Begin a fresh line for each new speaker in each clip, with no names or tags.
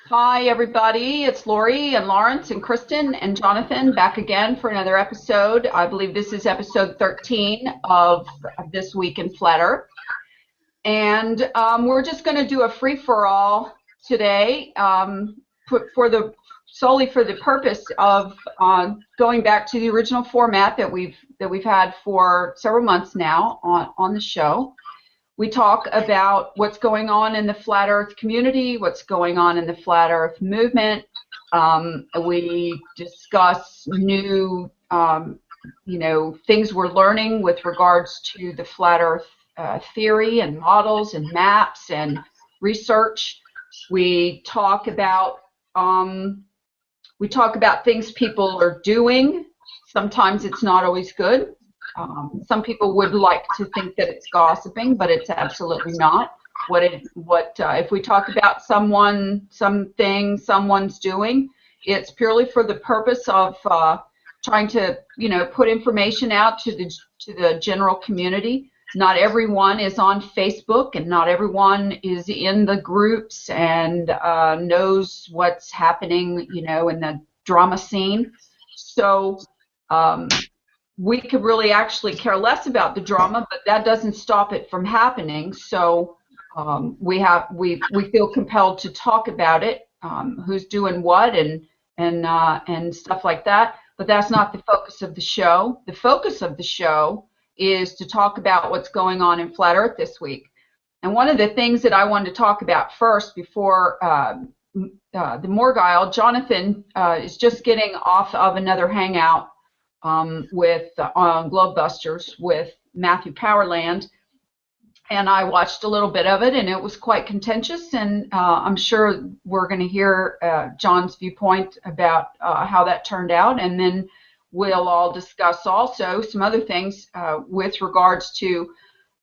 Hi, everybody. It's Lori and Lawrence and Kristen and Jonathan back again for another episode. I believe this is episode 13 of This Week in Flat Earth. And we're just going to do a free-for-all today solely for the purpose of going back to the original format that we've had for several months now on the show. We talk about what's going on in the Flat Earth community, what's going on in the Flat Earth movement. We discuss new, things we're learning with regards to the Flat Earth theory and models and maps and research. We talk about things people are doing. Sometimes it's not always good. Some people would like to think that it's gossiping, but it's absolutely not. If we talk about something someone's doing, it's purely for the purpose of trying to, put information out to the general community. Not everyone is on Facebook, and not everyone is in the groups and knows what's happening, in the drama scene. So. We could really actually care less about the drama, but that doesn't stop it from happening. So we feel compelled to talk about it, who's doing what and stuff like that. But that's not the focus of the show. The focus of the show is to talk about what's going on in Flat Earth this week. And one of the things that I wanted to talk about first before the Morgile, Jonathan is just getting off of another hangout with Globebusters with Matthew Powerland, and I watched a little bit of it, and it was quite contentious, and I'm sure we're going to hear John's viewpoint about how that turned out, and then we'll all discuss also some other things with regards to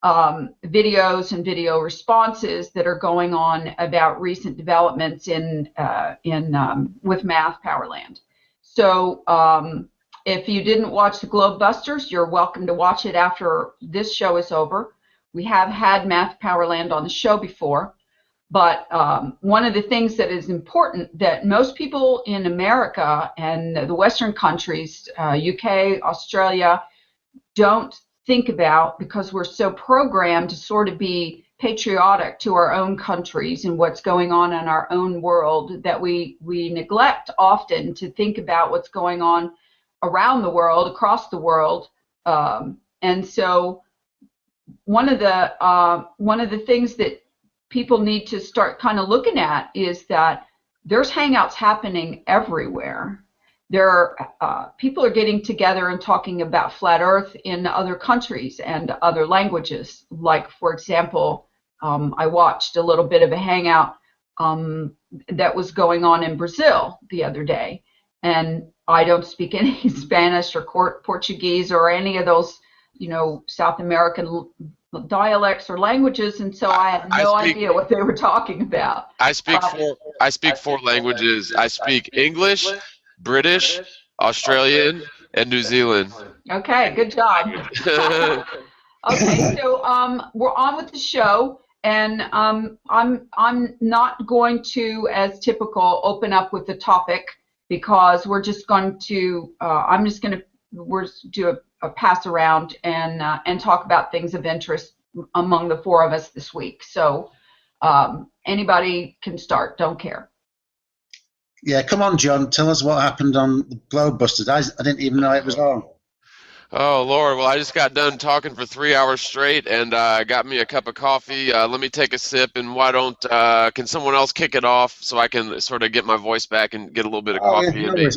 videos and video responses that are going on about recent developments with Math Powerland. So if you didn't watch the Globebusters, you're welcome to watch it after this show is over. We have had Math Powerland on the show before, but one of the things that is important that most people in America and the Western countries, UK, Australia, don't think about, because we're so programmed to sort of be patriotic to our own countries and what's going on in our own world, that we neglect often to think about what's going on around the world, across the world, and so one of the things that people need to start kind of looking at is that there's hangouts happening everywhere. People are getting together and talking about Flat Earth in other countries and other languages. Like, for example, I watched a little bit of a hangout that was going on in Brazil the other day, and I don't speak any Spanish or Portuguese or any of those, South American dialects or languages, and so I had no idea what they were talking about.
I speak four languages. I speak English, British, Australian, and New Zealand.
Okay, good job. Okay, so we're on with the show, and I'm not going to, as typical, open up with the topic, because we're just going to we're do a pass around and talk about things of interest among the four of us this week. So anybody can start. Don't care.
Yeah, come on, John. Tell us what happened on the Globebusters. I didn't even know it was on.
Oh, Lord. Well, I just got done talking for 3 hours straight, and got me a cup of coffee. Let me take a sip, and can someone else kick it off so I can sort of get my voice back and get a little bit of coffee in me?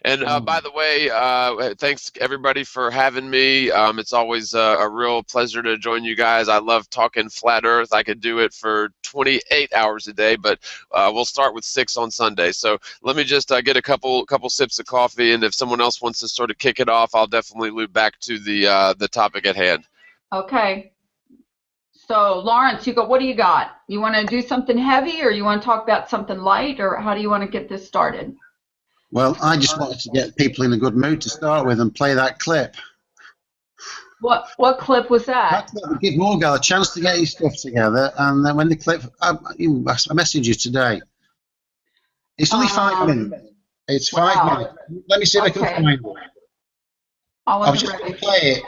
And by the way, thanks everybody for having me. It's always a real pleasure to join you guys. I love talking Flat Earth. I could do it for 28 hours a day, but we'll start with 6 on Sunday. So let me just get a couple sips of coffee, and if someone else wants to sort of kick it off, I'll definitely loop back to the topic at hand.
Okay. So Lawrence, what do you got? You want to do something heavy, or you want to talk about something light, or how do you want to get this started?
Well, I just wanted to get people in a good mood to start with and play that clip.
What clip was that?
That's what would give Morgal a chance to get his stuff together, and then when the clip, I messaged you today. It's only 5 minutes. It's 5 minutes. Let me see if I can
Okay.
find it.
I
I was
wasn't
just going
ready.
to play it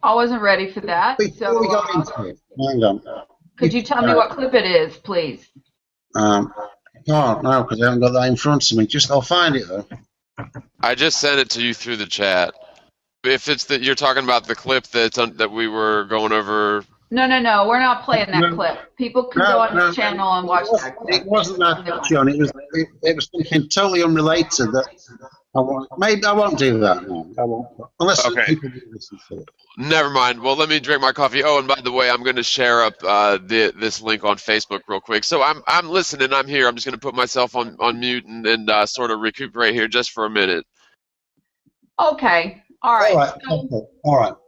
I wasn't ready for that.
before we got into it. Hang on.
Could you tell me what clip it is, please?
I can't now because I haven't got that in front of me. I'll find it though.
I just sent it to you through the chat. If it's that you're talking about the clip that we were going over.
No, we're not playing that clip. People can go on the channel and watch that clip.
It wasn't that, John. It was something totally unrelated. Maybe I won't do that now. I won't, unless people do listen to it.
Never mind. Well, let me drink my coffee. Oh, and by the way, I'm going to share up this link on Facebook real quick. So I'm listening. I'm here. I'm just going to put myself on mute and sort of recuperate here just for a minute.
Okay. All right.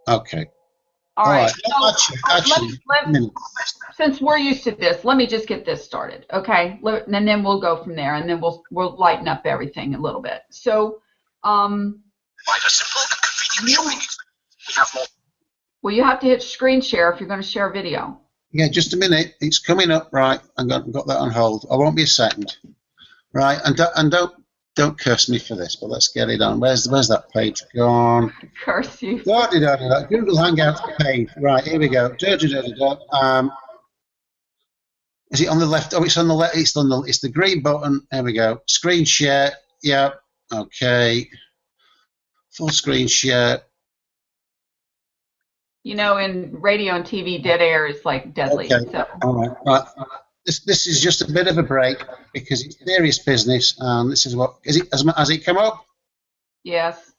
Okay.
All right.
Actually,
since we're used to this, let me just get this started, okay? And then we'll go from there, and then we'll lighten up everything a little bit. So, well, you have to hit screen share if you're going to share a video.
Yeah, just a minute. It's coming up. Right, I've got that on hold. I won't be a second. Right, and don't curse me for this, but let's get it on. Where's that page gone?
Curse you.
Google Hangouts page. Right, here we go. Is it on the left? Oh, it's on the left. It's the green button. There we go. Screen share. Yeah. Okay. Full screen share.
You know, in radio and TV, dead air is like deadly.
Okay.
So.
All right. This is just a bit of a break because it's serious business, and this is what has it come up?
Yes.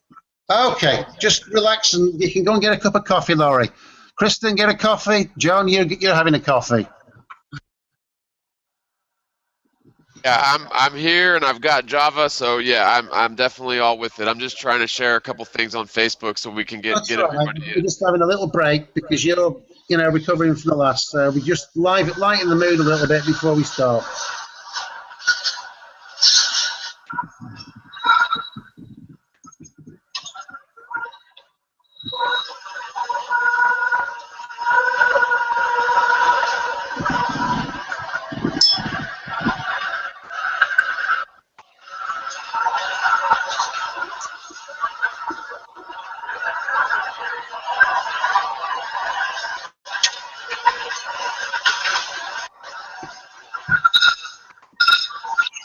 Okay, just relax and you can go and get a cup of coffee, Laurie. Kristen, get a coffee. John, you're having a coffee.
Yeah, I'm here and I've got Java, so yeah, I'm definitely all with it. I'm just trying to share a couple things on Facebook so we can get everybody in.
We're just having a little break because you're recovering from the last. So we just lighten the mood a little bit before we start.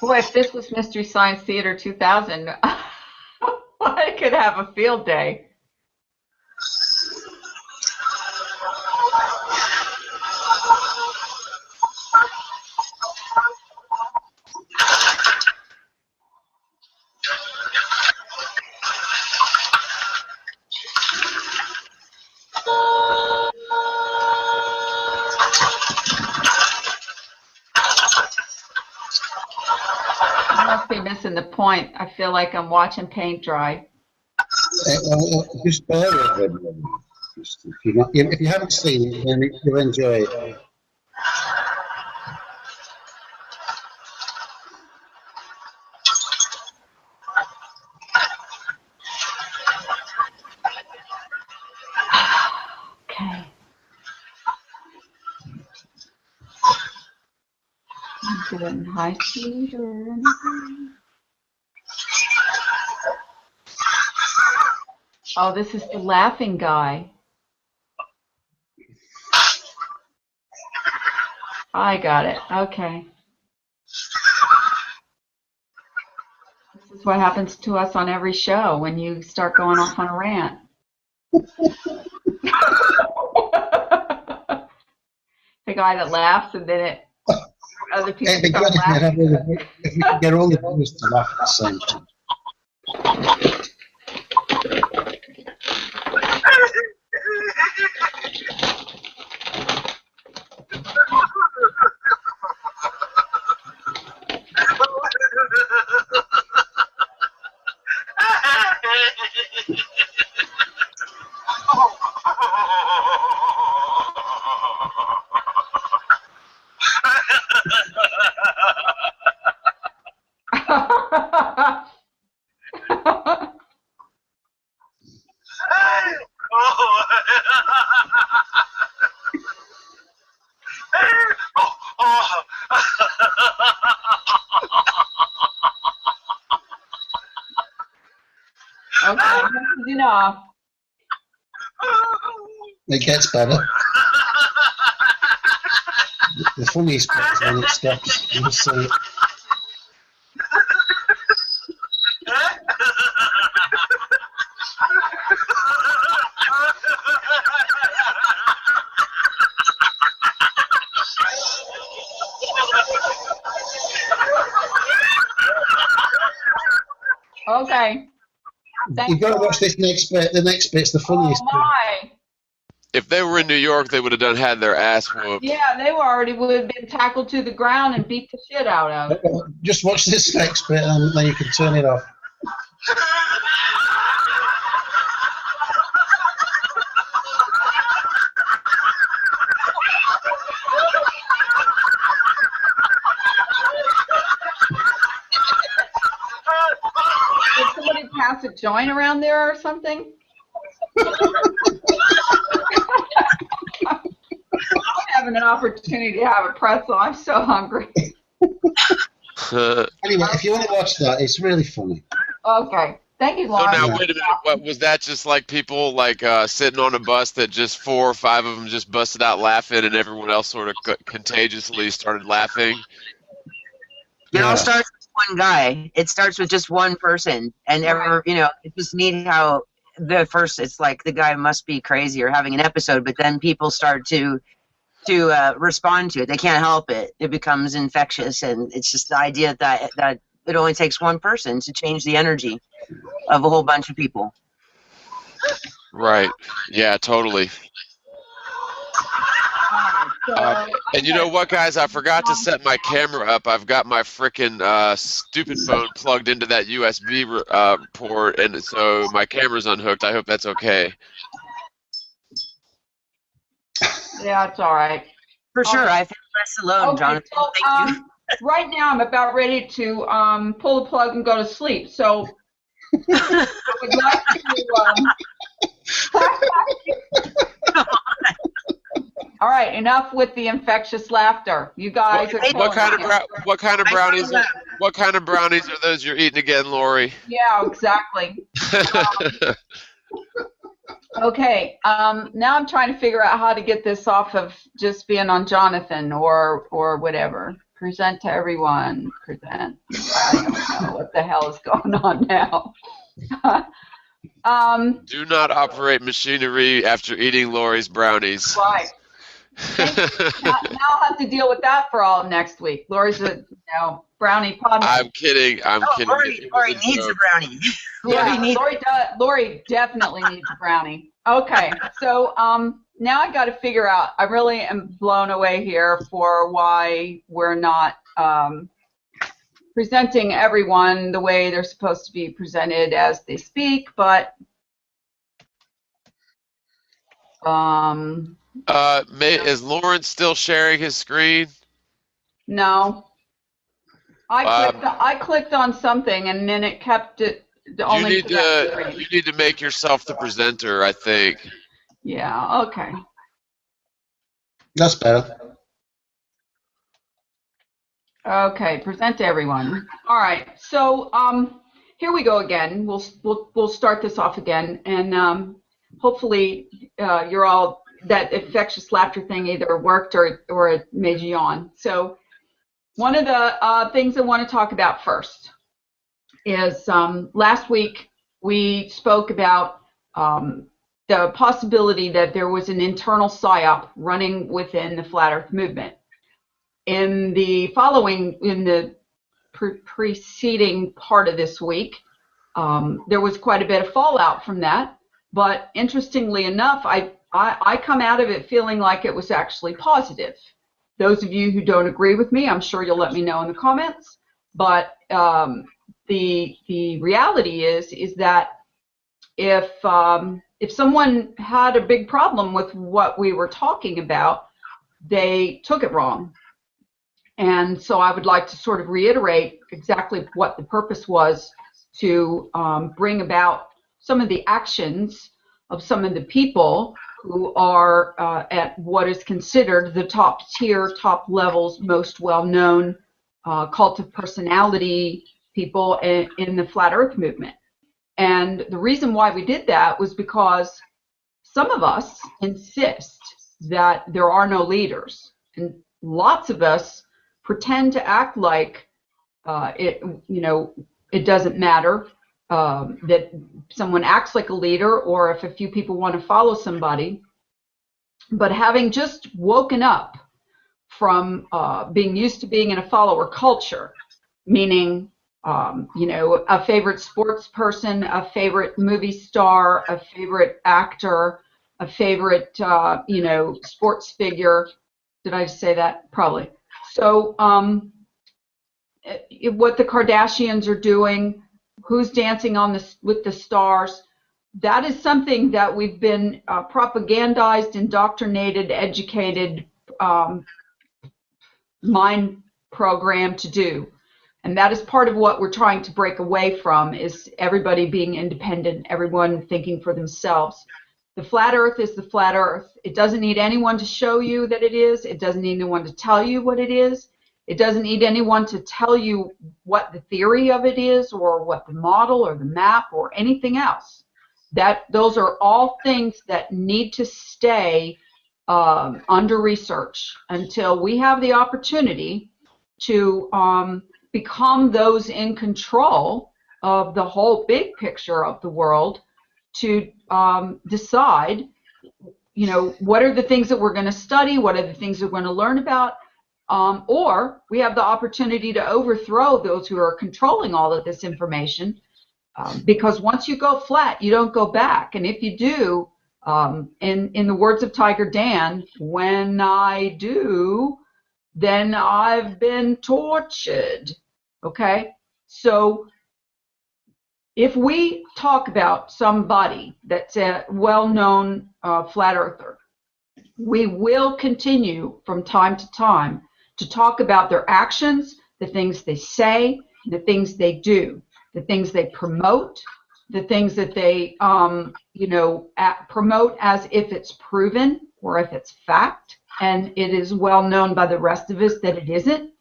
Boy, if this was Mystery Science Theater 2000, I could have a field day. Be missing the point. I feel like I'm watching paint dry.
Just bear with it. If you haven't seen it, then you'll enjoy it.
Okay. Do it in high speed or anything. Oh, this is the laughing guy. I got it. Okay. This is what happens to us on every show when you start going off on a rant. The guy that laughs and then other people start laughing.
If we can get all the viewers to laugh at the same time.
Okay, enough is enough.
It gets better. The funniest bit is when it stops. You see it.
Okay.
You've got to watch this next bit. The next bit's the funniest
Oh my!
If they were in New York, they would have had their ass whooped.
Yeah, they would have been tackled to the ground and beat the shit out of.
bit. Just watch this next bit, and then you can turn it off.
Did somebody pass a joint around there or something? I'm having an opportunity to have a pretzel. I'm so hungry.
Anyway, if you want to watch that, it's really funny.
Okay. Thank you,
So
Lauren.
now, wait a minute. What was that? Just like people like sitting on a bus that just 4 or 5 of them just busted out laughing, and everyone else sort of contagiously started laughing.
It all
Yeah.
starts with one guy. It starts with just one person, and it's just neat how it's like the guy must be crazy or having an episode, but then people start to respond to it. They can't help it. It becomes infectious, and it's just the idea that it only takes one person to change the energy of a whole bunch of people.
Right. Yeah, totally.
So,
And you know what, guys? I forgot to set my camera up. I've got my frickin' stupid phone plugged into that USB port, and so my camera's unhooked. I hope that's okay.
yeah, it's all right.
For sure,
Okay.
I feel less alone,
Okay,
Jonathan.
so,
Thank you.
right now I'm about ready to pull the plug and go to sleep. So I would like to. All right, enough with the infectious laughter. You guys are.
What kind of
killing
what kind of brownies? What kind of brownies are those you're eating again, Lori?
me. Yeah, exactly. Okay, now I'm trying to figure out how to get this off of just being on Jonathan or whatever. Present to everyone. Present. I don't know what the hell is going on now.
Do not operate machinery after eating Lori's brownies.
Right. Now I'll have to deal with that for all of next week. Lori's a brownie pod.
I'm kidding. I'm kidding.
Lori needs a brownie.
Yeah, Lori definitely needs a brownie. Okay, so now I got to figure out. I really am blown away here for why we're not presenting everyone the way they're supposed to be presented as they speak, but
Is Lawrence still sharing his screen?
no. I clicked on something and then it kept it only.
You need to make yourself the presenter, I think.
Yeah. Okay.
That's better.
Okay. Present to everyone. All right. So here we go again. We'll start this off again, and hopefully you're all that infectious laughter thing either worked or it made you yawn. So one of the things I want to talk about first is last week we spoke about the possibility that there was an internal psyop running within the Flat Earth movement. In the preceding part of this week, there was quite a bit of fallout from that. But interestingly enough, I come out of it feeling like it was actually positive. Those of you who don't agree with me, I'm sure you'll let me know in the comments. But the reality is that if someone had a big problem with what we were talking about, they took it wrong. And so I would like to sort of reiterate exactly what the purpose was to bring about some of the actions of some of the people who are at what is considered the top tier, top levels, most well-known cult of personality people in the Flat Earth movement. And the reason why we did that was because some of us insist that there are no leaders, and lots of us pretend to act like it doesn't matter that someone acts like a leader, or if a few people want to follow somebody. But having just woken up from being used to being in a follower culture, meaning a favorite sports person, a favorite movie star, a favorite actor, a favorite sports figure. Did I say that? Probably. So what the Kardashians are doing, who's dancing with the stars, that is something that we've been propagandized, indoctrinated, educated, mind programmed to do. And that is part of what we're trying to break away from, is everybody being independent, everyone thinking for themselves. The flat earth is the flat earth. It doesn't need anyone to show you that it is. It doesn't need anyone to tell you what it is. It doesn't need anyone to tell you what the theory of it is, or what the model or the map or anything else. Those are all things that need to stay under research until we have the opportunity to become those in control of the whole big picture of the world, to decide, what are the things that we're going to study, what are the things that we're going to learn about, or we have the opportunity to overthrow those who are controlling all of this information, because once you go flat, you don't go back. And if you do, in the words of Tiger Dan, when I do, then I've been tortured. Okay? So if we talk about somebody that's a well-known flat earther, we will continue from time to time to talk about their actions, the things they say, the things they do, the things they promote, the things that they promote as if it's proven or if it's fact, and it is well known by the rest of us that it isn't.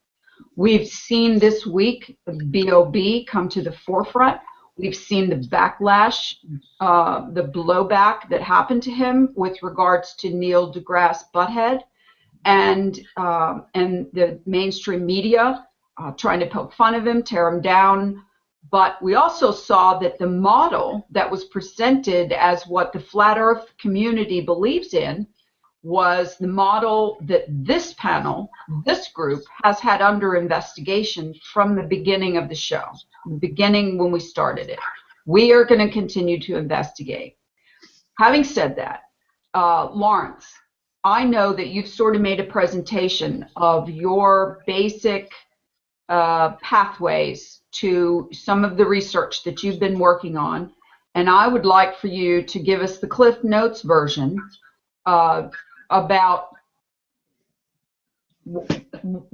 We've seen this week B.O.B. come to the forefront. We've seen the backlash, the blowback that happened to him with regards to Neil deGrasse Butthead, and the mainstream media trying to poke fun of him, tear him down. But we also saw that the model that was presented as what the flat earth community believes in was the model that this panel, this group, has had under investigation from the beginning of the show, the beginning when we started it. We are going to continue to investigate. Having said that, Lawrence, I know that you've sort of made a presentation of your basic pathways to some of the research that you've been working on, and I would like for you to give us the Cliff Notes version about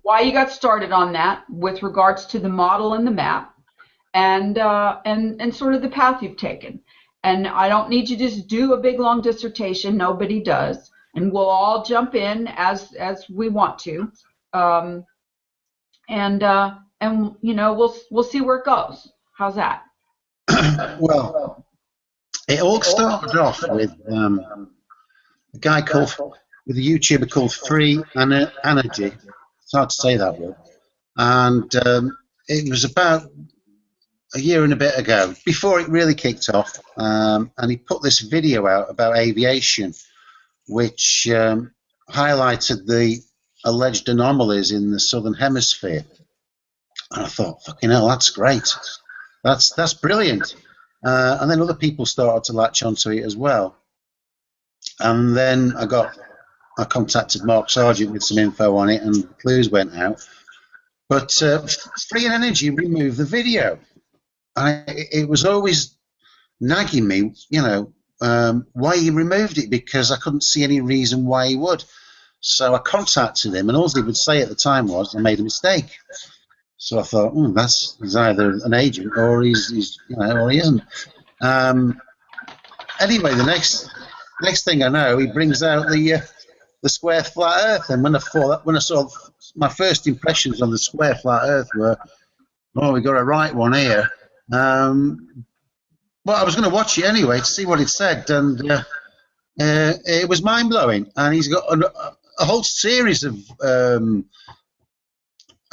why you got started on that with regards to the model and the map, and sort of the path you've taken. And I don't need you to just do a big long dissertation. Nobody does, and we'll all jump in as we want to, and we'll see where it goes. How's that?
Well, it all started off with a guy with a YouTuber called Free Energy. It's hard to say that word. And it was about a year and a bit ago, before it really kicked off, and he put this video out about aviation, which highlighted the alleged anomalies in the southern hemisphere. And I thought, fucking hell, that's great. That's brilliant. And then other people started to latch onto it as well. And then I contacted Mark Sargent with some info on it, and clues went out. But Free Energy removed the video. It was always nagging me, why he removed it, because I couldn't see any reason why he would. So I contacted him, and all he would say at the time was, I made a mistake. So I thought, he's either an agent or he's or he isn't. Anyway, the next thing I know, he brings out the square flat Earth, and when I saw my first impressions on the square flat Earth were, we got a right one here. well, I was going to watch it anyway to see what it said, and it was mind blowing. And he's got a whole series of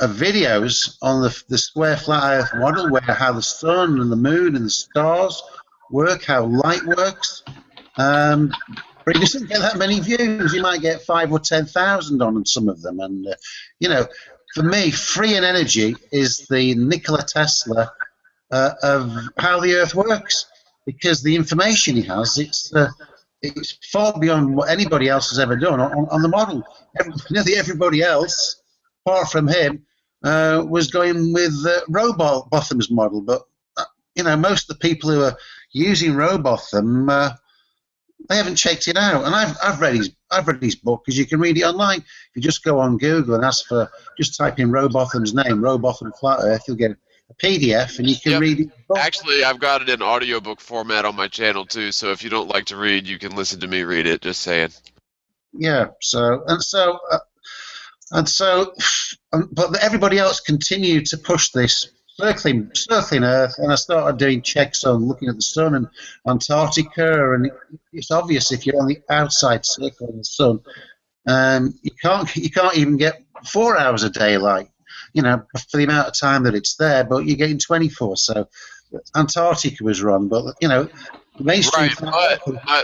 videos on the square flat Earth model, where how the sun and the moon and the stars work, how light works. But he doesn't get that many views. You might get 5 or 10,000 on some of them. And for me, free and energy is the Nikola Tesla of how the Earth works, because the information he has, it's far beyond what anybody else has ever done on the model. Nearly everybody else, apart from him, was going with Rowbotham's model. But most of the people who are using Rowbotham, they haven't checked it out. And I've read his book, because you can read it online. If you just go on Google and just type in Rowbotham's name, Rowbotham Flat Earth, you'll get a PDF, and you can read it.
Actually, I've got it in audiobook format on my channel too, so if you don't like to read, you can listen to me read it, just saying.
Yeah, but everybody else continued to push this circling Earth, and I started doing checks on looking at the sun and Antarctica, and it's obvious if you're on the outside circle of the sun, you can't even get 4 hours of daylight, for the amount of time that it's there, but you're getting 24. So Antarctica was wrong, but the mainstream.
Right,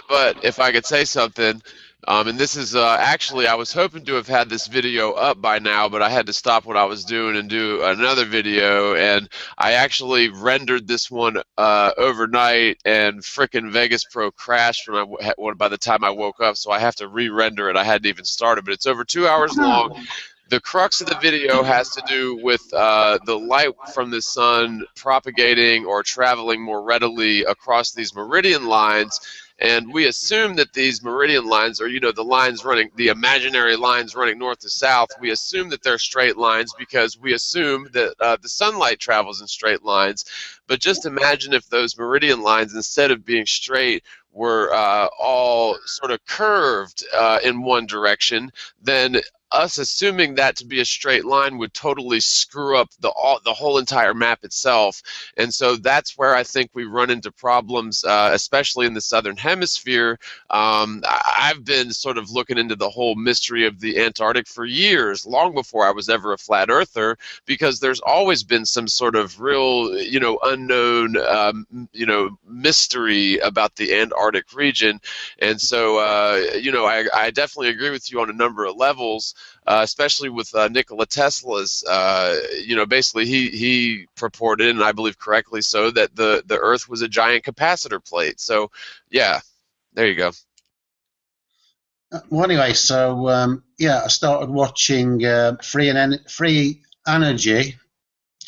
but if I could say something. And this is actually, I was hoping to have had this video up by now, but I had to stop what I was doing and do another video, and I actually rendered this one overnight, and frickin' Vegas Pro crashed by the time I woke up, so I have to re-render it. I hadn't even started, but it's over 2 hours long. The crux of the video has to do with the light from the sun propagating or traveling more readily across these meridian lines. And we assume that these meridian lines are, the imaginary lines running north to south, we assume that they're straight lines because we assume that the sunlight travels in straight lines. But just imagine if those meridian lines, instead of being straight, were all sort of curved in one direction, then us assuming that to be a straight line would totally screw up the whole entire map itself. And so that's where I think we run into problems, especially in the southern hemisphere. I've been sort of looking into the whole mystery of the Antarctic for years, long before I was ever a flat earther, because there's always been some sort of real, unknown, mystery about the Antarctic region. And so, I definitely agree with you on a number of levels. Especially with Nikola Tesla's, basically he purported, and I believe correctly so, that the Earth was a giant capacitor plate. So, yeah, there you go.
Well, anyway, so I started watching Free Energy,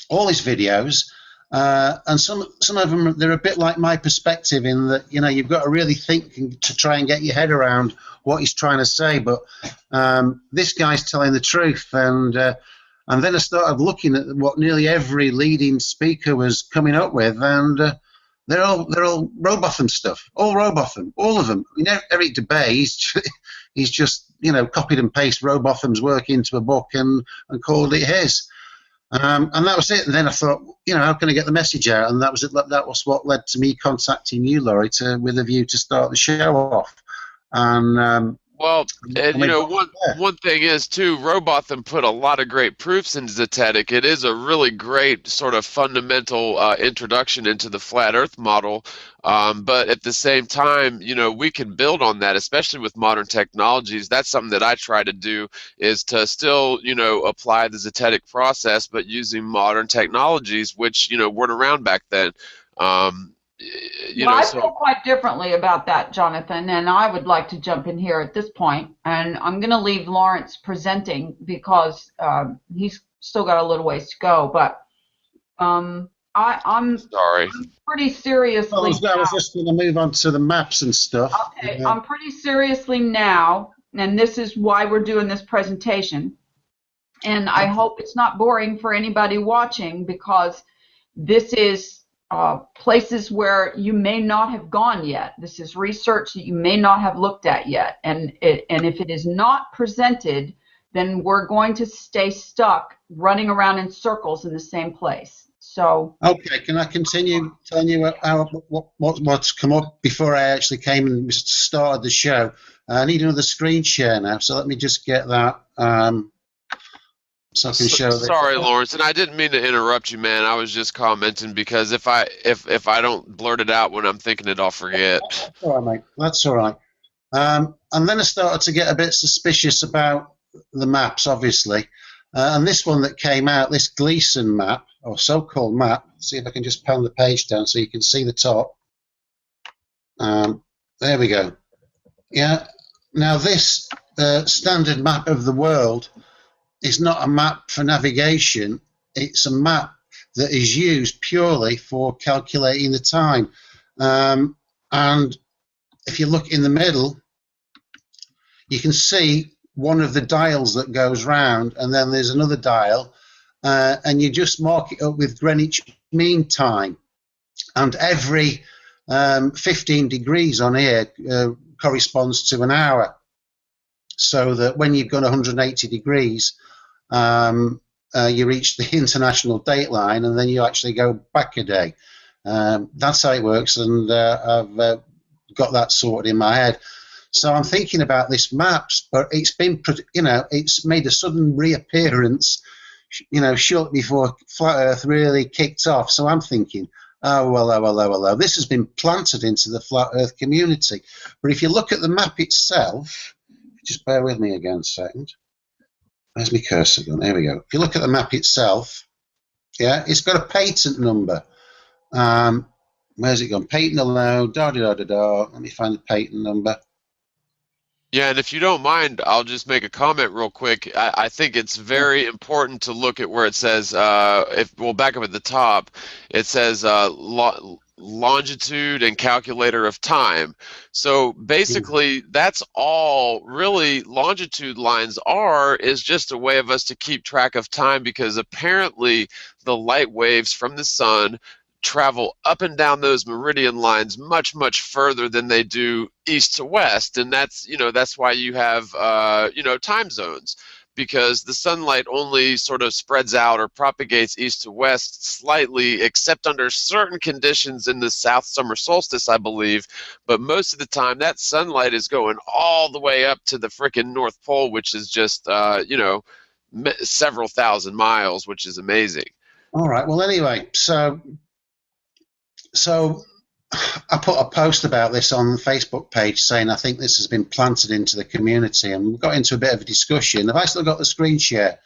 all his videos, and some of them, they're a bit like my perspective in that you've got to really think to try and get your head around what he's trying to say. But this guy's telling the truth, and then I started looking at what nearly every leading speaker was coming up with, and they're all Rowbotham stuff, all Rowbotham, all of them. Eric Dubay, he's just copied and pasted Rowbotham's work into a book and called it his. And that was it. And then I thought, how can I get the message out? And that was it. That was what led to me contacting you, Laurie, with a view to start the show off. And
one thing is too, Rowbotham put a lot of great proofs into Zetetic. It is a really great sort of fundamental introduction into the flat Earth model. But at the same time, we can build on that, especially with modern technologies. That's something that I try to do, is to still, apply the Zetetic process, but using modern technologies, which, weren't around back then.
I feel quite differently about that, Jonathan, and I would like to jump in here at this point, and I'm going to leave Lawrence presenting because he's still got a little ways to go, but I'm
sorry.
I'm pretty seriously.
I was just going to move on to the maps and stuff.
Okay, I'm pretty seriously now, and this is why we're doing this presentation, and I hope it's not boring for anybody watching, because this is places where you may not have gone yet. This is research that you may not have looked at yet. And if it is not presented, then we're going to stay stuck running around in circles in the same place. So
Okay, can I continue telling you what's come up before I actually came and started the show? I need another screen share now, so let me just get that so I can show this.
Sorry, Lawrence, and I didn't mean to interrupt you, man. I was just commenting because if I don't blurt it out when I'm thinking it, I'll forget.
That's all right, mate. That's all right. And then I started to get a bit suspicious about the maps, obviously. And this one that came out, this Gleason map, or so-called map, see if I can just pan the page down so you can see the top. There we go. Yeah. Now this standard map of the world is not a map for navigation. It's a map that is used purely for calculating the time. And if you look in the middle, you can see one of the dials that goes round, and then there's another dial, and you just mark it up with Greenwich Mean Time. And every 15 degrees on here corresponds to an hour. So that when you've gone 180 degrees, you reach the international date line, and then you actually go back a day. That's how it works, and I've got that sorted in my head. So I'm thinking about this maps, but it's been, it's made a sudden reappearance, shortly before Flat Earth really kicked off. So I'm thinking, oh, well, this has been planted into the Flat Earth community. But if you look at the map itself, just bear with me again a second. Where's my cursor gone? There we go. If you look at the map itself, yeah, it's got a patent number. Where's it gone? Patent allowed, Let me find the patent number.
Yeah, and if you don't mind, I'll just make a comment real quick. I think it's very important to look at where it says, if we'll back up at the top, it says longitude and calculator of time. So basically, that's all really longitude lines is just a way of us to keep track of time, because apparently the light waves from the sun travel up and down those meridian lines much, much further than they do east to west. And that's, that's why you have, time zones, because the sunlight only sort of spreads out or propagates east to west slightly, except under certain conditions in the south summer solstice, I believe. But most of the time, that sunlight is going all the way up to the frickin' North Pole, which is just, several thousand miles, which is amazing.
All right. Well, anyway, so I put a post about this on the Facebook page saying I think this has been planted into the community, and we got into a bit of a discussion. Have I still got the screen share?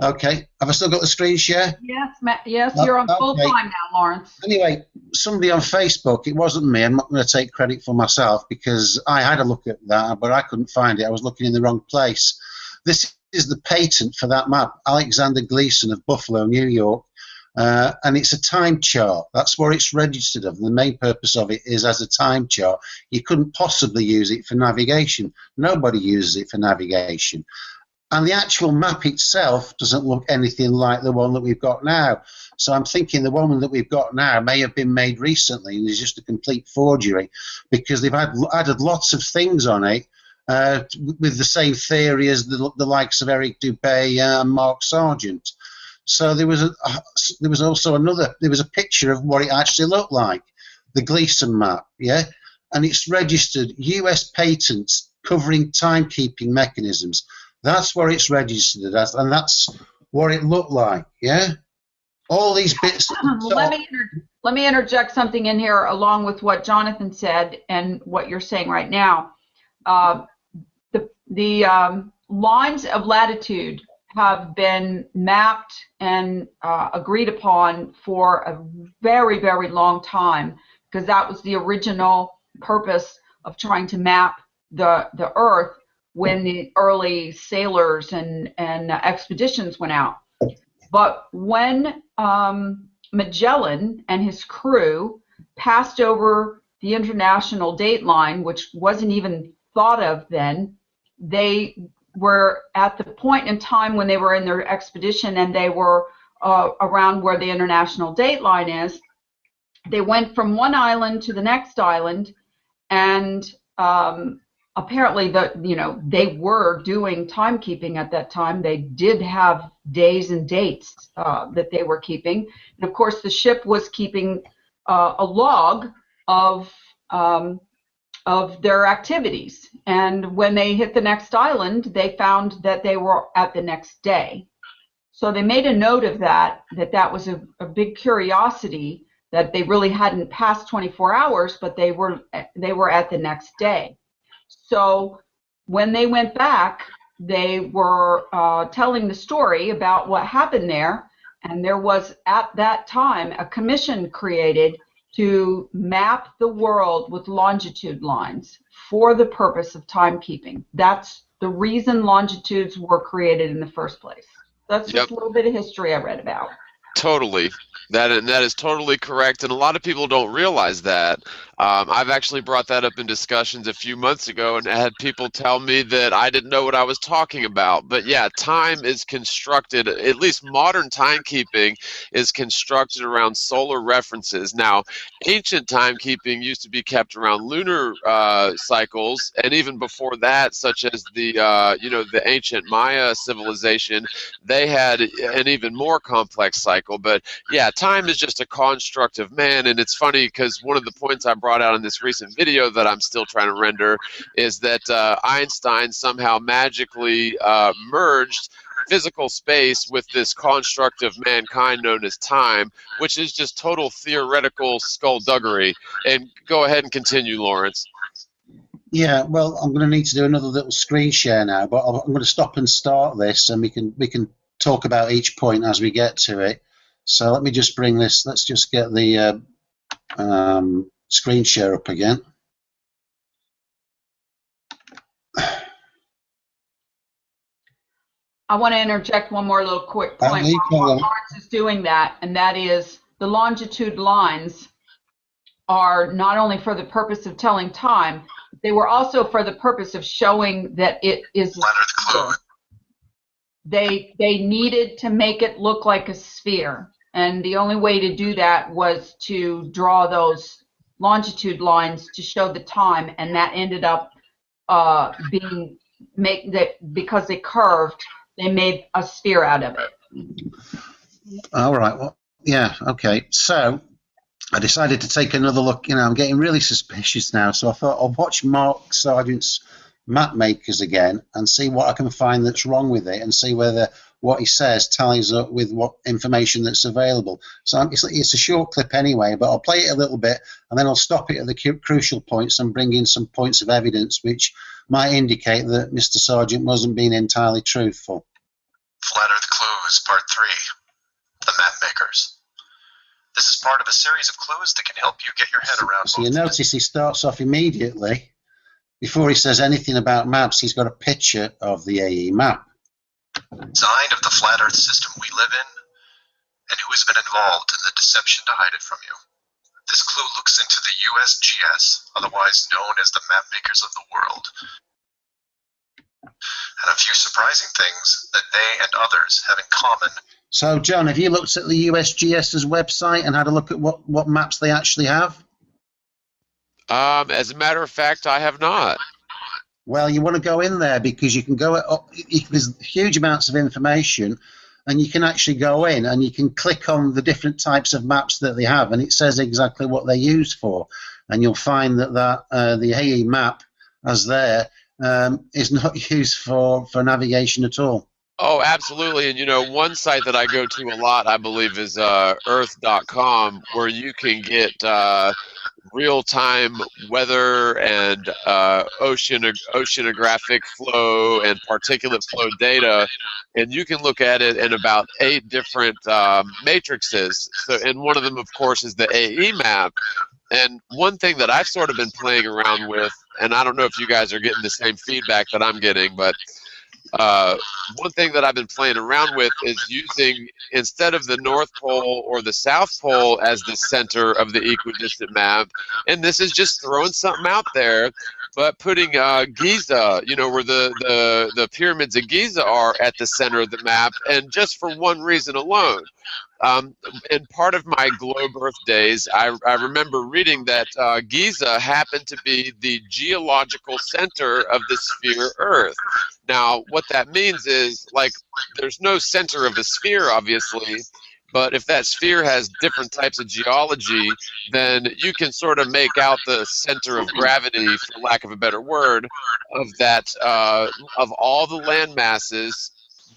Okay. Have I still got the screen share?
Yes, yes, you're on full time now, Lawrence.
Anyway, somebody on Facebook, it wasn't me, I'm not going to take credit for myself, because I had a look at that, but I couldn't find it. I was looking in the wrong place. This is the patent for that map, Alexander Gleason of Buffalo, New York. And it's a time chart. That's where it's registered of. The main purpose of it is as a time chart. You couldn't possibly use it for navigation. Nobody uses it for navigation. And the actual map itself doesn't look anything like the one that we've got now. So I'm thinking the one that we've got now may have been made recently and is just a complete forgery, because they've added lots of things on it with the same theory as the likes of Eric Dubé and Mark Sargent. So there was also a picture of what it actually looked like, the Gleason map, yeah, and it's registered U.S. patents covering timekeeping mechanisms. That's where it's registered as, and that's what it looked like, yeah. All these bits.
Let me interject something in here along with what Jonathan said and what you're saying right now. The lines of latitude have been mapped and agreed upon for a very, very long time, because that was the original purpose of trying to map the Earth when the early sailors and expeditions went out. But when Magellan and his crew passed over the international date line, which wasn't even thought of then, they were at the point in time when they were in their expedition and they were around where the international date line is. They went from one island to the next island, and apparently they were doing timekeeping at that time. They did have days and dates that they were keeping, and of course the ship was keeping a log of their activities. And when they hit the next island, they found that they were at the next day. So they made a note of that was a big curiosity, that they really hadn't passed 24 hours, but they were at the next day. So when they went back, they were telling the story about what happened there, and there was at that time a commission created to map the world with longitude lines for the purpose of timekeeping. That's the reason longitudes were created in the first place. That's just a little bit of history I read about.
Totally. That is totally correct, and a lot of people don't realize that. I've actually brought that up in discussions a few months ago and had people tell me that I didn't know what I was talking about. But yeah, time is constructed, at least modern timekeeping is constructed around solar references. Now, ancient timekeeping used to be kept around lunar cycles, and even before that, such as the ancient Maya civilization, they had an even more complex cycle. But yeah, time is just a construct of man, and it's funny because one of the points I brought out in this recent video that I'm still trying to render is that Einstein somehow magically merged physical space with this construct of mankind known as time, which is just total theoretical skullduggery. And go ahead and continue, Lawrence.
Yeah, well, I'm going to need to do another little screen share now, but I'm going to stop and start this, and we can talk about each point as we get to it. So let me just bring this. Let's just get the screen share up again.
I want to interject one more little quick point while Lawrence is doing that, and that is the longitude lines are not only for the purpose of telling time, they were also for the purpose of showing that it is a sphere. They needed to make it look like a sphere, and the only way to do that was to draw those longitude lines to show the time, and that ended up because they curved, they made a sphere out of it.
All right. Well, yeah. Okay. So I decided to take another look. I'm getting really suspicious now, so I thought I'll watch Mark Sargent's map makers again and see what I can find that's wrong with it, and see whether what he says tallies up with what information that's available. So it's a short clip anyway, but I'll play it a little bit and then I'll stop it at the crucial points and bring in some points of evidence which might indicate that Mr. Sargent wasn't being entirely truthful.
Flat Earth Clues, Part 3, The Map Makers. This is part of a series of clues that can help you get your head around.
So you notice he starts off immediately. Before he says anything about maps, he's got a picture of the AE map.
Design of the flat Earth system we live in, and who has been involved in the deception to hide it from you. This clue looks into the USGS, otherwise known as the map makers of the world, and a few surprising things that they and others have in common.
So, John, have you looked at the USGS's website and had a look at what maps they actually have?
As a matter of fact, I have not.
Well, you want to go in there because you can go up. There's huge amounts of information, and you can actually go in and you can click on the different types of maps that they have, and it says exactly what they're used for. And you'll find that the AE map, as there, is not used for navigation at all.
Oh, absolutely. And one site that I go to a lot, I believe, is earth.com, where you can get real-time weather and oceanographic flow and particulate flow data, and you can look at it in about 8 different matrices. So, and one of them, of course, is the AE map. And one thing that I've sort of been playing around with, and I don't know if you guys are getting the same feedback that I'm getting, but one thing that I've been playing around with is using, instead of the North Pole or the South Pole as the center of the equidistant map, and this is just throwing something out there, but putting Giza, where the pyramids of Giza are, at the center of the map, and just for one reason alone. In part of my globe Earth days, I remember reading that Giza happened to be the geological center of the sphere Earth. Now, what that means is, like, there's no center of a sphere, obviously, but if that sphere has different types of geology, then you can sort of make out the center of gravity, for lack of a better word, of that of all the land masses.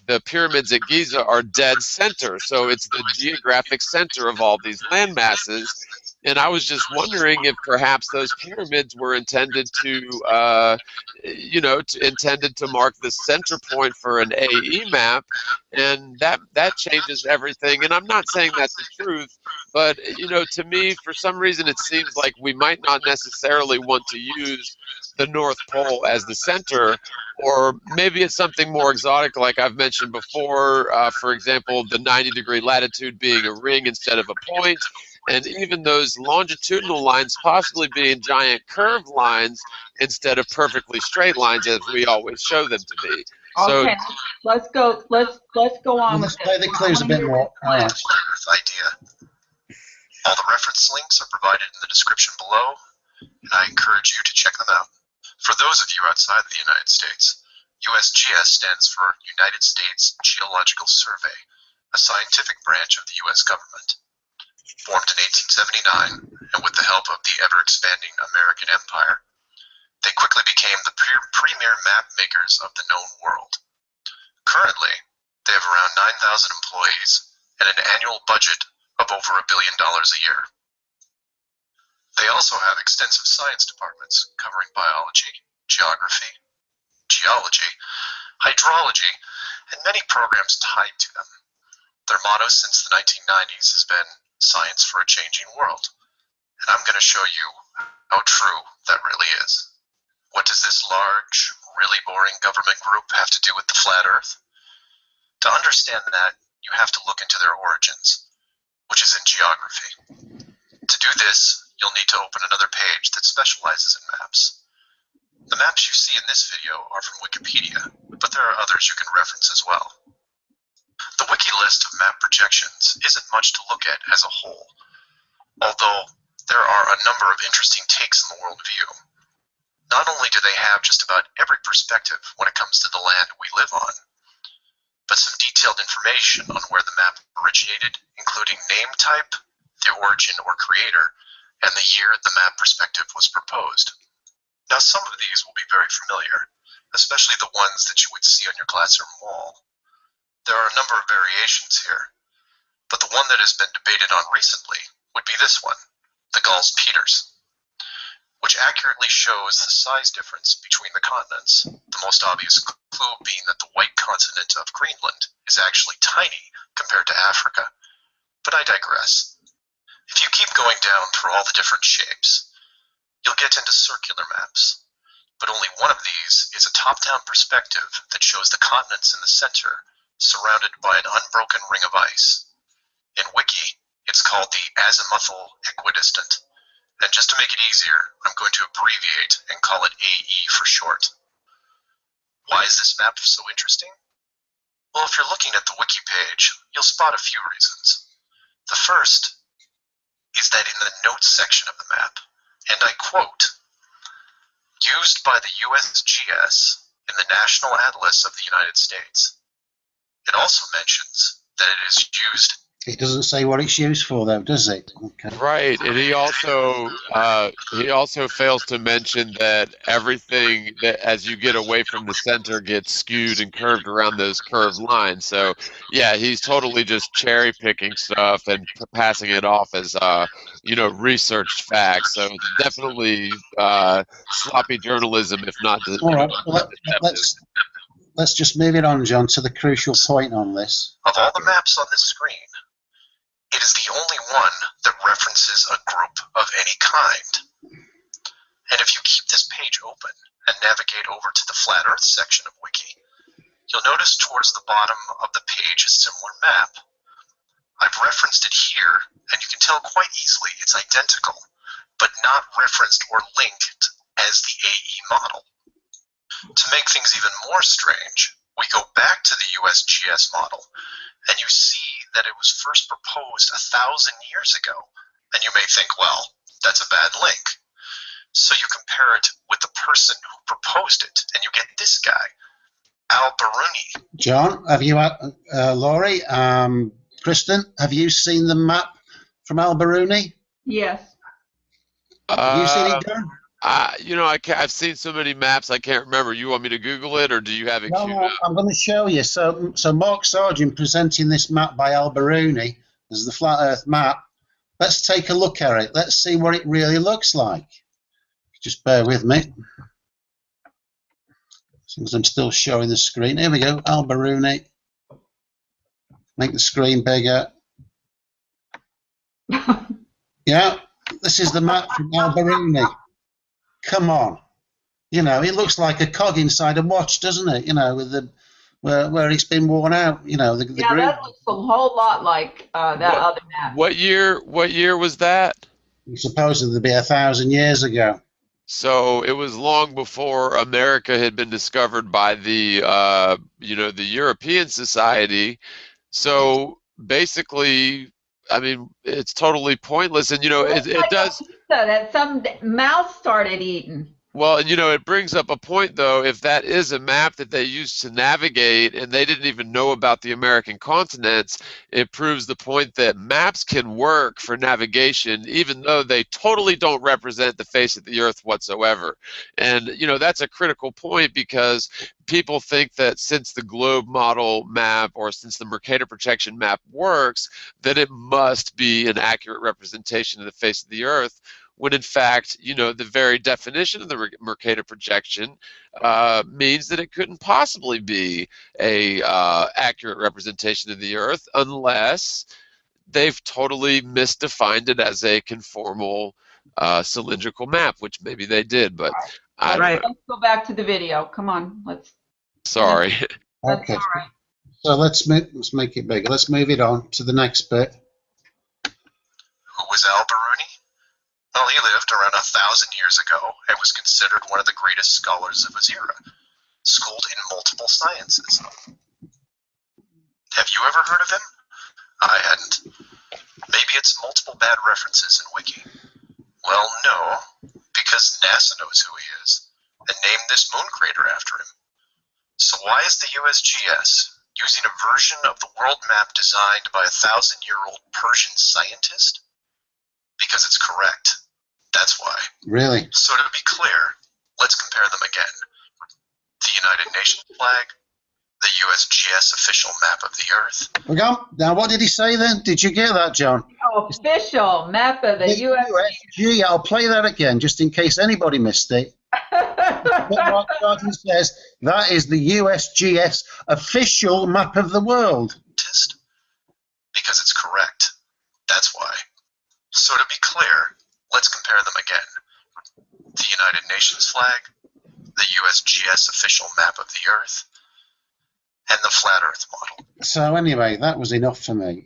The pyramids at Giza are dead center, so it's the geographic center of all these land masses. And I was just wondering if perhaps those pyramids were intended to, intended to mark the center point for an AE map, and that changes everything. And I'm not saying that's the truth, but to me, for some reason, it seems like we might not necessarily want to use the North Pole as the center, or maybe it's something more exotic, like I've mentioned before. For example, the 90-degree latitude being a ring instead of a point, and even those longitudinal lines possibly being giant curved lines instead of perfectly straight lines as we always show them to be.
Okay, let's go. Let's go on with
this. Play the clues a bit more. All right.
Earth idea. All the reference links are provided in the description below, and I encourage you to check them out. For those of you outside the United States, USGS stands for United States Geological Survey, a scientific branch of the U.S. government. Formed in 1879, and with the help of the ever-expanding American Empire, they quickly became the premier map makers of the known world. Currently, they have around 9,000 employees and an annual budget of over $1 billion a year. They also have extensive science departments covering biology, geography, geology, hydrology, and many programs tied to them. Their motto since the 1990s has been science for a changing world, and I'm going to show you how true that really is. What does this large, really boring government group have to do with the flat Earth? To understand that, you have to look into their origins, which is in geography. To do this, you'll need to open another page that specializes in maps. The maps you see in this video are from Wikipedia, but there are others you can reference as well. The wiki list of map projections isn't much to look at as a whole, although there are a number of interesting takes in the world view. Not only do they have just about every perspective when it comes to the land we live on, but some detailed information on where the map originated, including name type, the origin or creator, and the year the map perspective was proposed. Now, some of these will be very familiar, especially the ones that you would see on your classroom wall. There are a number of variations here, but the one that has been debated on recently would be this one, the Gauls-Peters, which accurately shows the size difference between the continents, the most obvious clue being that the white continent of Greenland is actually tiny compared to Africa. But I digress. If you keep going down through all the different shapes, you'll get into circular maps, but only one of these is a top-down perspective that shows the continents in the center surrounded by an unbroken ring of ice. In Wiki, it's called the azimuthal equidistant, and just to make it easier, I'm going to abbreviate and call it AE for short. Why is this map so interesting? Well, if you're looking at the Wiki page, you'll spot a few reasons. The first is that in the notes section of the map, and I quote, used by the USGS in the National Atlas of the United States. It also mentions that it is used.
It doesn't say what it's used for, though, does it? Okay.
Right, and he also fails to mention that everything that as you get away from the center gets skewed and curved around those curved lines. So yeah, he's totally just cherry picking stuff and passing it off as researched facts. So definitely sloppy journalism, if not.
All right, well, let's just move it on, John, to the crucial point on this.
Of all the maps on this screen, it is the only one that references a group of any kind. And if you keep this page open and navigate over to the Flat Earth section of Wiki, you'll notice towards the bottom of the page a similar map. I've referenced it here, and you can tell quite easily it's identical, but not referenced or linked as the AE model. To make things even more strange, we go back to the USGS model and you see that it was first proposed 1,000 years ago. And you may think, well, that's a bad link. So you compare it with the person who proposed it, and you get this guy, Al-Biruni.
John, have you, Laurie, Kristen, have you seen the map from Al-Biruni?
Yes.
Have you seen it, John?
You know, I've seen so many maps, I can't remember. You want me to Google it, or do you have it queued
No,
up?
I'm going to show you. So Mark Sargent presenting this map by Al-Biruni as the flat Earth map. Let's take a look at it. Let's see what it really looks like. Just bear with me. Since I'm still showing the screen. Here we go, Al-Biruni. Make the screen bigger. Yeah, this is the map from Al-Biruni. Come on. You know, it looks like a cog inside a watch, doesn't it? You know, with the where it's been worn out. You know, the
Yeah,
green.
that looks a whole lot like that other map.
What year was that?
Supposedly to be 1,000 years ago.
So it was long before America had been discovered by the the European society. So basically, I mean, it's totally pointless, and it does.
That some mouse started eating.
Well, it brings up a point, though. If that is a map that they used to navigate and they didn't even know about the American continents, it proves the point that maps can work for navigation, even though they totally don't represent the face of the Earth whatsoever. And, that's a critical point, because people think that since the globe model map or since the Mercator projection map works, that it must be an accurate representation of the face of the Earth, when in fact, the very definition of the Mercator projection means that it couldn't possibly be a accurate representation of the Earth unless they've totally misdefined it as a conformal cylindrical map, which maybe they did, but I don't know.
Let's go back to the video. Come on, let's.
Sorry.
That's
Okay.
all right.
So let's make it bigger. Let's move it on to the next bit.
Who was Al-Biruni? Well, he lived around 1,000 years ago and was considered one of the greatest scholars of his era, schooled in multiple sciences. Have you ever heard of him? I hadn't. Maybe it's multiple bad references in Wiki. Well, no, because NASA knows who he is and named this moon crater after him. So why is the USGS using a version of the world map designed by a 1,000-year-old Persian scientist? Because it's correct. That's why.
Really?
So to be clear, let's compare them again. The United Nations flag, the USGS official map of the Earth.
We're gone. Now, what did he say then? Did you get that, John?
Official map of the
USG. I'll play that again, just in case anybody missed it. What Mark Sargent says, that is the USGS official map of the world.
Because it's correct. That's why. So to be clear, let's compare them again. The United Nations flag, the USGS official map of the Earth, and the flat Earth model.
So anyway, that was enough for me,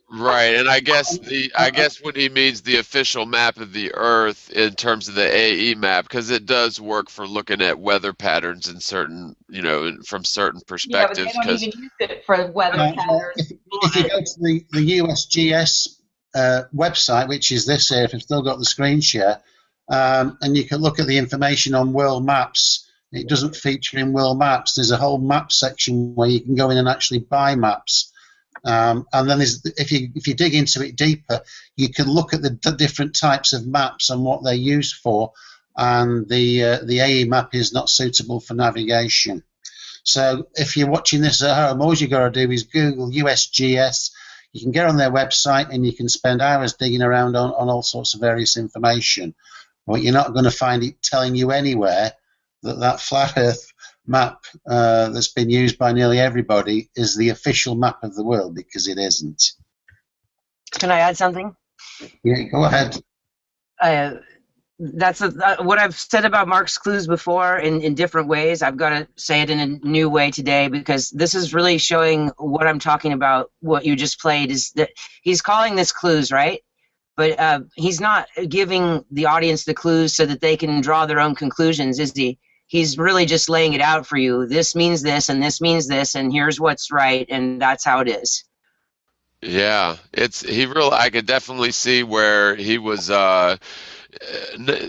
Right, and I guess what he means the official map of the Earth in terms of the AE map, because it does work for looking at weather patterns in certain, from certain perspectives.
Yeah, but they don't even use it for weather patterns.
If you go to the USGS website, which is this here, if I've still got the screen share, and you can look at the information on world maps. It doesn't feature in world maps. There's a whole map section where you can go in and actually buy maps. And then if you dig into it deeper, you can look at the different types of maps and what they're used for. And the AE map is not suitable for navigation. So if you're watching this at home, all you got to do is Google USGS. You can get on their website and you can spend hours digging around on all sorts of various information. But you're not going to find it telling you anywhere that flat Earth map that's been used by nearly everybody is the official map of the world, because it isn't.
Can I add something?
Yeah, go ahead.
That's what I've said about Mark's clues before in different ways. I've got to say it in a new way today, because this is really showing what I'm talking about. What you just played is that he's calling this clues, right? But he's not giving the audience the clues so that they can draw their own conclusions, is he? He's really just laying it out for you. This means this, and this means this, and here's what's right, and that's how it is.
Yeah, I could definitely see where he was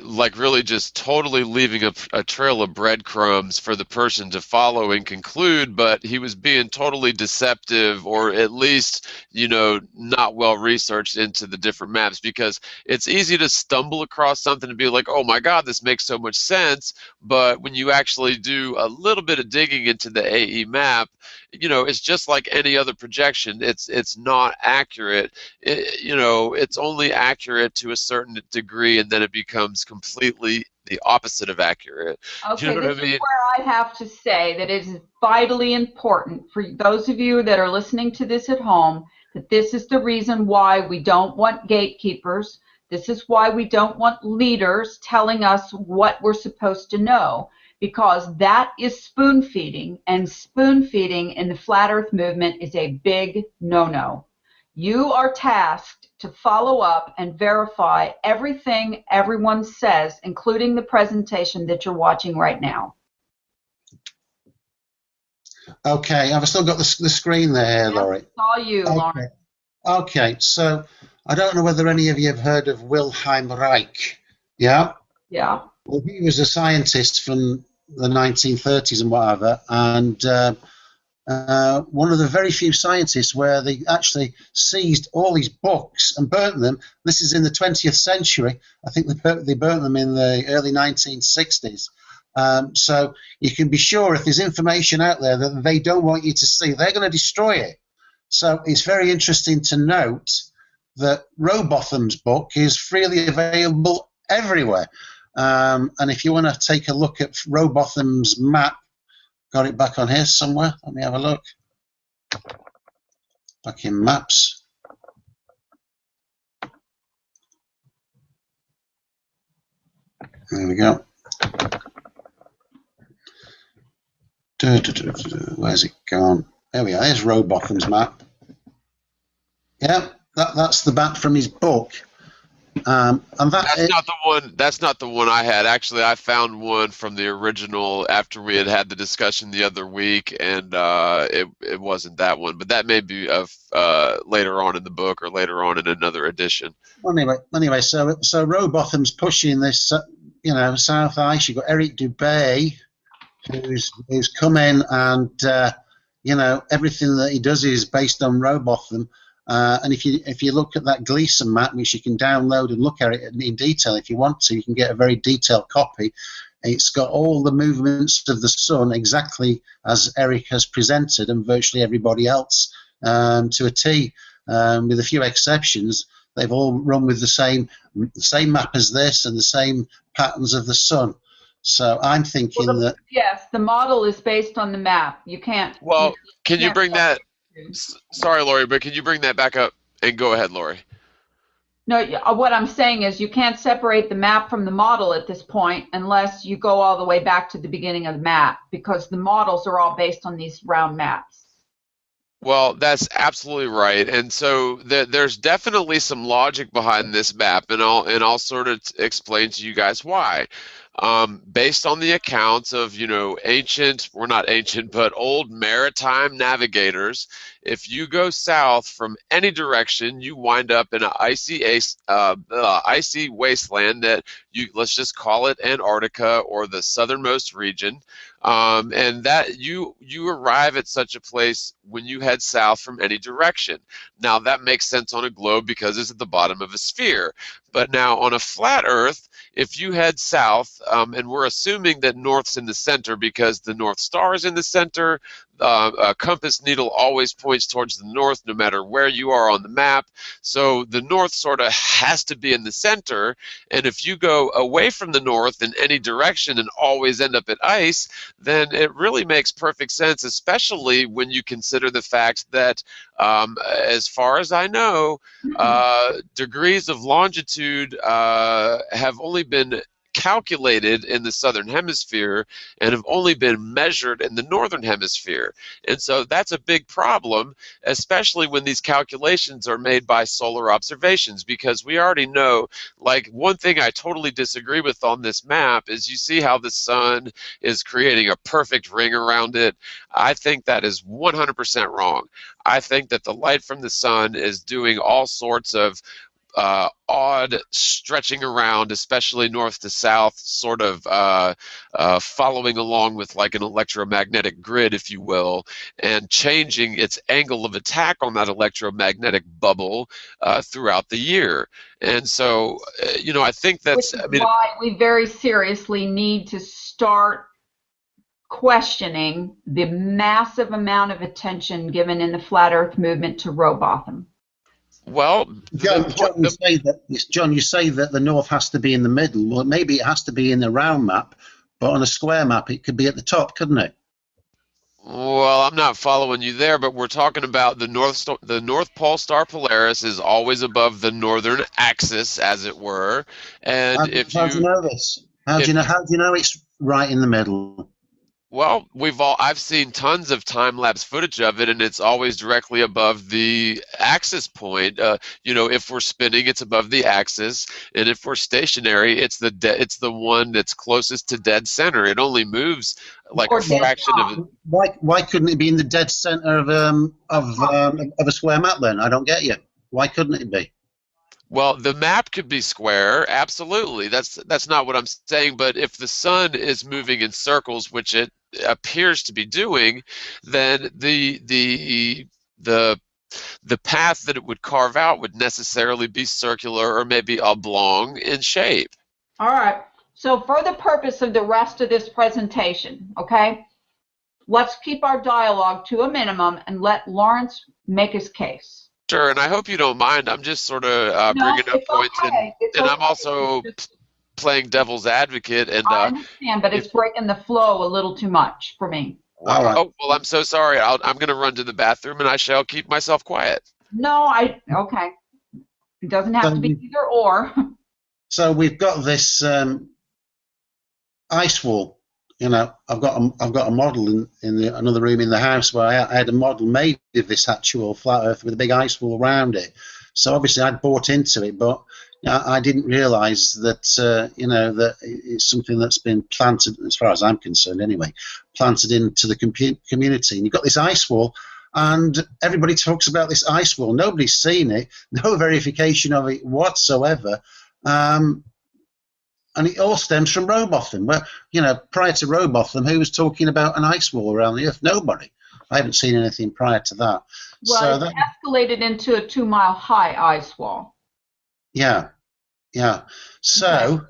like really just totally leaving a trail of breadcrumbs for the person to follow and conclude, but he was being totally deceptive, or at least, not well researched into the different maps, because it's easy to stumble across something and be like, oh my God, this makes so much sense. But when you actually do a little bit of digging into the AE map, it's just like any other projection. It's not accurate. It's only accurate to a certain degree, and then it becomes completely the opposite of accurate. You
Okay,
know what
this
I
is
mean?
where I have to say that it is vitally important for those of you that are listening to this at home, that this is the reason why we don't want gatekeepers. This is why we don't want leaders telling us what we're supposed to know, because that is spoon feeding, and spoon feeding in the flat earth movement is a big no-no. You are tasked to follow up and verify everything everyone says, including the presentation that you're watching right now.
Okay, I've still got the screen there, Laurie.
It's all you,
Okay.
Lauren.
Okay, so I don't know whether any of you have heard of Wilhelm Reich. Yeah?
Yeah.
Well, he was a scientist from the 1930s and whatever, and one of the very few scientists where they actually seized all these books and burnt them. This is in the 20th century. I think they burnt them in the early 1960s. So you can be sure if there's information out there that they don't want you to see, they're going to destroy it. So it's very interesting to note that Rowbotham's book is freely available everywhere. And if you want to take a look at Rowbotham's map, got it back on here somewhere. Let me have a look. Back in maps. There we go. Where's it gone? There we are. There's Rowbotham's map. Yeah, that's the map from his book. And
That's not the one. That's not the one I had. Actually, I found one from the original after we had the discussion the other week, and it wasn't that one. But that may be of later on in the book or later on in another edition.
Anyway, so Rowbotham's pushing this, South Ice. You've got Eric Dubay, who's come in, and everything that he does is based on Rowbotham. And if you look at that Gleason map, which you can download and look at it in detail if you want to, you can get a very detailed copy. It's got all the movements of the sun exactly as Eric has presented, and virtually everybody else to a T, with a few exceptions. They've all run with the same map as this and the same patterns of the sun. So I'm thinking that
Yes, the model is based on the map. You can't.
Well, can you bring that?
That?
Sorry, Lori, but can you bring that back up and go ahead, Lori?
No, what I'm saying is you can't separate the map from the model at this point unless you go all the way back to the beginning of the map, because the models are all based on these round maps.
Well, that's absolutely right, and so there's definitely some logic behind this map, and I'll sort of explain to you guys why. Based on the accounts of ancient, or not ancient, but old maritime navigators, if you go south from any direction, you wind up in an icy wasteland that let's just call it Antarctica or the southernmost region. And that you arrive at such a place when you head south from any direction. Now that makes sense on a globe because it's at the bottom of a sphere. But now on a flat Earth, if you head south, and we're assuming that north's in the center because the North Star is in the center, a compass needle always points towards the north no matter where you are on the map. So the north sort of has to be in the center. And if you go away from the north in any direction and always end up at ice, then it really makes perfect sense, especially when you consider the fact that, as far as I know, degrees of longitude have only been calculated in the southern hemisphere and have only been measured in the northern hemisphere. And so that's a big problem, especially when these calculations are made by solar observations, because we already know, like, one thing I totally disagree with on this map is you see how the sun is creating a perfect ring around it. I think that is 100% wrong. I think that the light from the sun is doing all sorts of odd stretching around, especially north to south, sort of following along with like an electromagnetic grid, if you will, and changing its angle of attack on that electromagnetic bubble throughout the year. And so, I think that's...
Which is why we very seriously need to start questioning the massive amount of attention given in the flat Earth movement to Robotham.
Well,
John, you say that the north has to be in the middle. Well, maybe it has to be in the round map, but on a square map, it could be at the top, couldn't it?
Well, I'm not following you there, but we're talking about the North Pole Star Polaris is always above the northern axis, as it were. And
How do you know this? How do you know it's right in the middle?
Well, I've seen tons of time-lapse footage of it, and it's always directly above the axis point. If we're spinning, it's above the axis, and if we're stationary, it's the one that's closest to dead center. It only moves like a fraction of it.
Why couldn't it be in the dead center of a square map then? I don't get you. Why couldn't it be?
Well, the map could be square, absolutely. That's not what I'm saying. But if the sun is moving in circles, which it appears to be doing, then the path that it would carve out would necessarily be circular or maybe oblong in shape.
All right. So for the purpose of the rest of this presentation, okay, let's keep our dialogue to a minimum and let Lawrence make his case.
Sure, and I hope you don't mind. I'm just sort of bringing up points,
okay.
and I'm also playing devil's advocate. And
I understand, but it's breaking the flow a little too much for me.
All right.
Oh, well, I'm so sorry. I'm going to run to the bathroom, and I shall keep myself quiet.
No, okay. It doesn't have to be either or.
So we've got this ice wall. I've got a model in another room in the house where I had a model made of this actual flat Earth with a big ice wall around it. So obviously I'd bought into it, but I didn't realise that that it's something that's been planted, as far as I'm concerned anyway, planted into the community. And you've got this ice wall, and everybody talks about this ice wall. Nobody's seen it, no verification of it whatsoever. And it all stems from Robotham. Well, prior to Robotham, who was talking about an ice wall around the Earth? Nobody. I haven't seen anything prior to that.
Well, it escalated into a 2-mile high ice wall.
Yeah. So,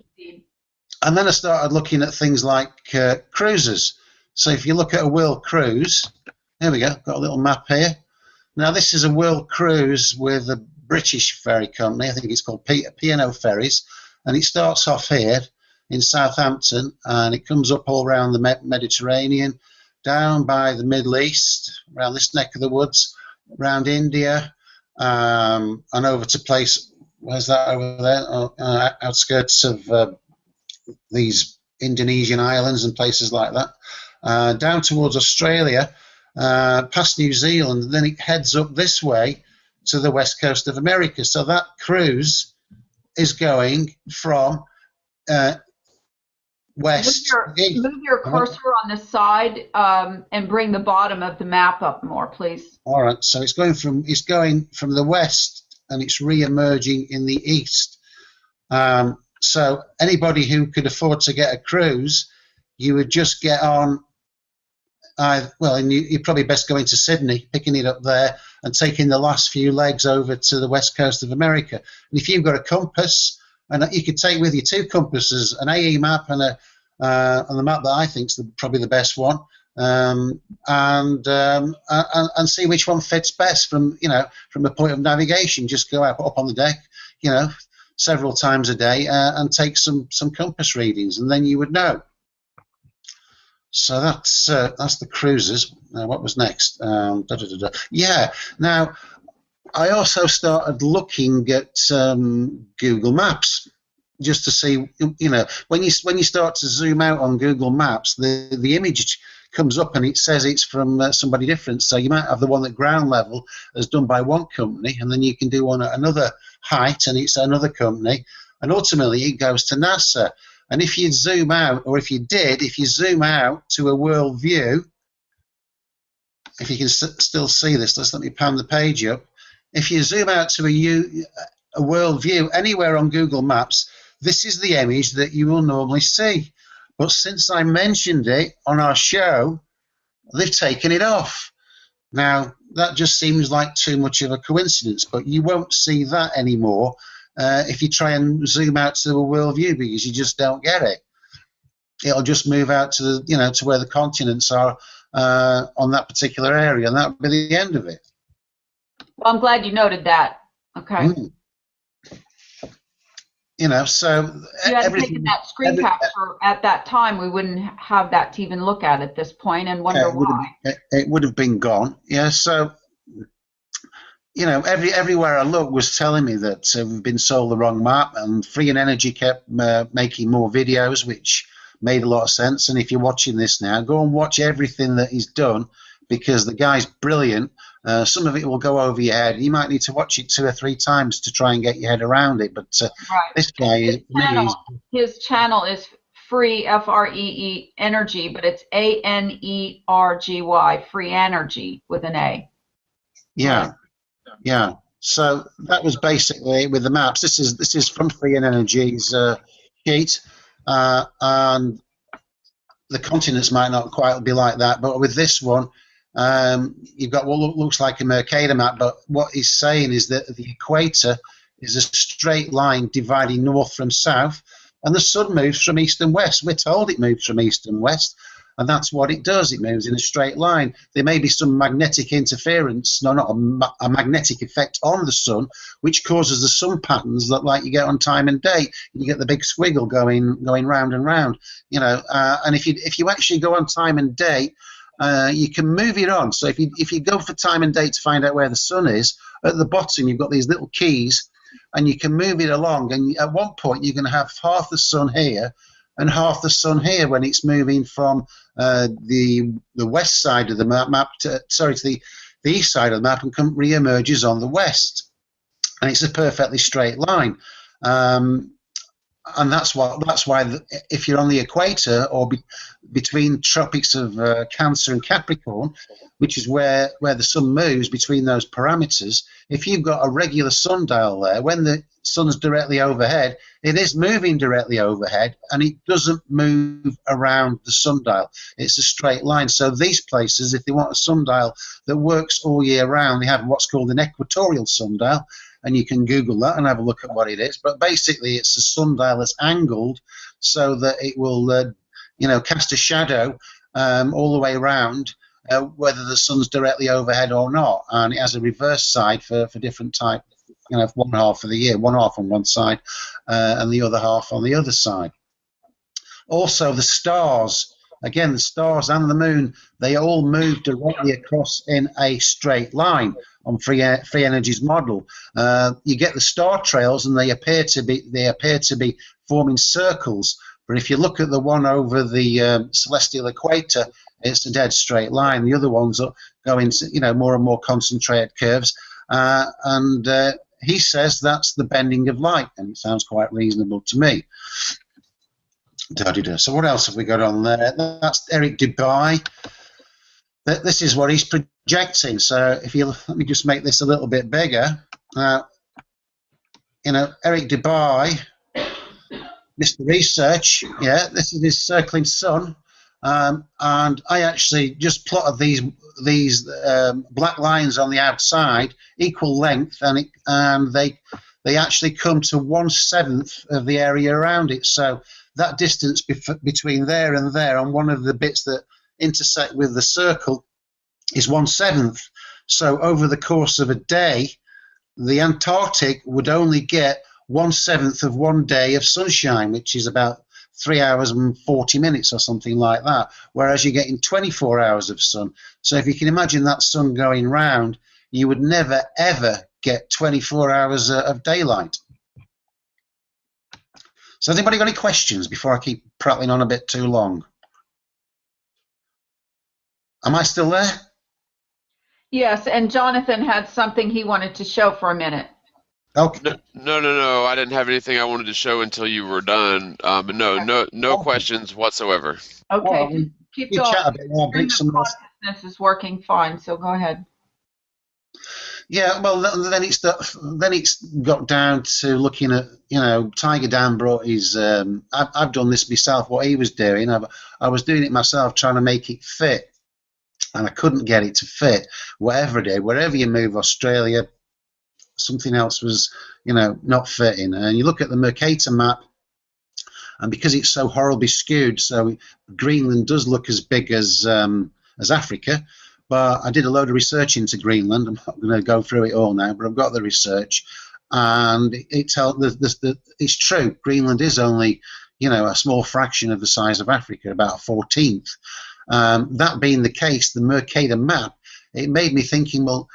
and then I started looking at things like cruises. So if you look at a world cruise, there we go, got a little map here. Now this is a world cruise with a British ferry company. I think it's called P&O Ferries. And it starts off here in Southampton, and it comes up all around the Mediterranean, down by the Middle East, around this neck of the woods, around India, and over to place, where's that over there? Outskirts of these Indonesian islands and places like that, down towards Australia, past New Zealand, and then it heads up this way to the west coast of America. So that cruise is going from west.
Move your cursor on the side and bring the bottom of the map up more, please.
All right. So it's going from the west, and it's re-emerging in the east. So anybody who could afford to get a cruise, you would just get on. And you're probably best going to Sydney, picking it up there, and taking the last few legs over to the west coast of America. And if you've got a compass, and you could take with you 2 compasses, an AE map and the map that I think is probably the best one, and see which one fits best from the point of navigation. Just go up on the deck, several times a day, and take some compass readings, and then you would know. So that's the cruises. What was next? Yeah. Now, I also started looking at Google Maps, just to see, you know, when you start to zoom out on Google Maps, the image comes up and it says it's from somebody different. So you might have the one at ground level as done by one company, and then you can do one at another height and it's another company, and ultimately it goes to NASA. And if you zoom out, or if you zoom out to a world view, if you can still see this, let me pan the page up. If you zoom out to a world view anywhere on Google Maps, this is the image that you will normally see. But since I mentioned it on our show, they've taken it off. Now, that just seems like too much of a coincidence, but you won't see that anymore if you try and zoom out to a world view, because you just don't get it. It'll just move out to the, you know, to where the continents are on that particular area, and that'll be the end of it.
Well, I'm glad you noted that. Okay.
You know, so
if you had taken that screen capture at that time, we wouldn't have that to even look at this point and wonder why.
It would have been gone. Yeah. So, you know, everywhere I looked was telling me that we've been sold the wrong map, and Free and Energy kept making more videos, which made a lot of sense. And if you're watching this now, go and watch everything that he's done, because the guy's brilliant. Some of it will go over your head. You might need to watch it 2 or 3 times to try and get your head around it. But this guy
his channel is Free, F-R-E-E, Energy, but it's A-N-E-R-G-Y, Free Energy with an A.
Yeah, yeah. So that was basically with the maps. This is from Free and Energy's sheet, and the continents might not quite be like that, but with this one, you've got what looks like a Mercator map, but what he's saying is that the equator is a straight line dividing north from south, and the sun moves from east and west. We're told it moves from east and west, and that's what it does. It moves in a straight line. There may be some magnetic interference, not a magnetic effect on the sun, which causes the sun patterns that, like you get on time and date. You get the big squiggle going round and round. You know, and if you actually go on time and date, you can move it on. So if you go for time and date to find out where the sun is, at the bottom you've got these little keys, and you can move it along. And at one point you're going to have half the sun here and half the sun here when it's moving from the west side of the map to the east side of the map, and re-emerges on the west. And it's a perfectly straight line. And that's why if you're on the equator, or between tropics of Cancer and Capricorn, which is where the sun moves between those parameters, if you've got a regular sundial there, when the sun's directly overhead, it is moving directly overhead, and it doesn't move around the sundial. It's a straight line. So these places, if they want a sundial that works all year round, they have what's called an equatorial sundial. And you can Google that and have a look at what it is. But basically, it's a sundial that's angled so that it will, you know, cast a shadow all the way around, whether the sun's directly overhead or not. And it has a reverse side for different type. You know, one half of the year, one half on one side, and the other half on the other side. Also, the stars. Again, the stars and the moon, they all move directly across in a straight line on Free Energy's model. You get the star trails, and they appear to be forming circles. But if you look at the one over the celestial equator, it's a dead straight line. The other ones are going to, you know, more and more concentrated curves. And he says that's the bending of light, and it sounds quite reasonable to me. So what else have we got on there? That's Eric Dubai. This is what he's projecting. So if you let me just make this a little bit bigger. You know, Eric Dubai, Mr. Research. Yeah, this is his circling sun, and I actually just plotted these black lines on the outside, equal length, and they actually come to 1/7 of the area around it. So that distance between there and there on one of the bits that intersect with the circle is 1/7. So over the course of a day, the Antarctic would only get 1/7 of one day of sunshine, which is about 3 hours and 40 minutes or something like that, whereas you're getting 24 hours of sun. So if you can imagine that sun going round, you would never, ever get 24 hours of daylight. So has anybody got any questions before I keep prattling on a bit too long? Am I still there?
Yes, and Jonathan had something he wanted to show for a minute.
Okay.
No. I didn't have anything I wanted to show until you were done. But no questions whatsoever.
Okay,
Well,
just keep
you
going.
chat a bit while I drink some more.
Consciousness is working fine, so go ahead.
Yeah, well, then it's got down to looking at, Tiger Dan brought his. I've done this myself. What he was doing, I was doing it myself, trying to make it fit, and I couldn't get it to fit. Whatever I did, wherever you move, Australia, something else was, not fitting. And you look at the Mercator map, and because it's so horribly skewed, so Greenland does look as big as Africa. But I did a load of research into Greenland. I'm not going to go through it all now, but I've got the research, and it's true. Greenland is only, a small fraction of the size of Africa, about a 14th. That being the case, the Mercator map, it made me thinking, well,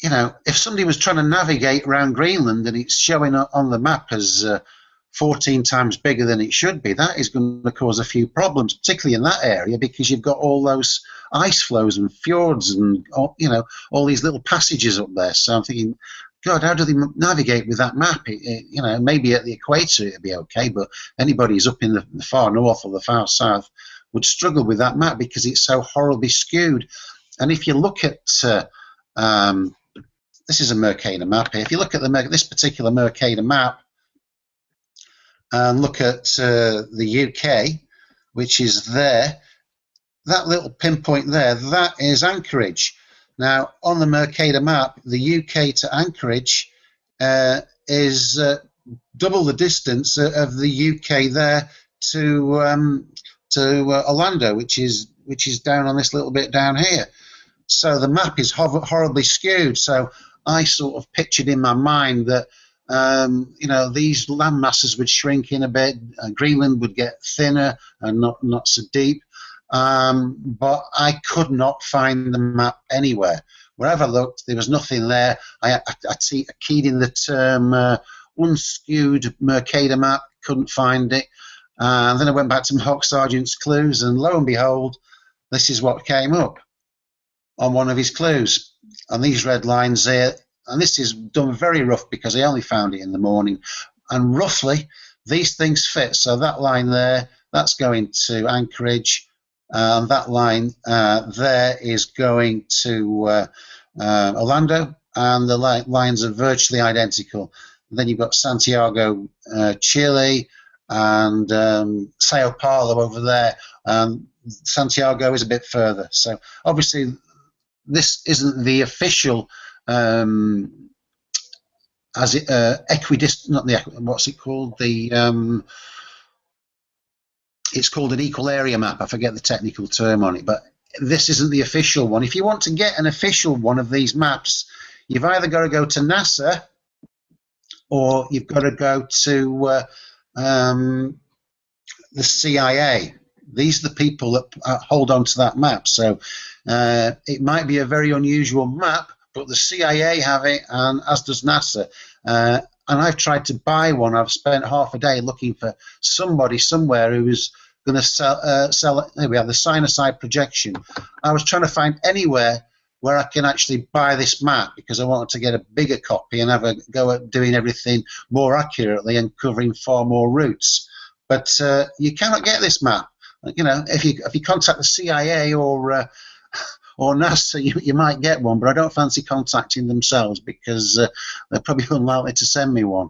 if somebody was trying to navigate around Greenland and it's showing on the map as 14 times bigger than it should be, that is going to cause a few problems, particularly in that area, because you've got all those ice flows and fjords and, all these little passages up there. So I'm thinking, God, how do they navigate with that map? Maybe at the equator it'd be okay, but anybody who's up in the far north or the far south would struggle with that map because it's so horribly skewed. And if you look at, this is a Mercator map here. If you look at this particular Mercator map, and look at the UK, which is there, that little pinpoint there, that is Anchorage. Now, on the Mercator map, the UK to Anchorage is double the distance of the UK there to Orlando, which is down on this little bit down here. So the map is horribly skewed. So I sort of pictured in my mind that these land masses would shrink in a bit. Greenland would get thinner and not so deep. But I could not find the map anywhere. Wherever I looked, there was nothing there. I keyed in the term unskewed Mercator map, couldn't find it. And then I went back to my Hock Sergeant's clues, and lo and behold, this is what came up on one of his clues. And these red lines here, and this is done very rough because I only found it in the morning. And roughly, these things fit. So that line there, that's going to Anchorage. And that line there is going to Orlando. And the lines are virtually identical. And then you've got Santiago, Chile, and Sao Paulo over there. Santiago is a bit further. So obviously, this isn't the official equidistant, not the, what's it called? It's called an equal area map. I forget the technical term on it, but this isn't the official one. If you want to get an official one of these maps, you've either got to go to NASA or you've got to go to the CIA. These are the people that hold on to that map. So it might be a very unusual map, but the CIA have it, and as does NASA. And I've tried to buy one. I've spent half a day looking for somebody somewhere who was going to sell. Here we have the side-to-side projection. I was trying to find anywhere where I can actually buy this map because I wanted to get a bigger copy and have a go at doing everything more accurately and covering far more routes. But you cannot get this map. If you contact the CIA or NASA, you might get one, but I don't fancy contacting themselves because they're probably unlikely to send me one.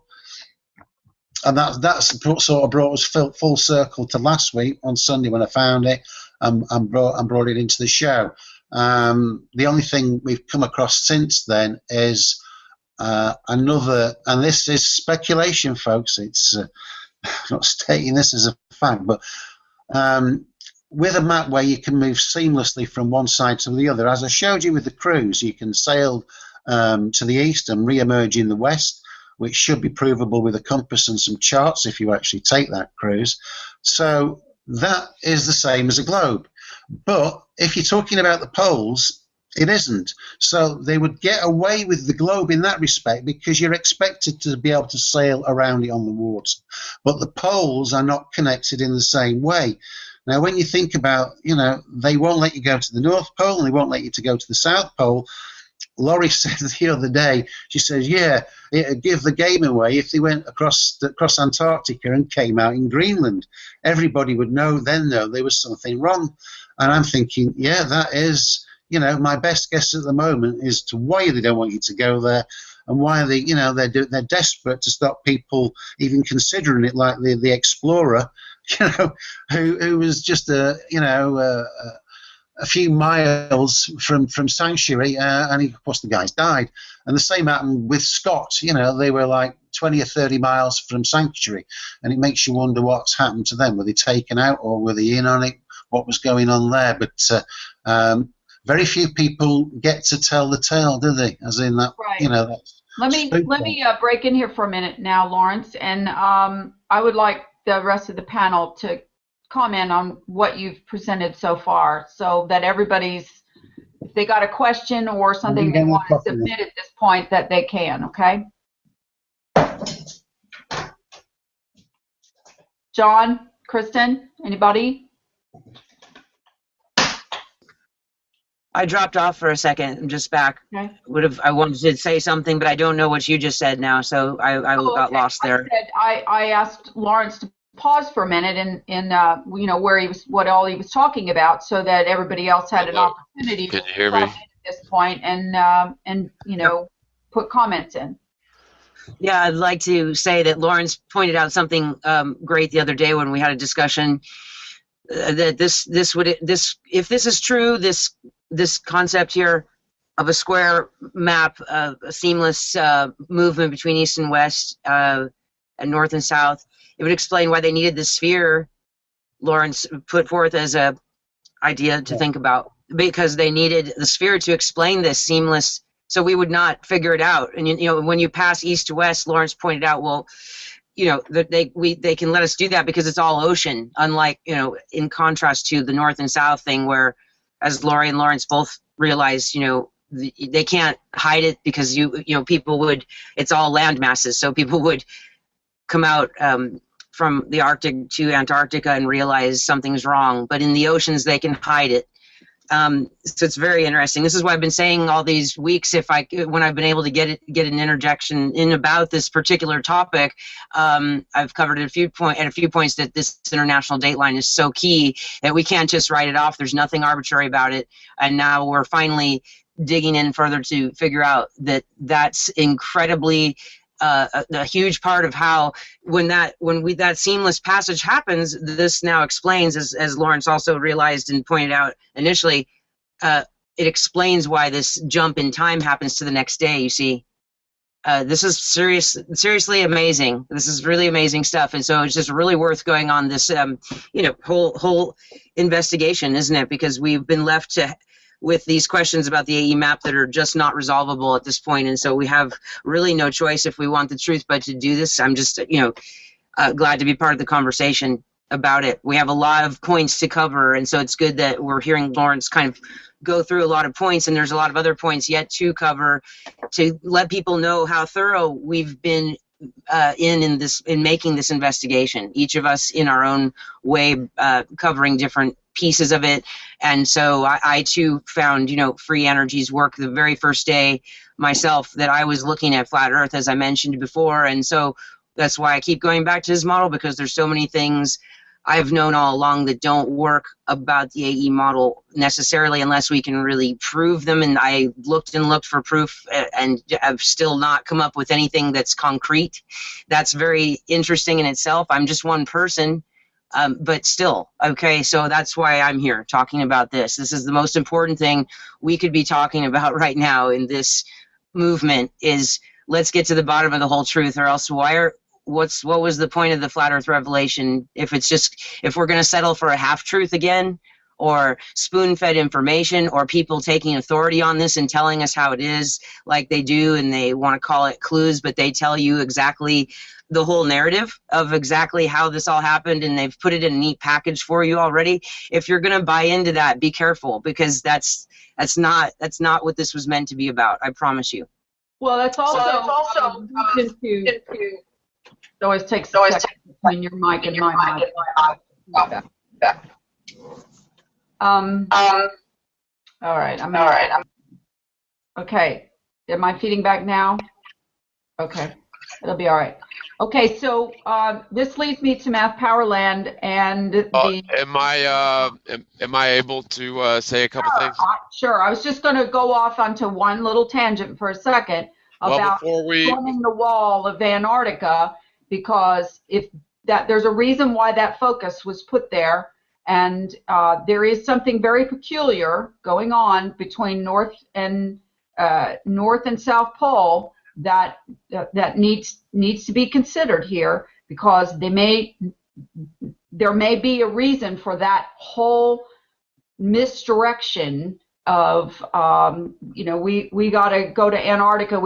And that's sort of brought us full circle to last week on Sunday when I found it and brought it into the show. The only thing we've come across since then is another, and this is speculation, folks. It's not stating this as a fact, but with a map where you can move seamlessly from one side to the other, as I showed you with the cruise, you can sail to the east and re-emerge in the west, which should be provable with a compass and some charts if you actually take that cruise. So that is the same as a globe. But if you're talking about the poles, It isn't. So they would get away with the globe in that respect because you're expected to be able to sail around it on the water. But the poles are not connected in the same way. Now, when you think about, they won't let you go to the North Pole and they won't let you to go to the South Pole. Laurie said the other day, she says, yeah, it'd give the game away if they went across Antarctica and came out in Greenland. Everybody would know there was something wrong. And I'm thinking, yeah, that is, my best guess at the moment is to why they don't want you to go there and why they're desperate to stop people even considering it, like the explorer, who was just a few miles from Sanctuary, and of course the guys died. And the same happened with Scott. They were like 20 or 30 miles from Sanctuary, and it makes you wonder what's happened to them. Were they taken out or were they in on it? What was going on there? But very few people get to tell the tale, do they? As in that,
right. Let me break in here for a minute now, Lawrence, and I would like the rest of the panel to comment on what you've presented so far, so that everybody's, if they got a question or something they want to submit at this point, that they can. Okay. John, Kristen, anybody?
I dropped off for a second. I'm just back. Okay. I wanted to say something, but I don't know what you just said now, so I got lost there.
I asked Lawrence to pause for a minute and where he was, what all he was talking about, so that everybody else had an opportunity
to hear me at
this point and put comments in.
Yeah, I'd like to say that Lawrence pointed out something great the other day when we had a discussion that if this is true, this concept here of a square map, a seamless movement between east and west and north and south, it would explain why they needed the sphere Lawrence put forth as a idea to think about, because they needed the sphere to explain this seamless, so we would not figure it out. And when you pass east to west, Lawrence pointed out, well, that they can let us do that because it's all ocean, unlike, in contrast to the north and south thing, where, as Laurie and Lawrence both realized, they can't hide it because people would, it's all land masses, so people would come out from the Arctic to Antarctica and realize something's wrong, but in the oceans they can hide it. So it's very interesting. This is what I've been saying all these weeks. When I've been able to get an interjection in about this particular topic, I've covered at a few points that this international date line is so key that we can't just write it off. There's nothing arbitrary about it, and now we're finally digging in further to figure out that that's incredibly a huge part of how when that seamless passage happens. This now explains, as Lawrence also realized and pointed out initially, it explains why this jump in time happens to the next day. You see, this is seriously amazing. This is really amazing stuff, and so it's just really worth going on this whole investigation, isn't it? Because we've been left with these questions about the AE map that are just not resolvable at this point, and so we have really no choice if we want the truth but to do this. I'm just glad to be part of the conversation about it. We have a lot of points to cover, and so it's good that we're hearing Lawrence kind of go through a lot of points, and there's a lot of other points yet to cover, to let people know how thorough we've been in making this investigation, each of us in our own way, covering different pieces of it. And so I too found Free Energy's work the very first day myself, that I was looking at flat earth, as I mentioned before, and so that's why I keep going back to his model, because there's so many things I've known all along that don't work about the AE model necessarily unless we can really prove them. And I looked and looked for proof and have still not come up with anything that's concrete. That's very interesting in itself. I'm just one person, but still, okay, so that's why I'm here talking about this. This is the most important thing we could be talking about right now in this movement, is let's get to the bottom of the whole truth, or else what was the point of the flat earth revelation if we're going to settle for a half truth again, or spoon-fed information, or people taking authority on this and telling us how it is, like they do, and they want to call it clues, but they tell you exactly the whole narrative of exactly how this all happened, and they've put it in a neat package for you already. If you're going to buy into that, be careful, because that's not what this was meant to be about. I promise you.
Well, that's also it always takes a second between your mic and my mic. All right. Okay. Am I feeding back now? Okay. It'll be all right. Okay, so this leads me to Math Powerland and the.
Am I able to say a couple things?
Sure. I was just going to go off onto one little tangent for a second about forming the wall of Antarctica, because there's a reason why that focus was put there, and there is something very peculiar going on between North and South Pole that needs to be considered here, because there may be a reason for that whole misdirection of we got to go to Antarctica,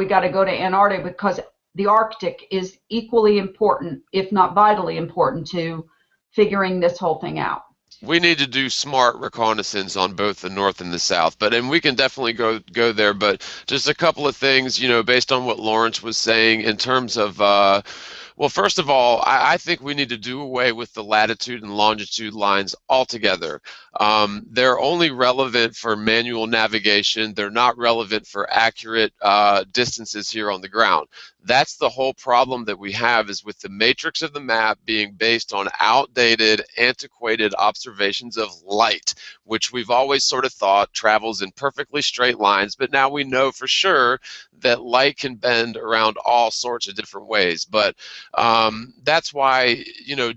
because the Arctic is equally important, if not vitally important, to figuring this whole thing out.
We need to do smart reconnaissance on both the North and the South, and we can definitely go there. But just a couple of things, based on what Lawrence was saying in terms of, well, first of all, I think we need to do away with the latitude and longitude lines altogether. They're only relevant for manual navigation. They're not relevant for accurate distances here on the ground. That's the whole problem that we have, is with the matrix of the map being based on outdated, antiquated observations of light, which we've always sort of thought travels in perfectly straight lines, but now we know for sure that light can bend around all sorts of different ways. But that's why,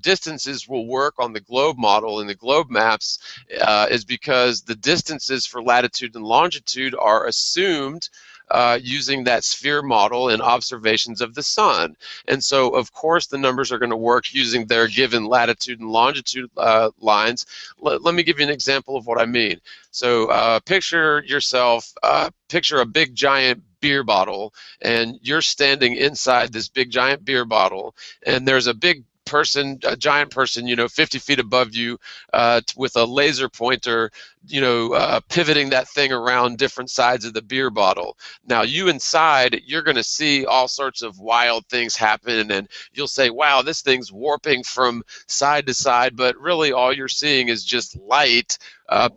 distances will work on the globe model and the globe maps, is because the distances for latitude and longitude are assumed using that sphere model and observations of the sun. And so, of course, the numbers are going to work using their given latitude and longitude lines. Let me give you an example of what I mean. So picture yourself, picture a big giant beer bottle, and you're standing inside this big giant beer bottle, and there's a giant person, 50 feet above you, with a laser pointer, pivoting that thing around different sides of the beer bottle. Now, you inside, you're going to see all sorts of wild things happen, and you'll say, wow, this thing's warping from side to side, but really all you're seeing is just light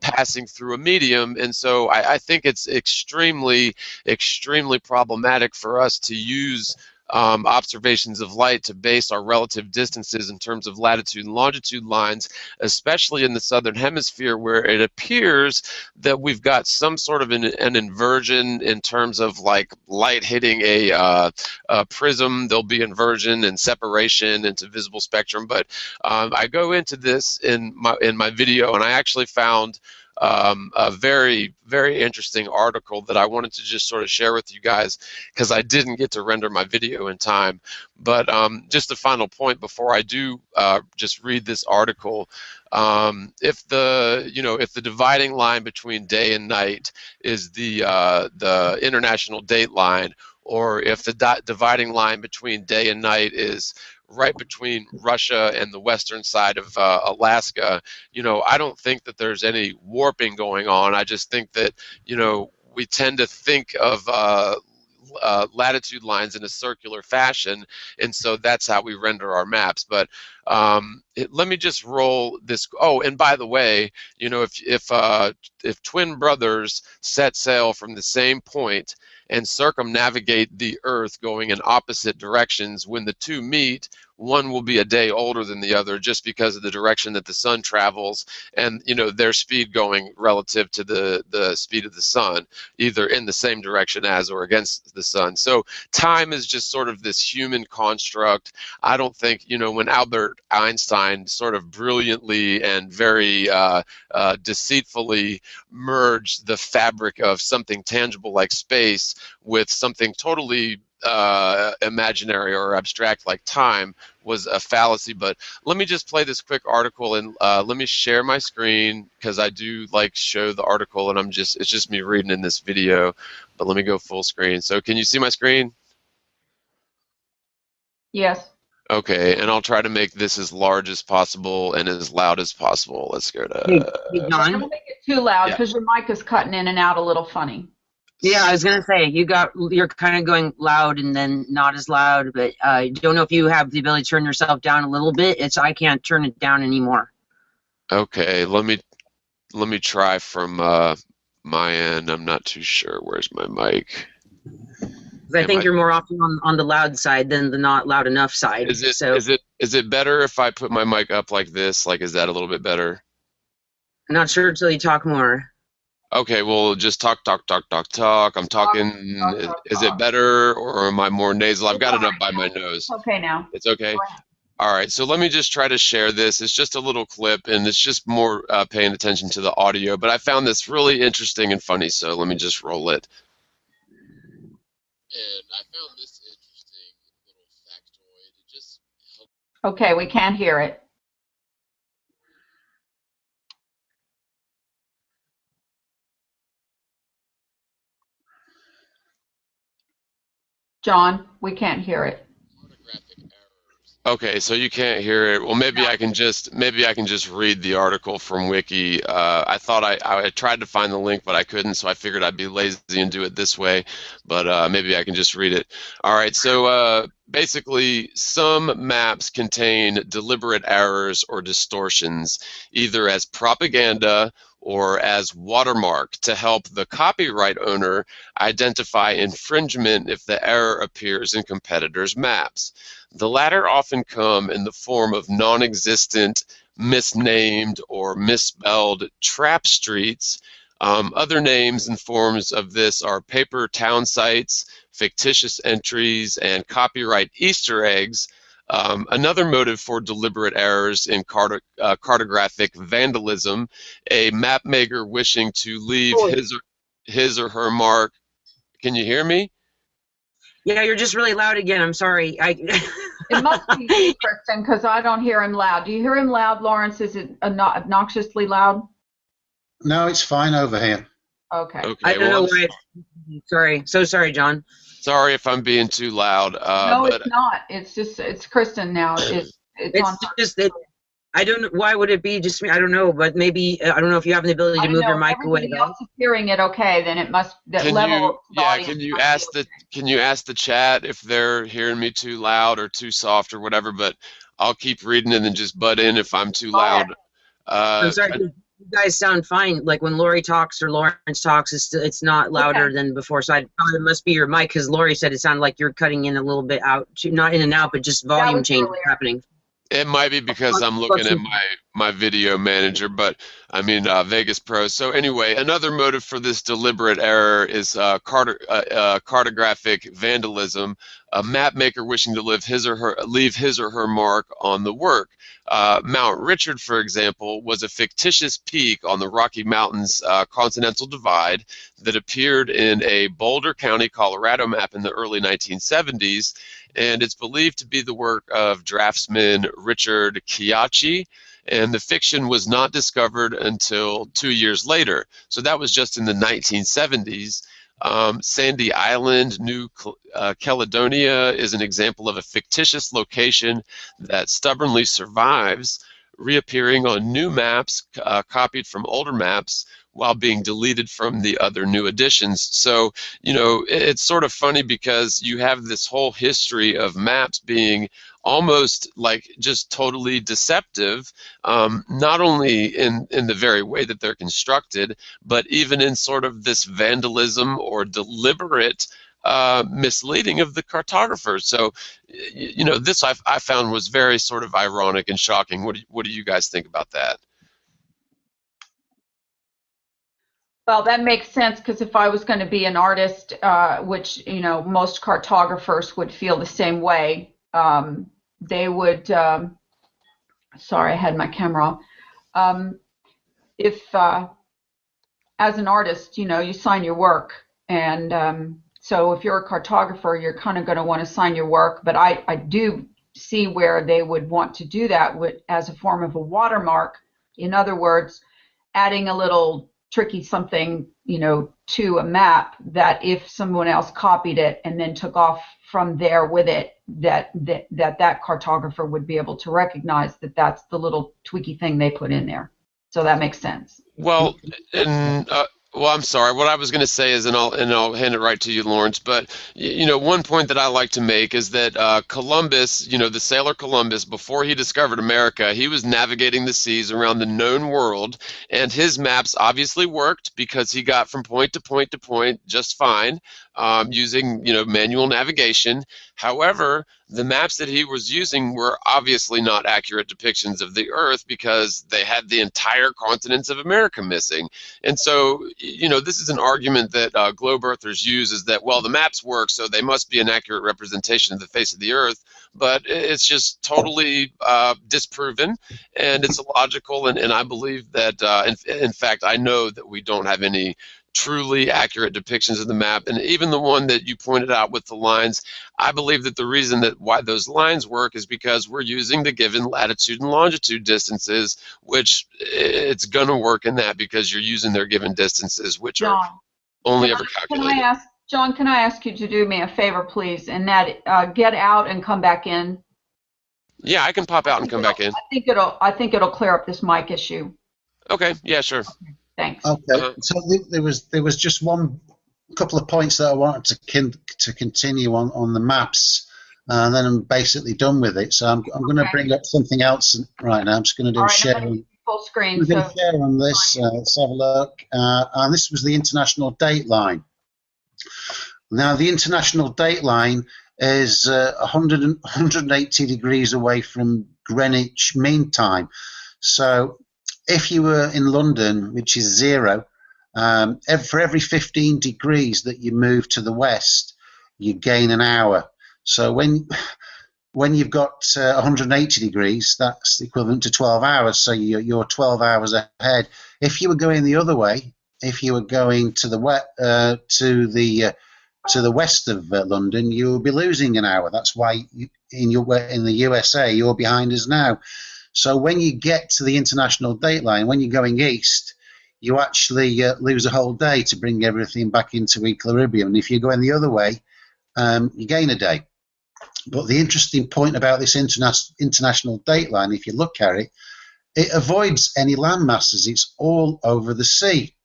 passing through a medium. And so I think it's extremely, extremely problematic for us to use observations of light to base our relative distances in terms of latitude and longitude lines, especially in the southern hemisphere, where it appears that we've got some sort of an inversion in terms of like light hitting a prism. There'll be inversion and separation into visible spectrum. But I go into this in my video, and I actually found a very, very interesting article that I wanted to just sort of share with you guys, because I didn't get to render my video in time. But just a final point before I do just read this article, if the dividing line between day and night is the international date line, or if the dividing line between day and night is right between Russia and the western side of Alaska, I don't think that there's any warping going on. I just think that, we tend to think of latitude lines in a circular fashion, and so that's how we render our maps. But let me just roll this. Oh, and by the way, if twin brothers set sail from the same point and circumnavigate the Earth going in opposite directions, when the two meet, one will be a day older than the other, just because of the direction that the sun travels, and their speed going relative to the speed of the sun, either in the same direction as or against the sun. So time is just sort of this human construct. I don't think, when Albert Einstein sort of brilliantly and very deceitfully merged the fabric of something tangible like space with something totally imaginary or abstract like time was a fallacy. But let me just play this quick article, and let me share my screen, because I do like show the article, and it's just me reading in this video. But let me go full screen. So can you see my screen?
Yes.
Okay, and I'll try to make this as large as possible and as loud as possible. Let's go
Hey,
to
John?
Don't make it too loud
Yeah.
because your mic is cutting in and out a little funny.
Yeah, I was gonna say you're kind of going loud and then not as loud, but I don't know if you have the ability to turn yourself down a little bit. I can't turn it down anymore.
Okay, let me try from my end. I'm not too sure. Where's my mic?
'Cause I think you're more often on the loud side than the not loud enough side.
Is it better if I put my mic up like this? Like, is that a little bit better?
I'm not sure until you talk more.
Okay, well, just talk. I'm talking. Is it better, or am I more nasal? I've got it up by my nose.
Okay now.
It's okay? All right, so let me just try to share this. It's just a little clip, and it's just more paying attention to the audio. But I found this really interesting and funny, so let me just roll it. And I found this interesting little factoid. It just helped.
Okay, we can't hear it. John, we can't hear it.
Okay, so you can't hear it. Well, maybe I can just read the article from Wiki. I thought I tried to find the link, but I couldn't, so I figured I'd be lazy and do it this way. But maybe I can just read it. All right, so basically, some maps contain deliberate errors or distortions, either as propaganda or as watermark to help the copyright owner identify infringement if the error appears in competitors' maps. The latter often come in the form of non-existent, misnamed, or misspelled trap streets. Other names and forms of this are paper town sites, fictitious entries, and copyright Easter eggs. Another motive for deliberate errors in cartographic vandalism, a map maker wishing to leave his or her mark. Can you hear me?
Yeah, you're just really loud again. I'm sorry.
It must be me, Kristen, because I don't hear him loud. Do you hear him loud, Lawrence? Is it obnoxiously loud?
No, it's fine over here.
Okay.
I don't know why. Sorry. So sorry, John.
Sorry if I'm being too loud.
No, it's not. It's Kristen now. It's on.
Just that I don't know. Why would it be just me? I don't know, but maybe I don't know if you have the ability to move your mic away.
Everybody else is hearing it okay, then it must
Can you ask the chat if they're hearing me too loud or too soft or whatever? But I'll keep reading and then just butt in if I'm too loud.
I'm sorry. You guys sound fine. Like when Lori talks or Lawrence talks, it's not louder than before. So it must be your mic, because Lori said it sounded like you're cutting in a little bit out, not in and out, but just volume change happening.
It might be because I'm looking at my video manager, but I mean Vegas Pro. So anyway, another motive for this deliberate error is cartographic vandalism. A map maker wishing to leave his or her mark on the work. Mount Richard, for example, was a fictitious peak on the Rocky Mountains Continental Divide that appeared in a Boulder County, Colorado map in the early 1970s. And it's believed to be the work of draftsman Richard Chiachi, and the fiction was not discovered until 2 years later. So that was just in the 1970s. Sandy Island, New Caledonia, is an example of a fictitious location that stubbornly survives, reappearing on new maps copied from older maps while being deleted from the other new editions. So, you know, it's sort of funny because you have this whole history of maps being almost like just totally deceptive, not only in the very way that they're constructed, but even in sort of this vandalism or deliberate misleading of the cartographers. So, you know, this I found was very sort of ironic and shocking. What do you guys think about that?
Well, that makes sense, because if I was going to be an artist, which, you know, most cartographers would feel the same way, they would, sorry, I had my camera off. If, as an artist, you know, you sign your work, and So if you're a cartographer, you're kind of going to want to sign your work. But I do see where they would want to do that as a form of a watermark. In other words, adding a little tricky something, to a map that if someone else copied it and then took off from there with it, that cartographer would be able to recognize that that's the little tweaky thing they put in there. So that makes sense.
Well, and well, I'm sorry. What I was going to say is, and I'll hand it right to you, Lawrence. But one point that I like to make is that Columbus, the sailor Columbus, before he discovered America, he was navigating the seas around the known world, and his maps obviously worked because he got from point to point to point just fine, using manual navigation. However, the maps that he was using were obviously not accurate depictions of the Earth because they had the entire continents of America missing. And so, this is an argument that globe earthers use, is that, well, the maps work, so they must be an accurate representation of the face of the Earth. But it's just totally disproven, and it's illogical. And I believe that, in fact, I know that we don't have any truly accurate depictions of the map. And even the one that you pointed out with the lines, I believe that the reason that why those lines work is because we're using the given latitude and longitude distances, which it's going to work in that because you're using their given distances, which
John,
are only ever calculated.
John, can I ask you to do me a favor, please, and that get out and come back in?
Yeah, I can pop out and come back in.
I think it'll clear up this mic issue.
Okay, yeah, sure.
Okay, thanks.
Okay, so there was just one couple of points that I wanted to continue on the maps, and then I'm basically done with it. So I'm going to bring up something else right now. I'm just going to do a share.
Full screen.
We're going to share on this. Let's have a look. And this was the international date line. Now the international date line is 180 degrees away from Greenwich Mean Time. So if you were in London, which is 0, for every 15 degrees that you move to the west, you gain an hour. So when you've got 180 degrees, that's equivalent to 12 hours. So you're 12 hours ahead. If you were going the other way, if you were going to the west of London, you will be losing an hour. That's why in the USA you're behind us now. So when you get to the international date line, when you're going east, you actually lose a whole day to bring everything back into equilibrium. And if you're going the other way, you gain a day. But the interesting point about this international date line, if you look at it, it avoids any land masses. It's all over the sea.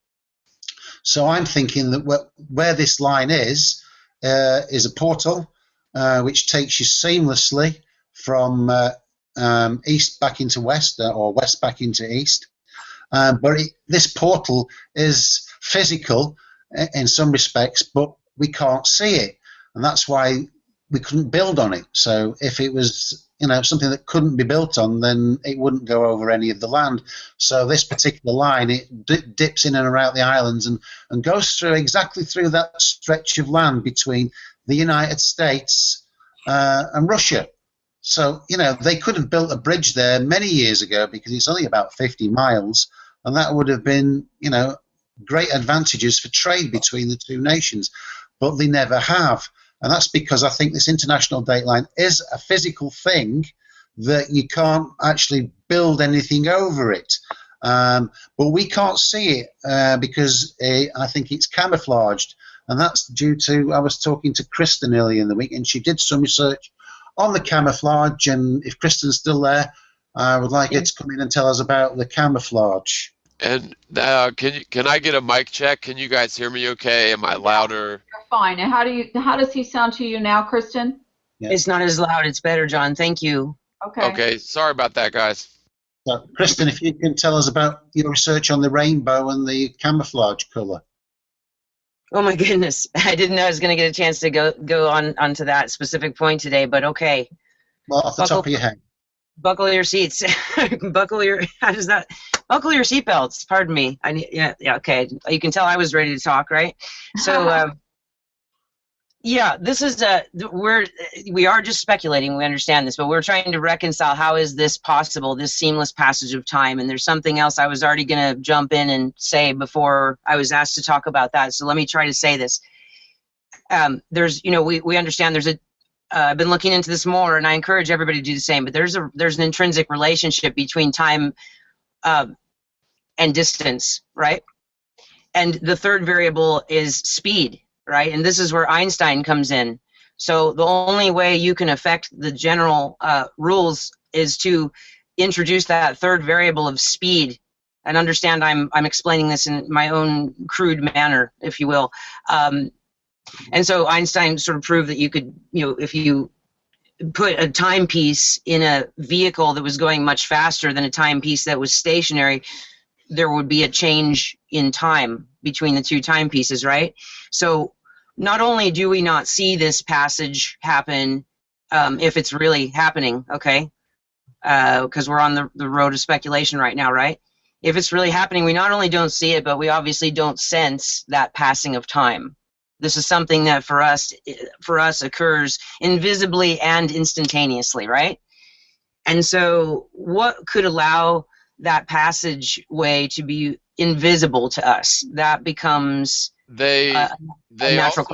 So I'm thinking that where this line is a portal which takes you seamlessly from east back into west, or west back into east. But this portal is physical in some respects, but we can't see it. And that's why we couldn't build on it. So if it was something that couldn't be built on, then it wouldn't go over any of the land. So this particular line, it dips in and around the islands and goes through exactly through that stretch of land between the United States and Russia. So, they could have built a bridge there many years ago because it's only about 50 miles, and that would have been, great advantages for trade between the two nations, but they never have. And that's because I think this international date line is a physical thing that you can't actually build anything over it. But we can't see it because I think it's camouflaged. And that's due to, I was talking to Kristen earlier in the week, and she did some research on the camouflage. And if Kristen's still there, I would like her to come in and tell us about the camouflage.
And can I get a mic check? Can you guys hear me okay? Am I louder?
You're fine. And how does he sound to you now, Kristen?
Yeah.
It's not as loud. It's better, John. Thank you.
Okay.
Okay. Sorry about that, guys.
So, Kristen, if you can tell us about your research on the rainbow and the camouflage colour.
Oh my goodness! I didn't know I was going to get a chance to go onto that specific point today, but okay.
Well, off the top of your head.
Buckle your seats. Buckle your seatbelts. Pardon me. Yeah. Okay. You can tell I was ready to talk, right? So, yeah, this is we are just speculating. We understand this, but we're trying to reconcile how is this possible? This seamless passage of time. And there's something else I was already going to jump in and say before I was asked to talk about that. So let me try to say this. there's, you know, we understand there's a, I've been looking into this more, and I encourage everybody to do the same, but there's an intrinsic relationship between time and distance, right? And the third variable is speed, right? And this is where Einstein comes in. So the only way you can affect the general rules is to introduce that third variable of speed. And understand I'm explaining this in my own crude manner, if you will. And so Einstein sort of proved that you could, you know, if you put a timepiece in a vehicle that was going much faster than a timepiece that was stationary, there would be a change in time between the two timepieces, right? So not only do we not see this passage happen, if it's really happening, okay, because we're on the road of speculation right now, right? If it's really happening, we not only don't see it, but we obviously don't sense that passing of time. This is something that for us occurs invisibly and instantaneously, right? And so what could allow that passageway to be invisible to us? That becomes
They
a natural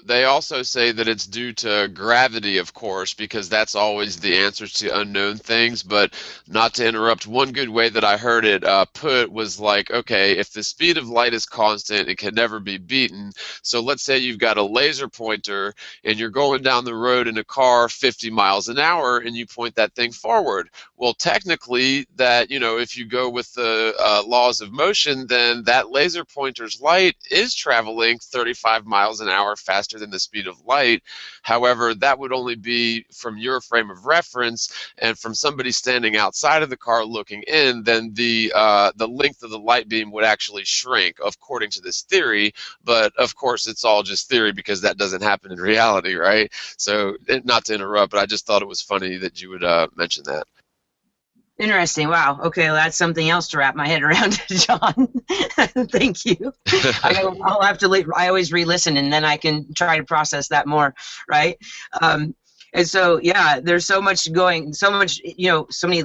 they also say that it's due to gravity, of course, because that's always the answers to unknown things. But not to interrupt, one good way that I heard it put was like, okay, if the speed of light is constant, it can never be beaten. So let's say you've got a laser pointer and you're going down the road in a car 50 miles an hour and you point that thing forward. Well, technically, that, you know, if you go with the laws of motion, then that laser pointer's light is traveling 35 miles an hour faster than the speed of light. However, that would only be from your frame of reference, and from somebody standing outside of the car looking in, then the length of the light beam would actually shrink, according to this theory. But of course, it's all just theory because that doesn't happen in reality, right? So, not to interrupt, but I just thought it was funny that you would mention that.
Interesting. Wow. Okay, well, that's something else to wrap my head around, John. Thank you. I'll have to. I always re-listen, and then I can try to process that more, right? And so, yeah, there's so much going, so much, you know, so many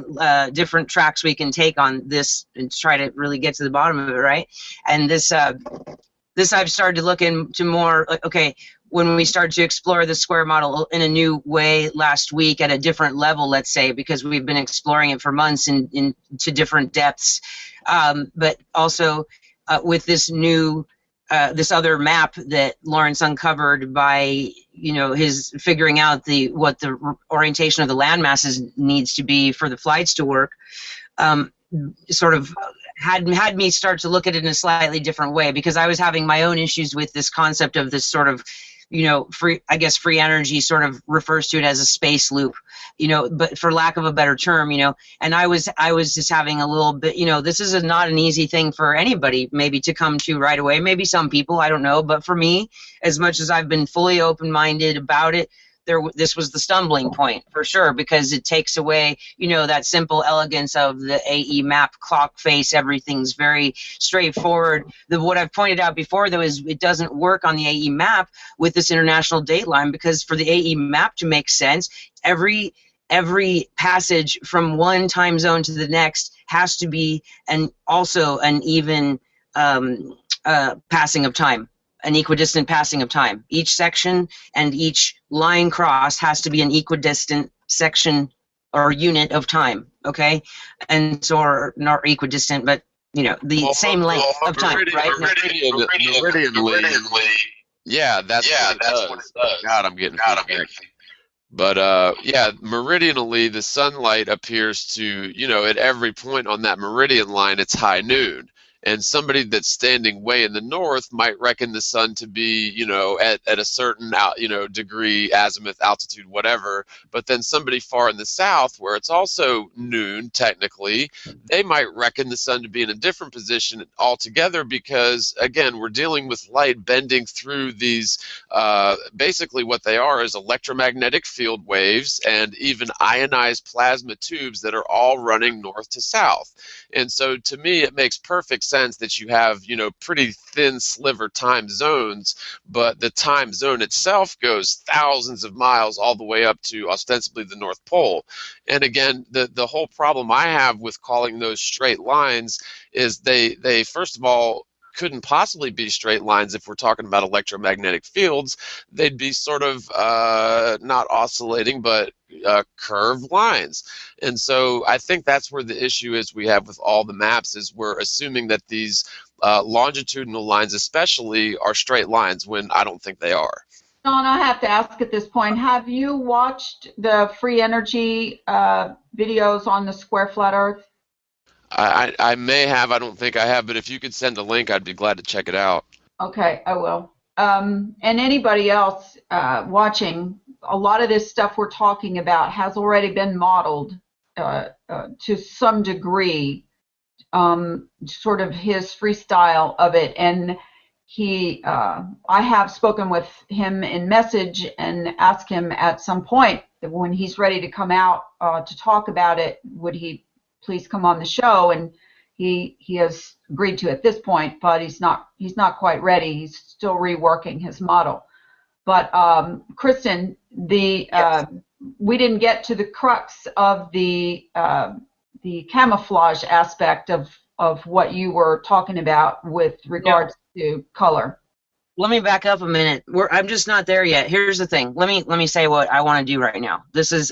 different tracks we can take on this and try to really get to the bottom of it, right? And this I've started to look into more. Like, okay, when we started to explore the square model in a new way last week at a different level, let's say, because we've been exploring it for months into different depths, but also with this new, this other map that Lawrence uncovered by, you know, his figuring out what the orientation of the land masses needs to be for the flights to work, sort of had me start to look at it in a slightly different way, because I was having my own issues with this concept of this sort of, you know, free energy sort of refers to it as a space loop, you know, but for lack of a better term, you know, and I was just having a little bit, you know, this is not an easy thing for anybody maybe to come to right away. Maybe some people, I don't know, but for me, as much as I've been fully open-minded about it, this was the stumbling point for sure, because it takes away, you know, that simple elegance of the AE map clock face. Everything's very straightforward. What I've pointed out before, though, is it doesn't work on the AE map with this international date line, because for the AE map to make sense, every passage from one time zone to the next has to be also an even passing of time. An equidistant passing of time. Each section and each line cross has to be an equidistant section or unit of time, okay? And so, or not equidistant, but, you know, the same length of time, right?
Meridianly. Yeah, that's what it does. God, I'm getting feedback. But yeah, meridianally, the sunlight appears to, you know, at every point on that meridian line, it's high noon. And somebody that's standing way in the north might reckon the sun to be, you know, at a certain, you know, degree, azimuth, altitude, whatever. But then somebody far in the south, where it's also noon, technically, they might reckon the sun to be in a different position altogether, because, again, we're dealing with light bending through these, basically what they are is electromagnetic field waves and even ionized plasma tubes that are all running north to south. And so, to me, it makes perfect sense that you have, you know, pretty thin sliver time zones, but the time zone itself goes thousands of miles all the way up to ostensibly the North Pole. And again, the whole problem I have with calling those straight lines is they first of all couldn't possibly be straight lines if we're talking about electromagnetic fields. They'd be sort of not oscillating, but curved lines. And so I think that's where the issue is we have with all the maps, is we're assuming that these longitudinal lines especially are straight lines when I don't think they are.
John, I have to ask at this point, have you watched the free energy videos on the square flat Earth?
I may have, I don't think I have, but if you could send a link, I'd be glad to check it out.
Okay, I will. And anybody else watching, a lot of this stuff we're talking about has already been modeled to some degree, sort of his freestyle of it. And I have spoken with him in message and asked him at some point that when he's ready to come out to talk about it, would he please come on the show? And he has agreed to at this point, but he's not quite ready. He's still reworking his model. But Kristen,
Yes.
We didn't get to the crux of the camouflage aspect of what you were talking about with regards to color.
Let me back up a minute. I'm just not there yet. Here's the thing. Let me say what I want to do right now.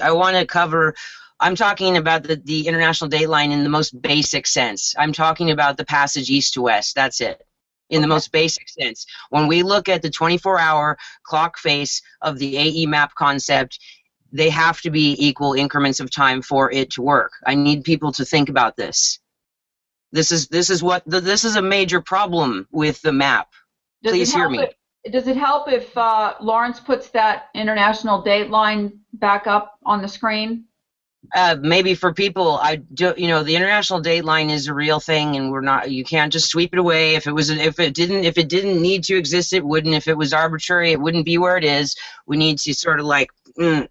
I want to cover. I'm talking about the international date line in the most basic sense. I'm talking about the passage east to west. That's it. In the most basic sense. When we look at the 24-hour clock face of the AE map concept, they have to be equal increments of time for it to work. I need people to think about this. This is a major problem with the map. Please hear me.
Does it help if Lawrence puts that international date line back up on the screen?
Maybe for people, the international date line is a real thing, and you can't just sweep it away. If it didn't need to exist, it wouldn't. If it was arbitrary, it wouldn't be where it is. We need to sort of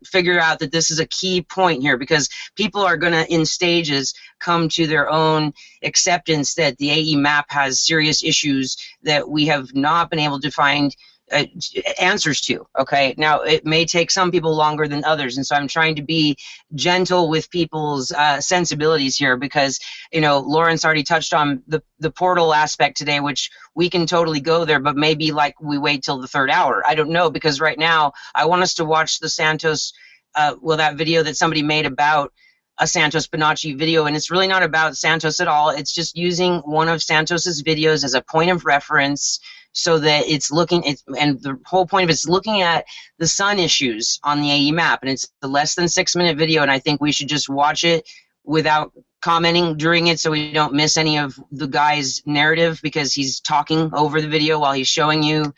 figure out that this is a key point here, because people are going to, in stages, come to their own acceptance that the AE map has serious issues that we have not been able to find answers to. Okay, now it may take some people longer than others, and so I'm trying to be gentle with people's sensibilities here, because Lawrence already touched on the portal aspect today, which we can totally go there, but maybe we wait till the third hour. I don't know, because right now I want us to watch the Santos that video that somebody made about a Santos Bonacci video, and it's really not about Santos at all. It's just using one of Santos's videos as a point of reference, so that and the whole point of it's looking at the sun issues on the AE map, and it's a less than 6-minute video, and I think we should just watch it without commenting during it, so we don't miss any of the guy's narrative, because he's talking over the video while he's showing you,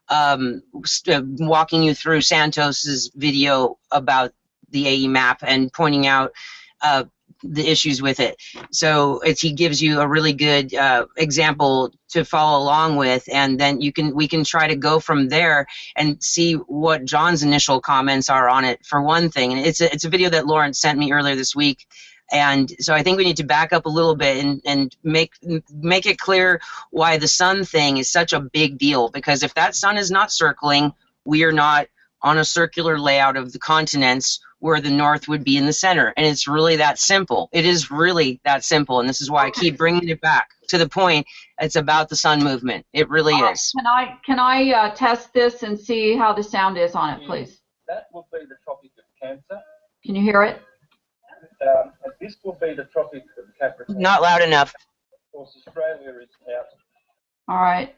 walking you through Santos's video about the AE map and pointing out the issues with it. So he gives you a really good example to follow along with, and then we can try to go from there and see what John's initial comments are on it, for one thing. And it's a video that Lawrence sent me earlier this week, and so I think we need to back up a little bit and make it clear why the sun thing is such a big deal, because if that sun is not circling, we are not on a circular layout of the continents where the north would be in the center. And it's really that simple. It is really that simple. And this is why I keep bringing it back to the point. It's about the sun movement. It really is.
Can I test this and see how the sound is on it, please?
That will be the Tropic of Cancer.
Can you hear it?
And this will be the Tropic of Capricorn.
Not loud enough.
Of course, Australia is out.
All right.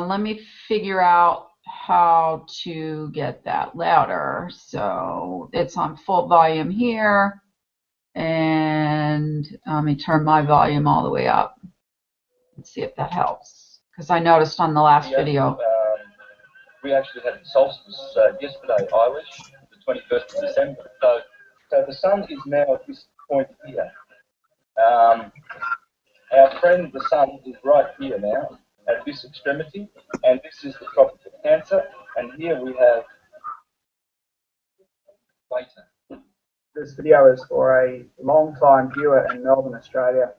Let me figure out how to get that louder. So it's on full volume here, and let me turn my volume all the way up. Let's see if that helps, because I noticed on the last video.
We actually had solstice yesterday, Irish, the 21st of December. So the sun is now at this point here. Our friend the sun is right here now, at this extremity, and this is the Tropic of Cancer, and here we have later.
This video is for a long-time viewer in Melbourne, Australia.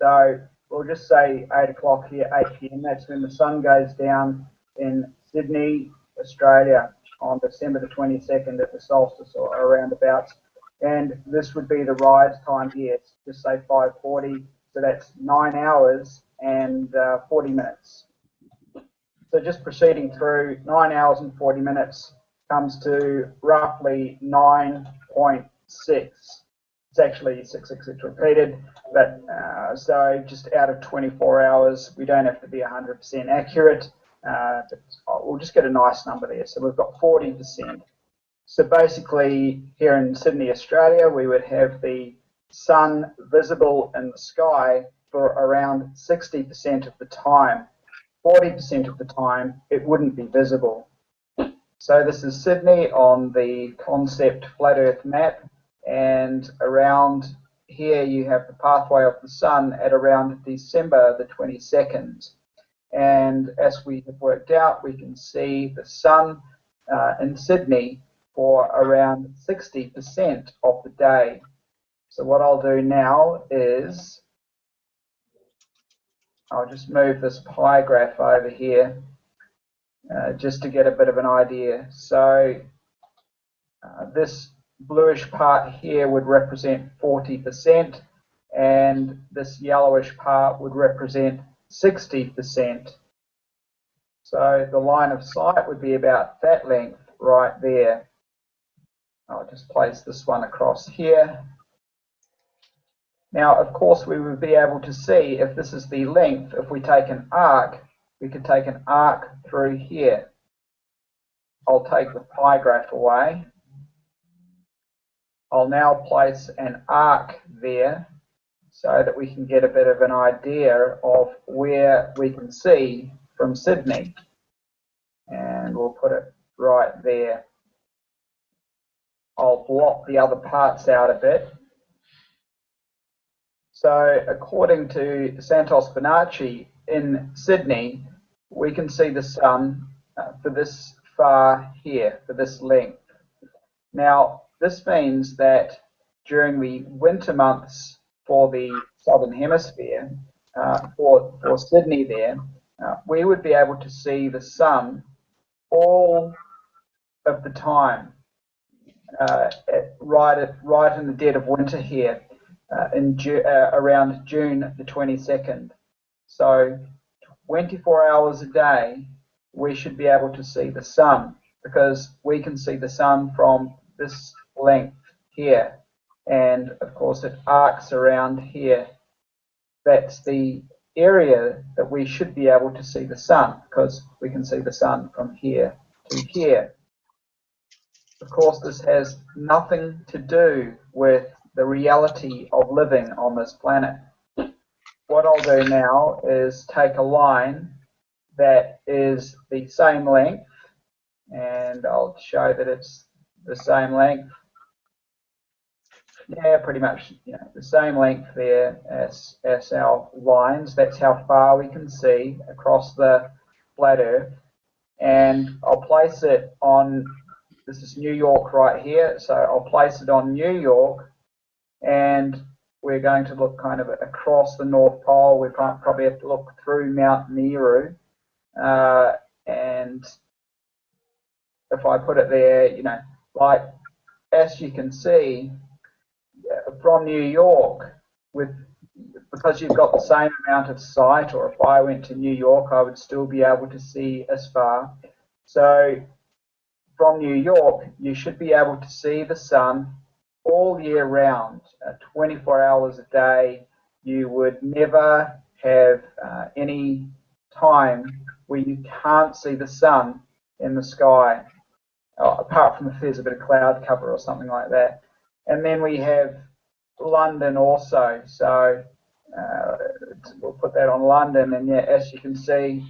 So we'll just say 8 o'clock here, 8 p.m. That's when the sun goes down in Sydney, Australia, on December the 22nd at the solstice or around about. And this would be the rise time here. Just say 5:40. So that's 9 hours and 40 minutes. So just proceeding through, 9 hours and 40 minutes comes to roughly 9.6. It's actually 666 repeated, but so just out of 24 hours, we don't have to be 100% accurate. We'll just get a nice number there. So we've got 40%. So basically, here in Sydney, Australia, we would have the sun visible in the sky for around 60% of the time. 40% of the time, it wouldn't be visible. So this is Sydney on the concept flat Earth map, and around here you have the pathway of the sun at around December the 22nd. And as we have worked out, we can see the sun in Sydney for around 60% of the day. So what I'll do now is I'll just move this pie graph over here just to get a bit of an idea. So this bluish part here would represent 40%, and this yellowish part would represent 60%. So the line of sight would be about that length right there. I'll just place this one across here. Now, of course, we would be able to see if this is the length. If we take an arc, we could take an arc through here. I'll take the pie graph away. I'll now place an arc there so that we can get a bit of an idea of where we can see from Sydney. And we'll put it right there. I'll blot the other parts out a bit. So according to Santos Bonacci in Sydney, we can see the sun for this far here, for this length. Now, this means that during the winter months for the southern hemisphere, for Sydney there, we would be able to see the sun all of the time, right in the dead of winter here, around June the 22nd. So 24 hours a day, we should be able to see the sun, because we can see the sun from this length here, and of course it arcs around here. That's the area that we should be able to see the sun, because we can see the sun from here to here. Of course, this has nothing to do with the reality of living on this planet. What I'll do now is take a line that is the same length, and I'll show that it's the same length. Yeah, pretty much, the same length there as our lines. That's how far we can see across the flat Earth. And I'll place it on, this is New York right here, so I'll place it on New York, and we're going to look kind of across the North Pole. We probably have to look through Mount Meru, and if I put it there, like, as you can see, from New York, because you've got the same amount of sight, or if I went to New York, I would still be able to see as far. So from New York, you should be able to see the sun all year round, 24 hours a day. You would never have any time where you can't see the sun in the sky, apart from if there's a bit of cloud cover or something like that. And then we have London also, so we'll put that on London, and yeah, as you can see,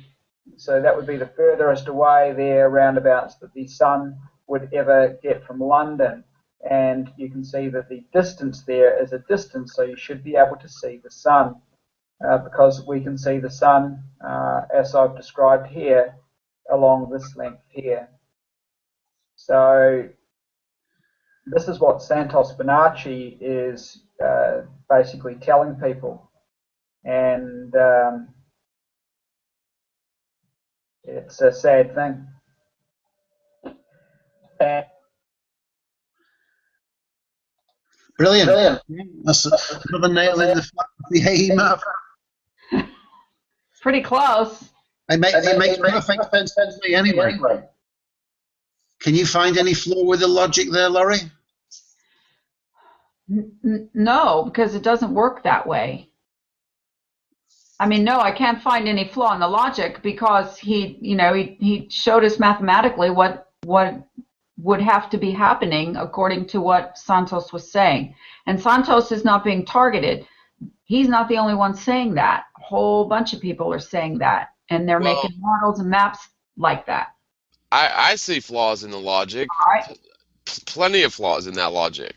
so that would be the furthest away there, roundabouts, that the sun would ever get from London. And you can see that the distance there is a distance, so you should be able to see the sun, because we can see the sun, as I've described here, along this length here. So this is what Santos Bonacci is basically telling people, and it's a sad thing.
Brilliant. That's another nail in the Behave, Mav.
Pretty close.
It makes perfect sense to me anyway. Can you find any flaw with the logic there, Laurie?
No, because it doesn't work that way. I mean, no, I can't find any flaw in the logic because he showed us mathematically what would have to be happening according to what Santos was saying. And Santos is not being targeted. He's not the only one saying that. A whole bunch of people are saying that, and they're making models and maps like that.
I see flaws in the logic.
All right.
Plenty of flaws in that logic.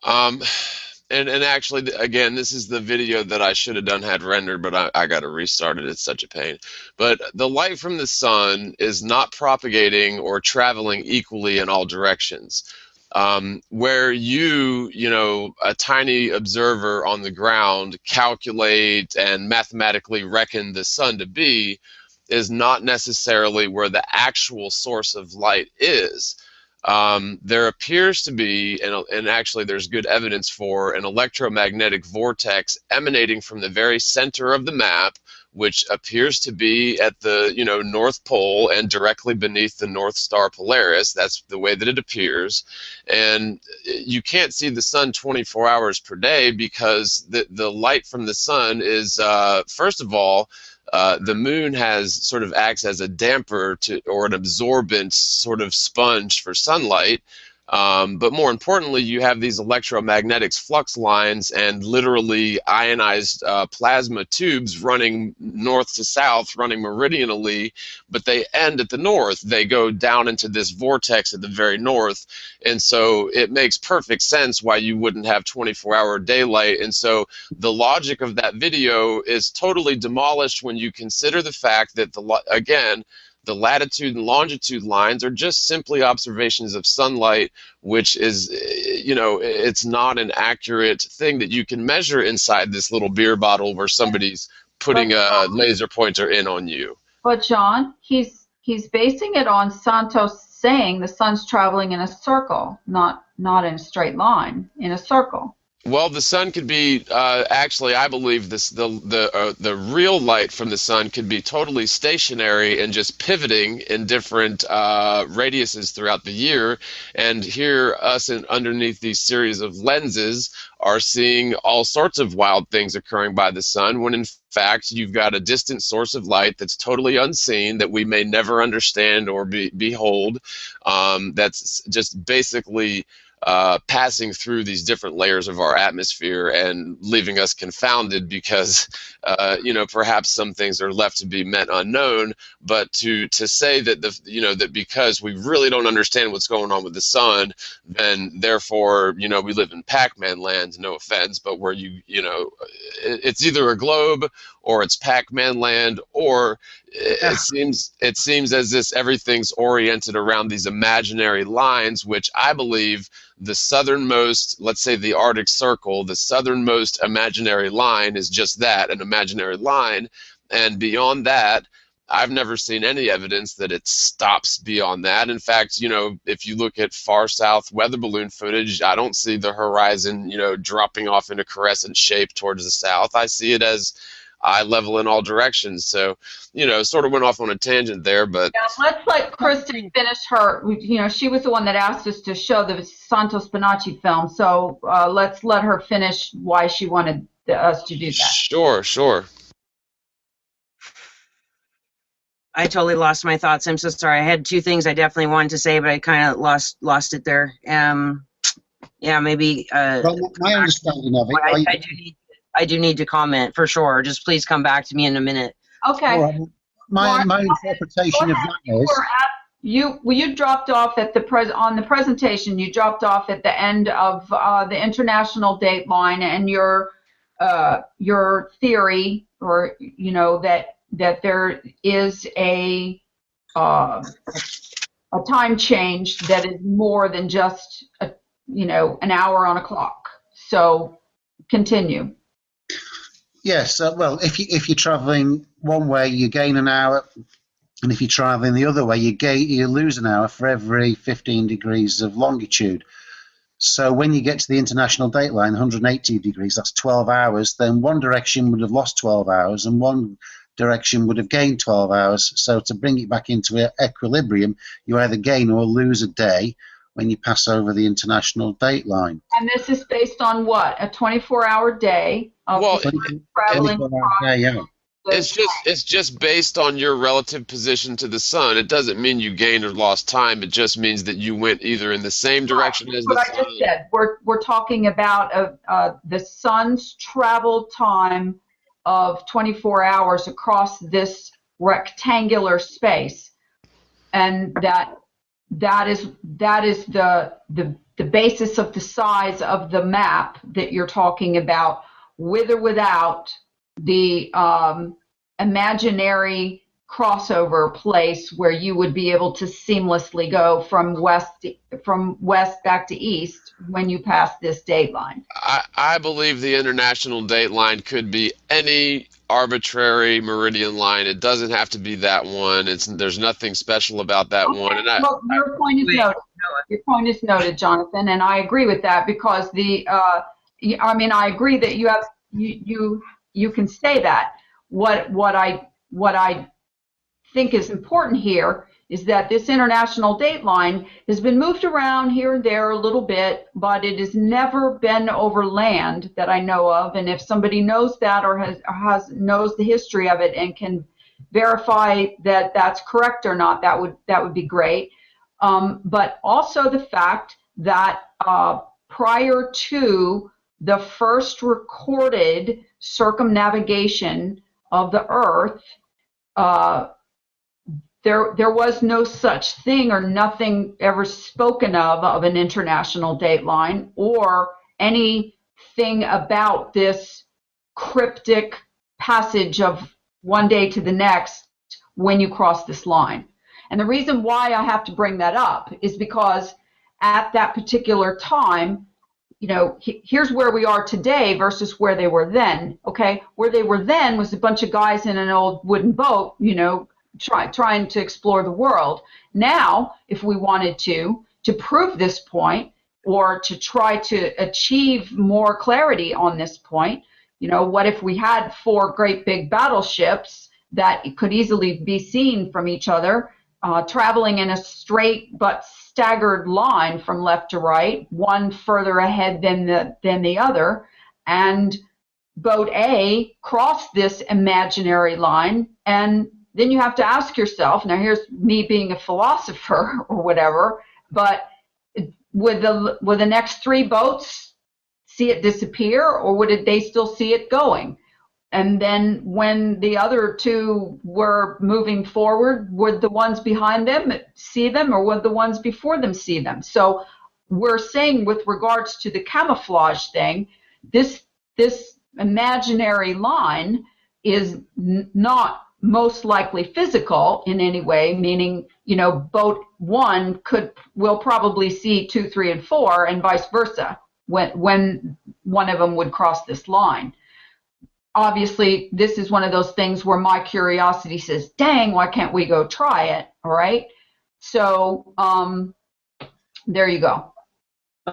And actually, again, this is the video that I should have had rendered, but I got to restart it. It's such a pain. But the light from the sun is not propagating or traveling equally in all directions. Where a tiny observer on the ground, calculate and mathematically reckon the sun to be, is not necessarily where the actual source of light is. There appears to be, and actually there's good evidence for, an electromagnetic vortex emanating from the very center of the map, which appears to be at the North Pole and directly beneath the North Star Polaris. That's the way that it appears. And you can't see the sun 24 hours per day because the light from the sun is, first of all, the moon sort of acts as a damper or an absorbent sort of sponge for sunlight. But more importantly, you have these electromagnetic flux lines and literally ionized plasma tubes running north to south, running meridianally, but they end at the north. They go down into this vortex at the very north. And so it makes perfect sense why you wouldn't have 24-hour daylight. And so the logic of that video is totally demolished when you consider the fact that, the latitude and longitude lines are just simply observations of sunlight, which is, it's not an accurate thing that you can measure inside this little beer bottle where somebody's putting a laser pointer in on you.
But John, he's basing it on Santos saying the sun's traveling in a circle, not in a straight line, in a circle.
Well, the sun could be actually, I believe the real light from the sun could be totally stationary and just pivoting in different radiuses throughout the year. And here, us underneath these series of lenses are seeing all sorts of wild things occurring by the sun, when in fact you've got a distant source of light that's totally unseen, that we may never understand or behold, that's just basically passing through these different layers of our atmosphere and leaving us confounded because, perhaps some things are left to be met unknown. But to say that that because we really don't understand what's going on with the sun, then therefore, we live in Pac-Man land, no offense, but where it's either a globe or it's Pac-Man land, or it seems as if everything's oriented around these imaginary lines, which I believe the southernmost, let's say the Arctic Circle, the southernmost imaginary line is just that, an imaginary line. And beyond that, I've never seen any evidence that it stops beyond that. In fact, if you look at far south weather balloon footage, I don't see the horizon, dropping off in a crescent shape towards the south. I see it as eye level in all directions. So, sort of went off on a tangent there, but
yeah, let's let Kristen finish her. She was the one that asked us to show the Santos Bonacci film. So let's let her finish why she wanted us to do that.
Sure.
I totally lost my thoughts. I'm so sorry. I had two things I definitely wanted to say, but I kind of lost it there. Maybe.
Well, my understanding of it.
I do need to comment for sure. Just please come back to me in a minute.
Okay.
Right. My interpretation of that is
you dropped off at on the presentation. You dropped off at the end of the international date line, and your theory, or that there is a time change that is more than just an hour on a clock. So continue.
Yes, well, if you're traveling one way, you gain an hour, and if you're traveling the other way, you lose an hour for every 15 degrees of longitude. So when you get to the international dateline, 180 degrees, that's 12 hours, then one direction would have lost 12 hours and one direction would have gained 12 hours. So to bring it back into equilibrium, you either gain or lose a day when you pass over the international dateline.
And this is based on what? A 24-hour day of traveling across.
It's just based on your relative position to the sun. It doesn't mean you gained or lost time. It just means that you went either in the same direction as the sun.
What I just said. We're talking about the sun's travel time of 24 hours across this rectangular space, and that is the basis of the size of the map that you're talking about, with or without the imaginary crossover place where you would be able to seamlessly go from west back to east when you pass this dateline.
I believe the international dateline could be any arbitrary meridian line. It doesn't have to be that one. There's nothing special about that one. And
your point is noted. Your point is noted, Jonathan, and I agree with that, because I agree that you can say that. What I think is important here is that this international dateline has been moved around here and there a little bit, but it has never been over land that I know of. And if somebody knows that or knows the history of it and can verify that that's correct or not, that would be great. But also the fact that prior to the first recorded circumnavigation of the Earth, there was no such thing, or nothing ever spoken of an international dateline or anything about this cryptic passage of one day to the next when you cross this line. And the reason why I have to bring that up is because at that particular time, here's where we are today versus where they were then. Okay, where they were then was a bunch of guys in an old wooden boat, trying to explore the world. Now, if we wanted to prove this point, or to try to achieve more clarity on this point, what if we had 4 great big battleships that could easily be seen from each other, traveling in a straight but staggered line from left to right, one further ahead than the other, and boat A crossed this imaginary line, and then you have to ask yourself, now here's me being a philosopher or whatever, but would the next 3 boats see it disappear, or would they still see it going? And then when the other 2 were moving forward, would the ones behind them see them, or would the ones before them see them? So we're saying, with regards to the camouflage thing, this imaginary line is not most likely physical in any way, meaning, boat 1 will probably see 2, 3, and 4, and vice versa when one of them would cross this line. Obviously, this is one of those things where my curiosity says, dang, why can't we go try it? All right. So there you go.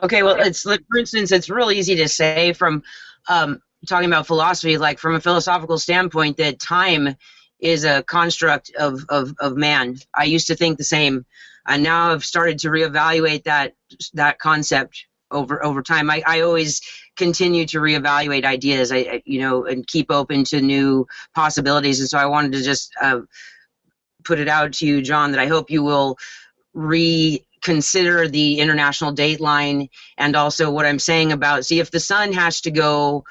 Okay, well, for instance, it's real easy to say from talking about philosophy, like from a philosophical standpoint, that time is a construct of man. I used to think the same, and now I've started to reevaluate that concept over time. I always continue to reevaluate ideas, and keep open to new possibilities. And so I wanted to just put it out to you, John, that I hope you will reconsider the international dateline, and also what I'm saying about, see, if the sun has to go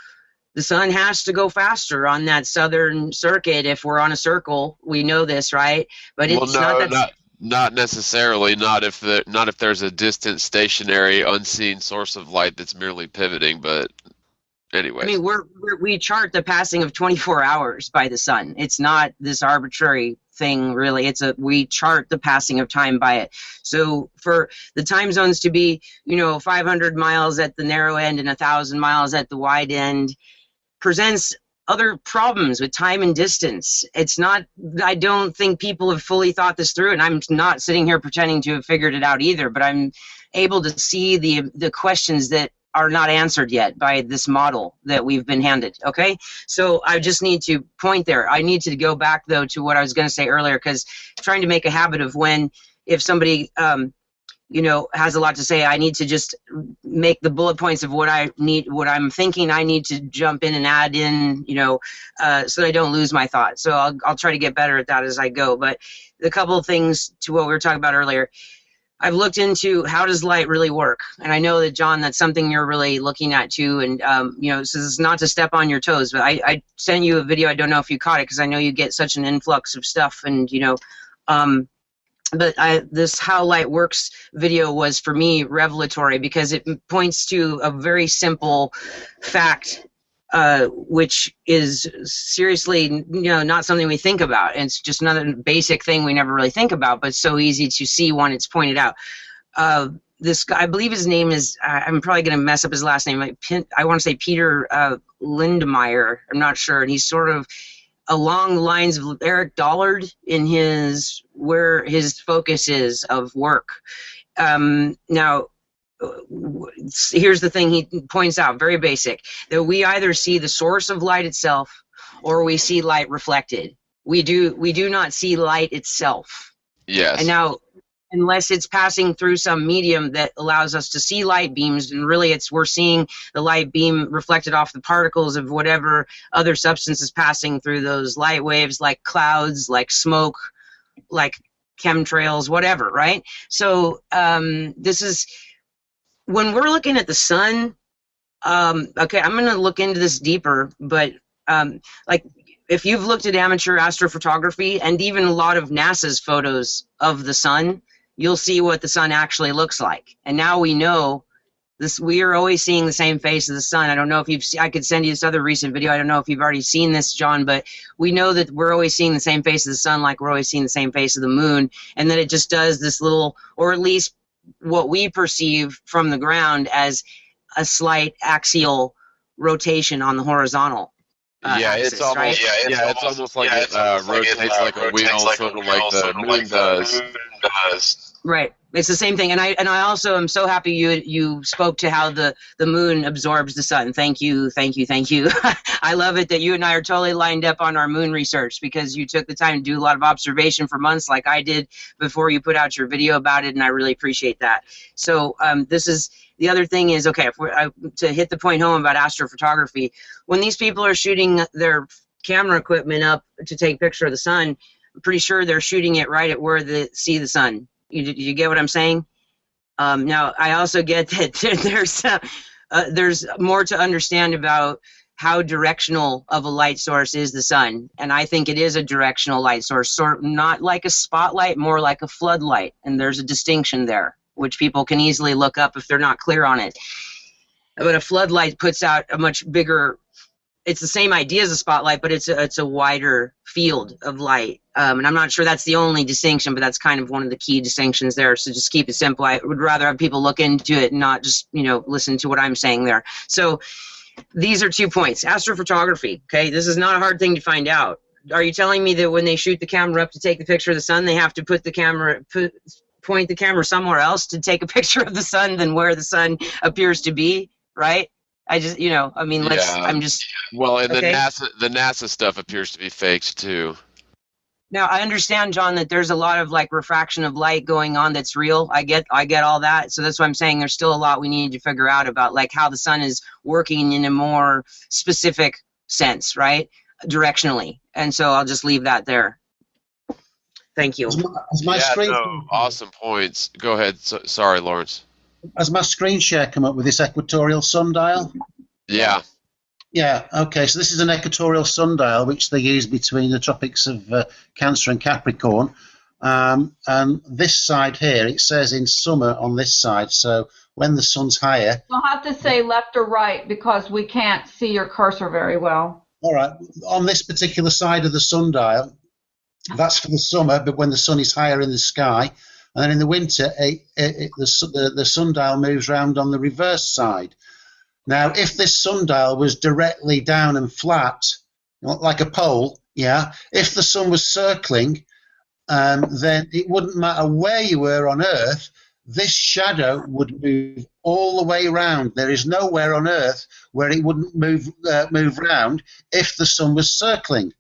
faster on that southern circuit. If we're on a circle, we know this, right? But it's
not necessarily. Not if there's a distant, stationary, unseen source of light that's merely pivoting. But anyway,
I mean, we chart the passing of 24 hours by the sun. It's not this arbitrary thing, really. We chart the passing of time by it. So for the time zones to be, 500 miles at the narrow end and 1,000 miles at the wide end, presents other problems with time and distance. It's not, I don't think people have fully thought this through, and I'm not sitting here pretending to have figured it out either, but I'm able to see the questions that are not answered yet by this model that we've been handed, okay? So I just need to point there. I need to go back, though, to what I was going to say earlier, because trying to make a habit of if somebody you know, has a lot to say, I need to just make the bullet points of what I'm thinking I need to jump in and add in, you know, so that I don't lose my thought. So I'll try to get better at that as I go. But a couple of things to what we were talking about earlier. I've looked into how does light really work, and I know that, John, that's something you're really looking at too. And you know, so this is not to step on your toes, but I sent you a video. I don't know if you caught it because I know you get such an influx of stuff, and you know. But this How Light Works video was, for me, revelatory because it points to a very simple fact, which is seriously, you know, not something we think about. And it's just another basic thing we never really think about, but so easy to see when it's pointed out. This guy, I believe his name is, I'm probably going to mess up his last name. I want to say Peter Lindemeyer. I'm not sure. And he's sort of along the lines of Eric Dollard in where his focus is of work. Now, here's the thing he points out, very basic, that we either see the source of light itself or we see light reflected. We do not see light itself.
Yes.
And now, unless it's passing through some medium that allows us to see light beams, and really we're seeing the light beam reflected off the particles of whatever other substance is passing through those light waves, like clouds, like smoke, like chemtrails, whatever, right? So this is, when we're looking at the sun, okay, I'm going to look into this deeper, but like, if you've looked at amateur astrophotography and even a lot of NASA's photos of the sun, you'll see what the sun actually looks like. And now we know this, we are always seeing the same face of the sun. I don't know if you've seen, I could send you this other recent video. I don't know if you've already seen this, John, but we know that we're always seeing the same face of the sun, like we're always seeing the same face of the moon, and that it just does this little, or at least what we perceive from the ground as a slight axial rotation on the horizontal.
Axis, it's almost
right?
it's almost like it rotates like a wheel, sort of like the moon does.
Right. It's the same thing, and I also am so happy you spoke to how the moon absorbs the sun. Thank you. I love it that you and I are totally lined up on our moon research, because you took the time to do a lot of observation for months, like I did before you put out your video about it, and I really appreciate that. So this is the other thing is, okay, to hit the point home about astrophotography, when these people are shooting their camera equipment up to take a picture of the sun, I'm pretty sure they're shooting it right at where they see the sun. You get what I'm saying? Now, I also get that there's more to understand about how directional of a light source is the sun, and I think it is a directional light source, sort of not like a spotlight, more like a floodlight, and there's a distinction there, which people can easily look up if they're not clear on it. But a floodlight puts out a much bigger, it's the same idea as a spotlight, but it's a wider field of light. And I'm not sure that's the only distinction, but that's kind of one of the key distinctions there. So just keep it simple. I would rather have people look into it and not just, you know, listen to what I'm saying there. So these are 2 points. Astrophotography, okay? This is not a hard thing to find out. Are you telling me that when they shoot the camera up to take the picture of the sun, they have to point the camera somewhere else to take a picture of the sun than where the sun appears to be, right? I just, you know, I mean, I'm just.
Well, and
okay?
the NASA stuff appears to be faked too.
Now, I understand, John, that there's a lot of like refraction of light going on that's real. I get all that. So that's why I'm saying there's still a lot we need to figure out about like how the sun is working in a more specific sense, right? Directionally. And so I'll just leave that there. Thank you.
Has my screen,
awesome points. Go ahead. Sorry, Lawrence.
Has my screen share come up with this equatorial sundial?
Yeah.
Yeah, okay, so this is an equatorial sundial which they use between the tropics of Cancer and Capricorn. And this side here, it says in summer on this side, so when the sun's higher.
You'll have to say left or right because we can't see your cursor very well.
All right, on this particular side of the sundial, that's for the summer, but when the sun is higher in the sky. And then in the winter, the sundial moves around on the reverse side. Now, if this sundial was directly down and flat like a pole, yeah, if the sun was circling, then it wouldn't matter where you were on Earth, this shadow would move all the way around. There is nowhere on Earth where it wouldn't move round if the sun was circling.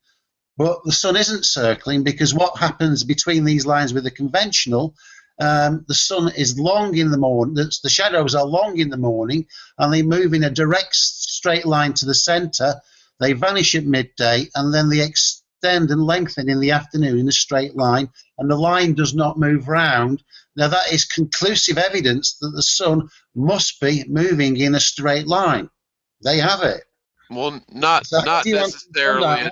But the sun isn't circling, because what happens between these lines with the conventional, the sun is long in the morning, the shadows are long in the morning, and they move in a direct straight line to the centre. They vanish at midday, and then they extend and lengthen in the afternoon in a straight line, and the line does not move round. Now, that is conclusive evidence that the sun must be moving in a straight line. They have it.
Well, not necessarily.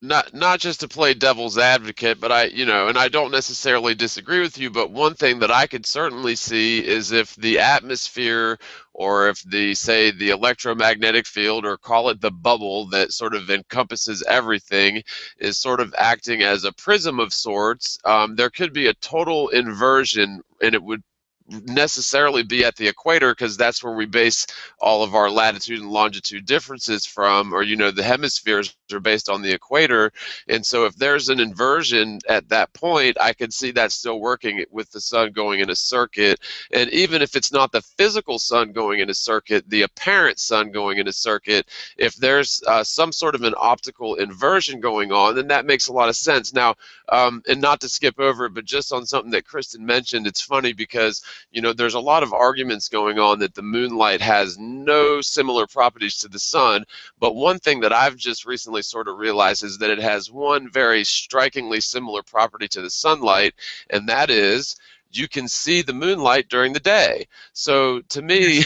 Not just to play devil's advocate, but and I don't necessarily disagree with you, but one thing that I could certainly see is if the atmosphere, or if say the electromagnetic field, or call it the bubble that sort of encompasses everything, is sort of acting as a prism of sorts, there could be a total inversion, and it would necessarily be at the equator, because that's where we base all of our latitude and longitude differences from, or the hemispheres are based on the equator. And so if there's an inversion at that point, I could see that still working with the sun going in a circuit. And even if it's not the physical sun going in a circuit, the apparent sun going in a circuit, if there's some sort of an optical inversion going on, then that makes a lot of sense. Now, and not to skip over it, but just on something that Kristen mentioned, it's funny because there's a lot of arguments going on that the moonlight has no similar properties to the sun, but one thing that I've just recently sort of realized is that it has one very strikingly similar property to the sunlight, and that is you can see the moonlight during the day. So to me,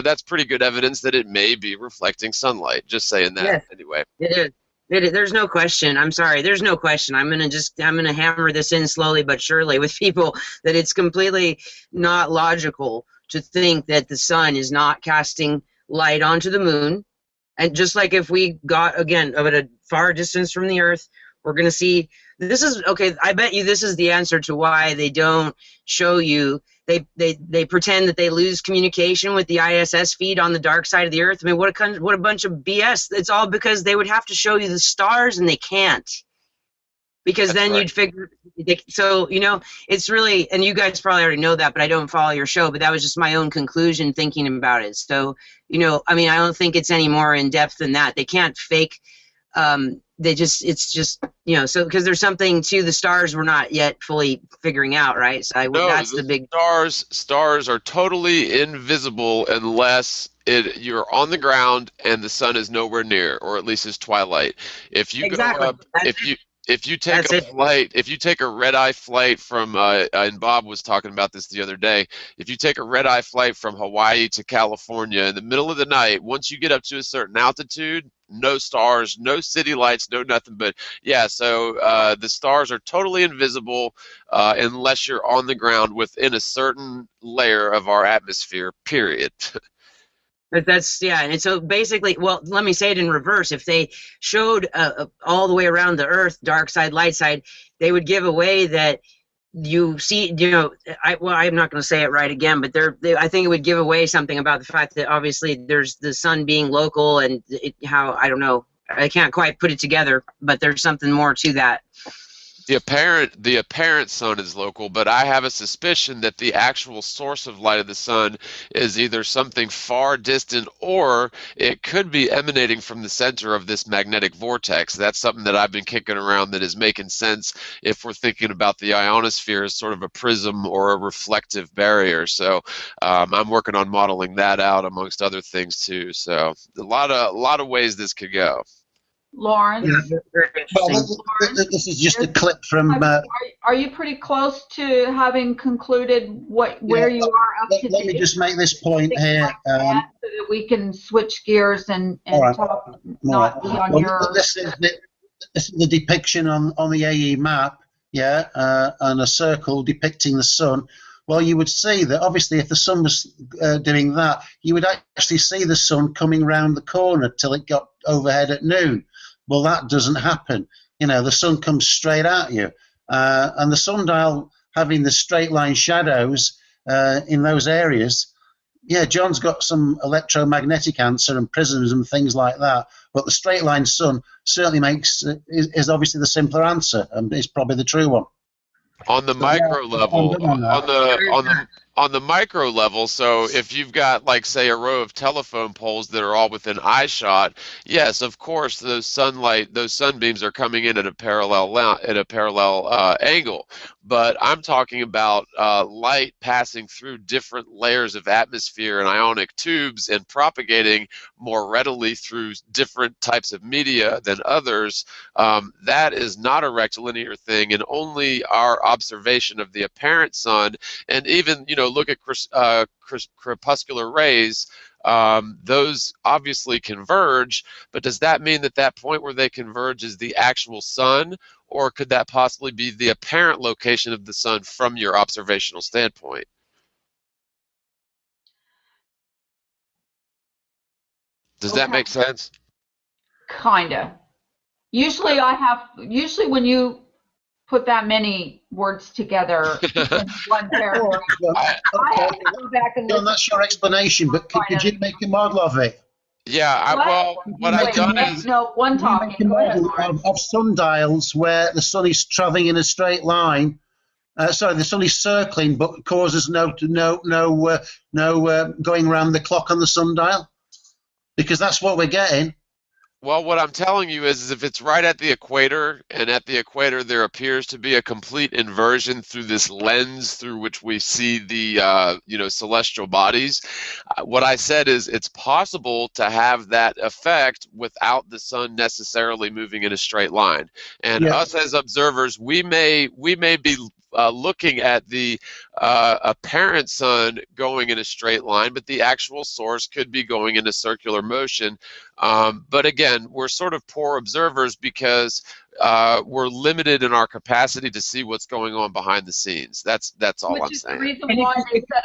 that's pretty good evidence that it may be reflecting sunlight. Just saying that.
Yes,
anyway.
It is. There's no question. I'm sorry. There's no question. I'm gonna hammer this in slowly but surely with people that it's completely not logical to think that the sun is not casting light onto the moon. And just like if we got, again, at a far distance from the Earth, we're gonna see, this is, okay, I bet you this is the answer to why they don't show you, they pretend that they lose communication with the ISS feed on the dark side of the Earth. I mean, what a bunch of BS. It's all because they would have to show you the stars, and they can't. Because
That's
then
right.
you'd figure, so, it's really, and you guys probably already know that, but I don't follow your show, but that was just my own conclusion thinking about it. So, I mean, I don't think it's any more in depth than that. They can't fake, it's just, so because there's something to the stars we're not yet fully figuring out, right? So that's the big
stars are totally invisible unless you're on the ground and the sun is nowhere near, or at least it's twilight. If you go up, if you take a red-eye flight from, and Bob was talking about this the other day, if you take a red-eye flight from Hawaii to California in the middle of the night, once you get up to a certain altitude, no stars, no city lights, no nothing. But yeah, so the stars are totally invisible unless you're on the ground within a certain layer of our atmosphere, period.
But that's, yeah, and so basically, well, let me say it in reverse. If they showed all the way around the Earth, dark side, light side, they would give away that you see, I'm not going to say it right again, but I think it would give away something about the fact that obviously there's the sun being local, and how, I don't know, I can't quite put it together, but there's something more to that.
The apparent sun is local, but I have a suspicion that the actual source of light of the sun is either something far distant, or it could be emanating from the center of this magnetic vortex. That's something that I've been kicking around that is making sense if we're thinking about the ionosphere as sort of a prism or a reflective barrier. So I'm working on modeling that out amongst other things too. So a lot of ways this could go.
Lawrence?
Yeah. Well, this is just a clip from...
are you pretty close to having concluded where you are up to
Let me just make this point here.
So that we can switch gears and
right.
talk, not be on your...
This is the depiction on the AE map, yeah, and a circle depicting the sun. Well, you would see that, obviously, if the sun was doing that, you would actually see the sun coming round the corner till it got overhead at noon. Well, that doesn't happen. The sun comes straight at you. And the sundial having the straight line shadows in those areas, Yeah, John's got some electromagnetic answer and prisms and things like that, but the straight line sun certainly is obviously the simpler answer and is probably the true one.
On the
So,
micro
yeah,
level,
on
on the micro level, so if you've got, like, say, a row of telephone poles that are all within eye shot, yes, of course those sunbeams are coming in at a parallel angle. But I'm talking about light passing through different layers of atmosphere and ionic tubes and propagating more readily through different types of media than others. That is not a rectilinear thing, and only our observation of the apparent sun, and even, look at crepuscular rays. Those obviously converge, but does that mean that that point where they converge is the actual sun, or could that possibly be the apparent location of the sun from your observational standpoint? Does that
Okay.
make sense?
Kinda. Usually when you put that many words together in one paragraph, I have to go back and
John,
listen.
that's your explanation, but could you make a model of it?
Yeah, what I've done is,
No, one
Can you make
talking.
a
Go ahead,
model
Lawrence.
of sundials where the sun is traveling in a straight line? Sorry, the sun is circling, but causes no going around the clock on the sundial, because that's what we're getting.
well, what I'm telling you is if it's right at the equator, and at the equator there appears to be a complete inversion through this lens through which we see the celestial bodies. What I said is it's possible to have that effect without the sun necessarily moving in a straight line. And
Yeah.
us as observers, we may be looking at the apparent sun going in a straight line, but the actual source could be going in a circular motion. But again, we're sort of poor observers because we're limited in our capacity to see what's going on behind the scenes. That's all I'm
Which is the
saying.
reason why they set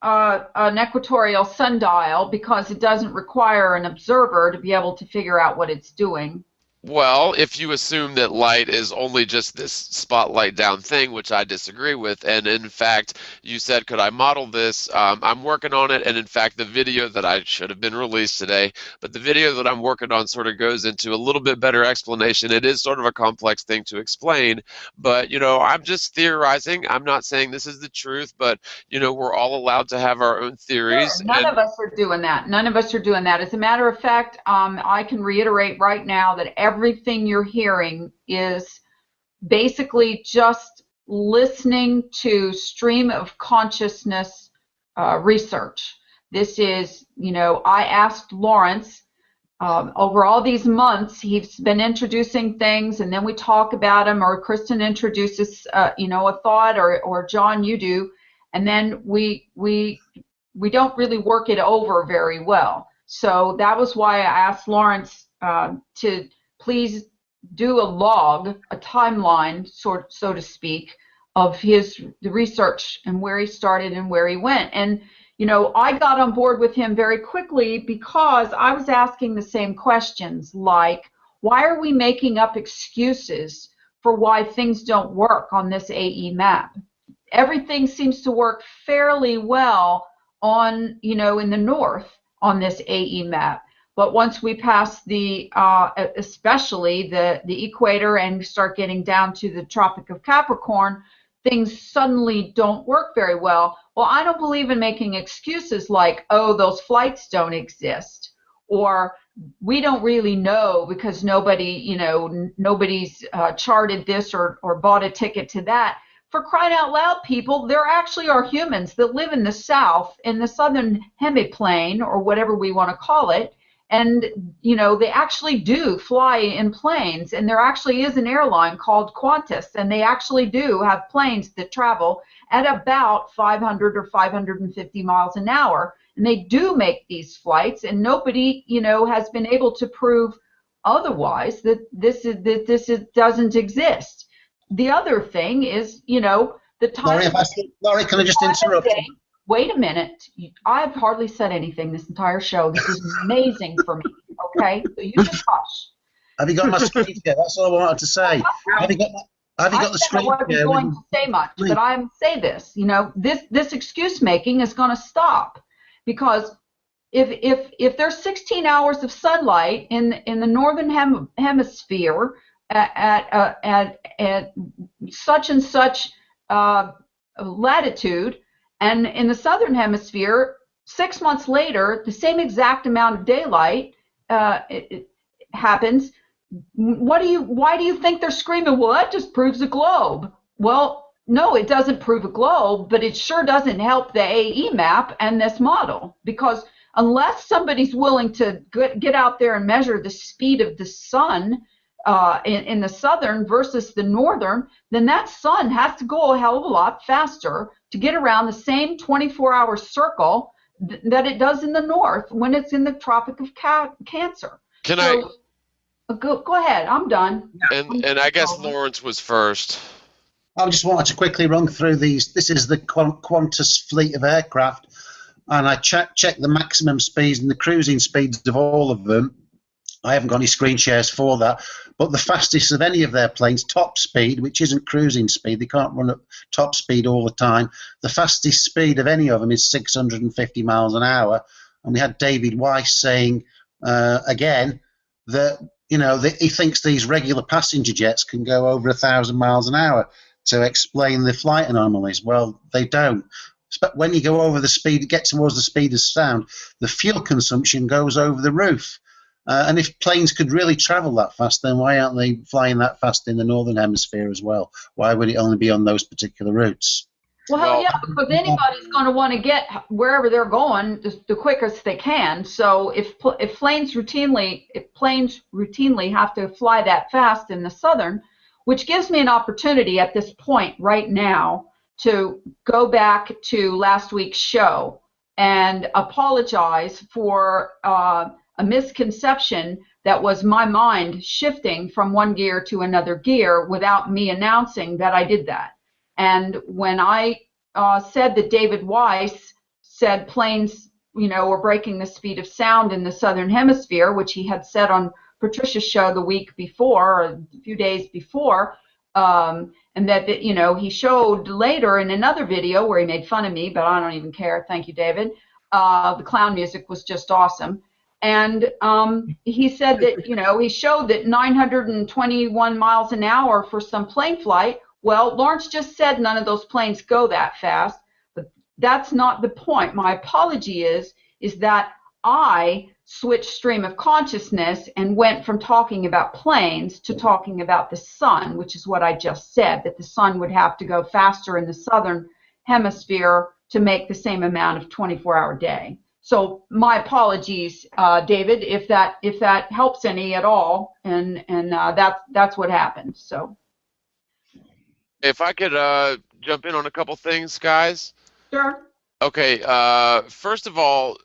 up an equatorial sundial, because it doesn't require an observer to be able to figure out what it's doing.
Well, if you assume that light is only just this spotlight down thing, which I disagree with, and in fact, you said, could I model this? I'm working on it, and in fact, the video that I should have been released today, but the video that I'm working on sort of goes into a little bit better explanation. It is sort of a complex thing to explain, but, I'm just theorizing. I'm not saying this is the truth, but, we're all allowed to have our own theories.
Sure. None of us are doing that. None of us are doing that. As a matter of fact, I can reiterate right now that everything you're hearing is basically just listening to stream of consciousness research. This is, I asked Lawrence over all these months, he's been introducing things, and then we talk about them, or Kristen introduces, a thought, or John, you do, and then we don't really work it over very well. So that was why I asked Lawrence to please do a log, a timeline, so to speak, of the research and where he started and where he went. And I got on board with him very quickly because I was asking the same questions, like, why are we making up excuses for why things don't work on this AE map? Everything seems to work fairly well on, in the north on this AE map. But once we pass especially the equator, and start getting down to the Tropic of Capricorn, things suddenly don't work very well. Well, I don't believe in making excuses like, oh, those flights don't exist, or we don't really know because nobody's charted this or bought a ticket to that. For crying out loud, people, there actually are humans that live in the south, in the southern hemiplane, or whatever we want to call it, and they actually do fly in planes, and there actually is an airline called Qantas, and they actually do have planes that travel at about 500 or 550 miles an hour, and they do make these flights, and nobody has been able to prove otherwise, that this doesn't exist. The other thing is, the time.
Laurie, can I just interrupt?
Wait a minute. I've hardly said anything this entire show. This is amazing for me. Okay, so you just hush.
Have you got my screen share? That's all I wanted to say. Have you got the screen share?
I wasn't going to say much, but I'm say this. This excuse making is going to stop. because if there's 16 hours of sunlight in the northern hemisphere at such and such latitude, and in the southern hemisphere 6 months later the same exact amount of daylight it happens, why do you think they're screaming, well, that just proves a globe? Well, no, it doesn't prove a globe, but it sure doesn't help the AE map and this model, because unless somebody's willing to get out there and measure the speed of the sun in the southern versus the northern, then that sun has to go a hell of a lot faster to get around the same 24-hour circle that it does in the north when it's in the Tropic of Cancer. Go ahead, I'm done.
And I guess Lawrence was first.
I just wanted to quickly run through these. This is the Qantas fleet of aircraft, and I checked the maximum speeds and the cruising speeds of all of them. I haven't got any screen shares for that, but the fastest of any of their planes, top speed, which isn't cruising speed, they can't run at top speed all the time, the fastest speed of any of them is 650 miles an hour. And we had David Weiss saying again that he thinks these regular passenger jets can go over 1,000 miles an hour to explain the flight anomalies. Well, they don't. But when you go over the speed, get towards the speed of sound, the fuel consumption goes over the roof. And if planes could really travel that fast, then why aren't they flying that fast in the northern hemisphere as well? Why would it only be on those particular routes?
Well, yeah, because anybody's going to want to get wherever they're going the quickest they can. So if planes routinely have to fly that fast in the southern, which gives me an opportunity at this point right now to go back to last week's show and apologize for a misconception that was my mind shifting from one gear to another gear without me announcing that I did that. And when I said that David Weiss said planes, were breaking the speed of sound in the southern hemisphere, which he had said on Patricia's show the week before, or a few days before, and that he showed later in another video where he made fun of me, but I don't even care. Thank you, David. The clown music was just awesome. And he said that, he showed that 921 miles an hour for some plane flight. Well, Lawrence just said none of those planes go that fast, but that's not the point. My apology is that I switched stream of consciousness and went from talking about planes to talking about the sun, which is what I just said, that the sun would have to go faster in the southern hemisphere to make the same amount of 24-hour day. So my apologies, David, if that helps any at all, and that's what happened. So.
If I could jump in on a couple things, guys.
Sure.
Okay, first of all,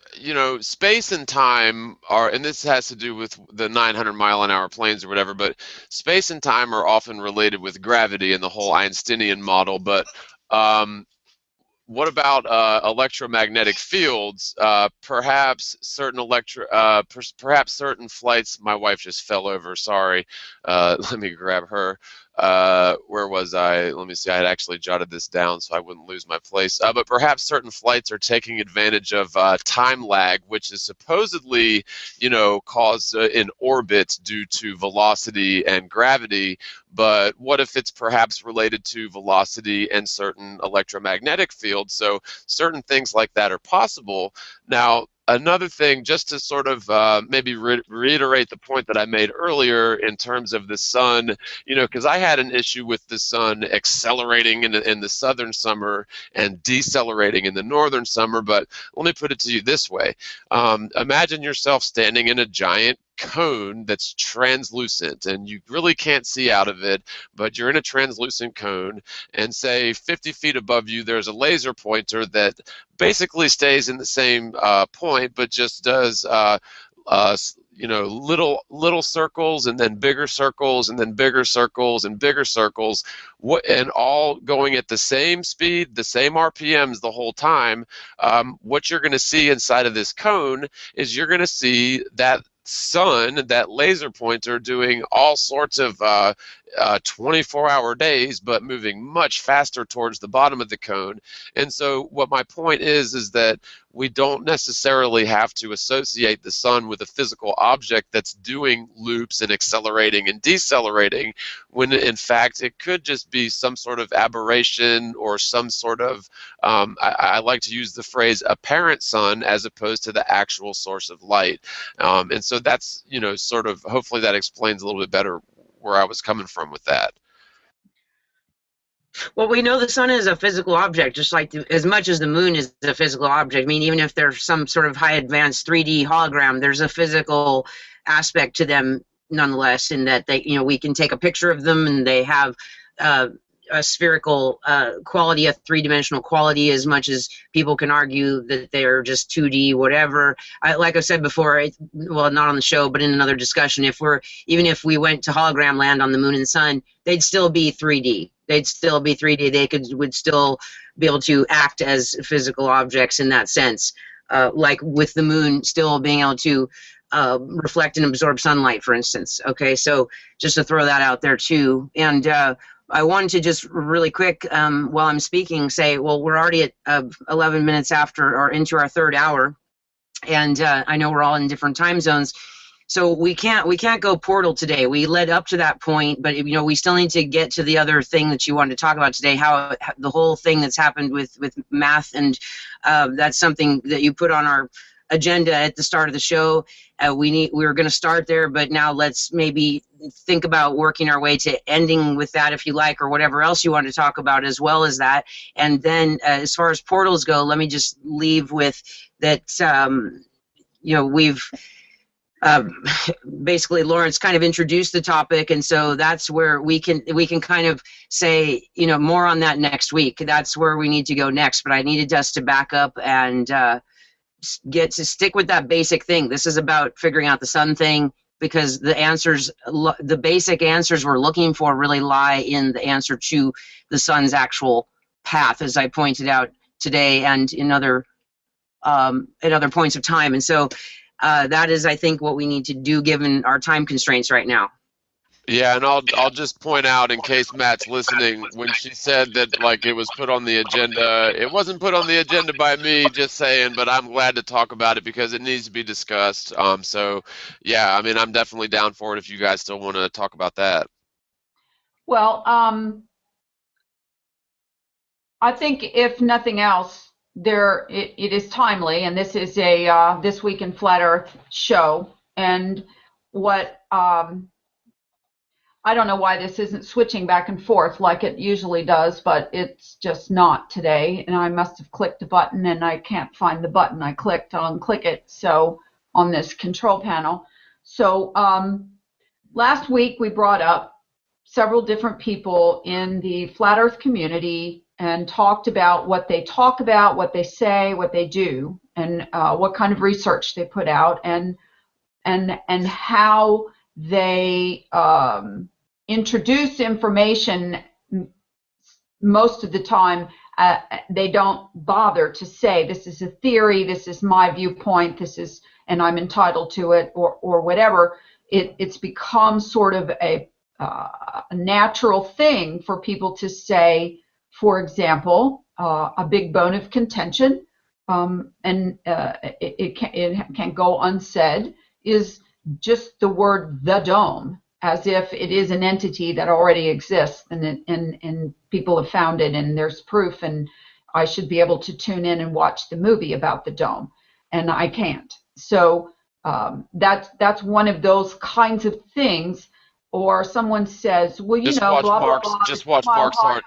space and time are, and this has to do with the 900-mile-an-hour planes or whatever, but space and time are often related with gravity and the whole Einsteinian model. But what about electromagnetic fields? Perhaps certain perhaps certain flights. My wife just fell over. Sorry. Let me grab her. Where was I? Let me see. I had actually jotted this down so I wouldn't lose my place. But perhaps certain flights are taking advantage of time lag, which is supposedly, caused in orbit due to velocity and gravity. But what if it's perhaps related to velocity and certain electromagnetic fields? So certain things like that are possible. Now, another thing, just to sort of maybe reiterate the point that I made earlier in terms of the sun, because I had an issue with the sun accelerating in the southern summer and decelerating in the northern summer, but let me put it to you this way. Imagine yourself standing in a giant cone that's translucent and you really can't see out of it, but you're in a translucent cone, and say 50 feet above you there's a laser pointer that basically stays in the same point but just does little circles and then bigger circles and then bigger circles and bigger circles, and all going at the same speed, the same RPMs the whole time. What you're going to see inside of this cone is you're going to see that sun, that laser pointer, doing all sorts of 24-hour days, but moving much faster towards the bottom of the cone. And so what my point is that we don't necessarily have to associate the sun with a physical object that's doing loops and accelerating and decelerating, when in fact it could just be some sort of aberration or some sort of, I like to use the phrase apparent sun as opposed to the actual source of light. And so that's, sort of, hopefully that explains a little bit better where I was coming from with that.
Well, we know the sun is a physical object, just like as much as the moon is a physical object. I mean, even if there's some sort of high advanced 3D hologram, there's a physical aspect to them nonetheless, in that they, we can take a picture of them and they have a spherical quality, a three-dimensional quality, as much as people can argue that they're just 2D, whatever. Like I said before, well, not on the show, but in another discussion, even if we went to hologram land on the moon and sun, they'd still be 3D. They'd still be 3D. They would still be able to act as physical objects in that sense, like with the moon still being able to reflect and absorb sunlight, for instance. Okay, so just to throw that out there too. And I wanted to just really quick, while I'm speaking, say, well, we're already at 11 minutes after or into our third hour, and I know we're all in different time zones, so we can't go portal today. We led up to that point, but we still need to get to the other thing that you wanted to talk about today, how the whole thing that's happened with math, and that's something that you put on our agenda at the start of the show. We were going to start there, but now let's maybe think about working our way to ending with that, if you like, or whatever else you want to talk about as well as that. And then as far as portals go, let me just leave with that, we've basically Lawrence kind of introduced the topic, and so that's where we can kind of say, more on that next week. That's where we need to go next, but I needed us to back up and get to stick with that basic thing. This is about figuring out the sun thing, because the basic answers we're looking for really lie in the answer to the sun's actual path, as I pointed out today and in other at other points of time. And so that is, I think, what we need to do given our time constraints right now.
Yeah, and I'll just point out, in case Matt's listening, when she said that like it was put on the agenda, it wasn't put on the agenda by me, just saying, but I'm glad to talk about it because it needs to be discussed. So yeah, I mean, I'm definitely down for it if you guys still want to talk about that.
Well, I think if nothing else, it is timely, and this is a This Week in Flat Earth show, and what I don't know why this isn't switching back and forth like it usually does, but it's just not today, and I must have clicked a button and I can't find the button I clicked. I'll unclick it, so on this control panel. So last week we brought up several different people in the Flat Earth community and talked about what they talk about, what they say, what they do, and what kind of research they put out, and how they introduce information. Most of the time they don't bother to say, this is a theory, this is my viewpoint, this is, and I'm entitled to it, or whatever. It's become sort of a natural thing for people to say. For example, a big bone of contention, and it can go unsaid, is just the word "the dome," as if it is an entity that already exists, and people have found it, and there's proof, and I should be able to tune in and watch the movie about the dome, and I can't. So that's one of those kinds of things. Or someone says, well, you know, blah, blah, blah.
Just watch Mark's art.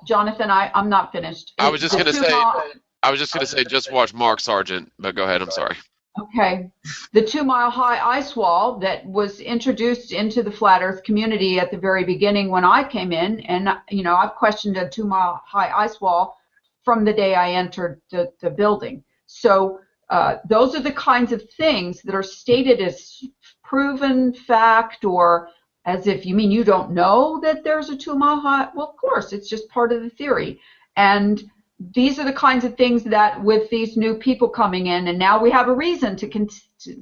Jonathan, I'm not finished.
I was just going to say, just watch Mark Sargent, but go ahead, I'm sorry.
Okay. The 2 Mile High ice wall that was introduced into the Flat Earth community at the very beginning when I came in, and, you know, I've questioned a 2 Mile High ice wall from the day I entered the building. So those are the kinds of things that are stated as proven fact, or as if, you mean you don't know that there's a 2 Mile High? Well, of course, it's just part of the theory. And these are the kinds of things that with these new people coming in, and now we have a reason to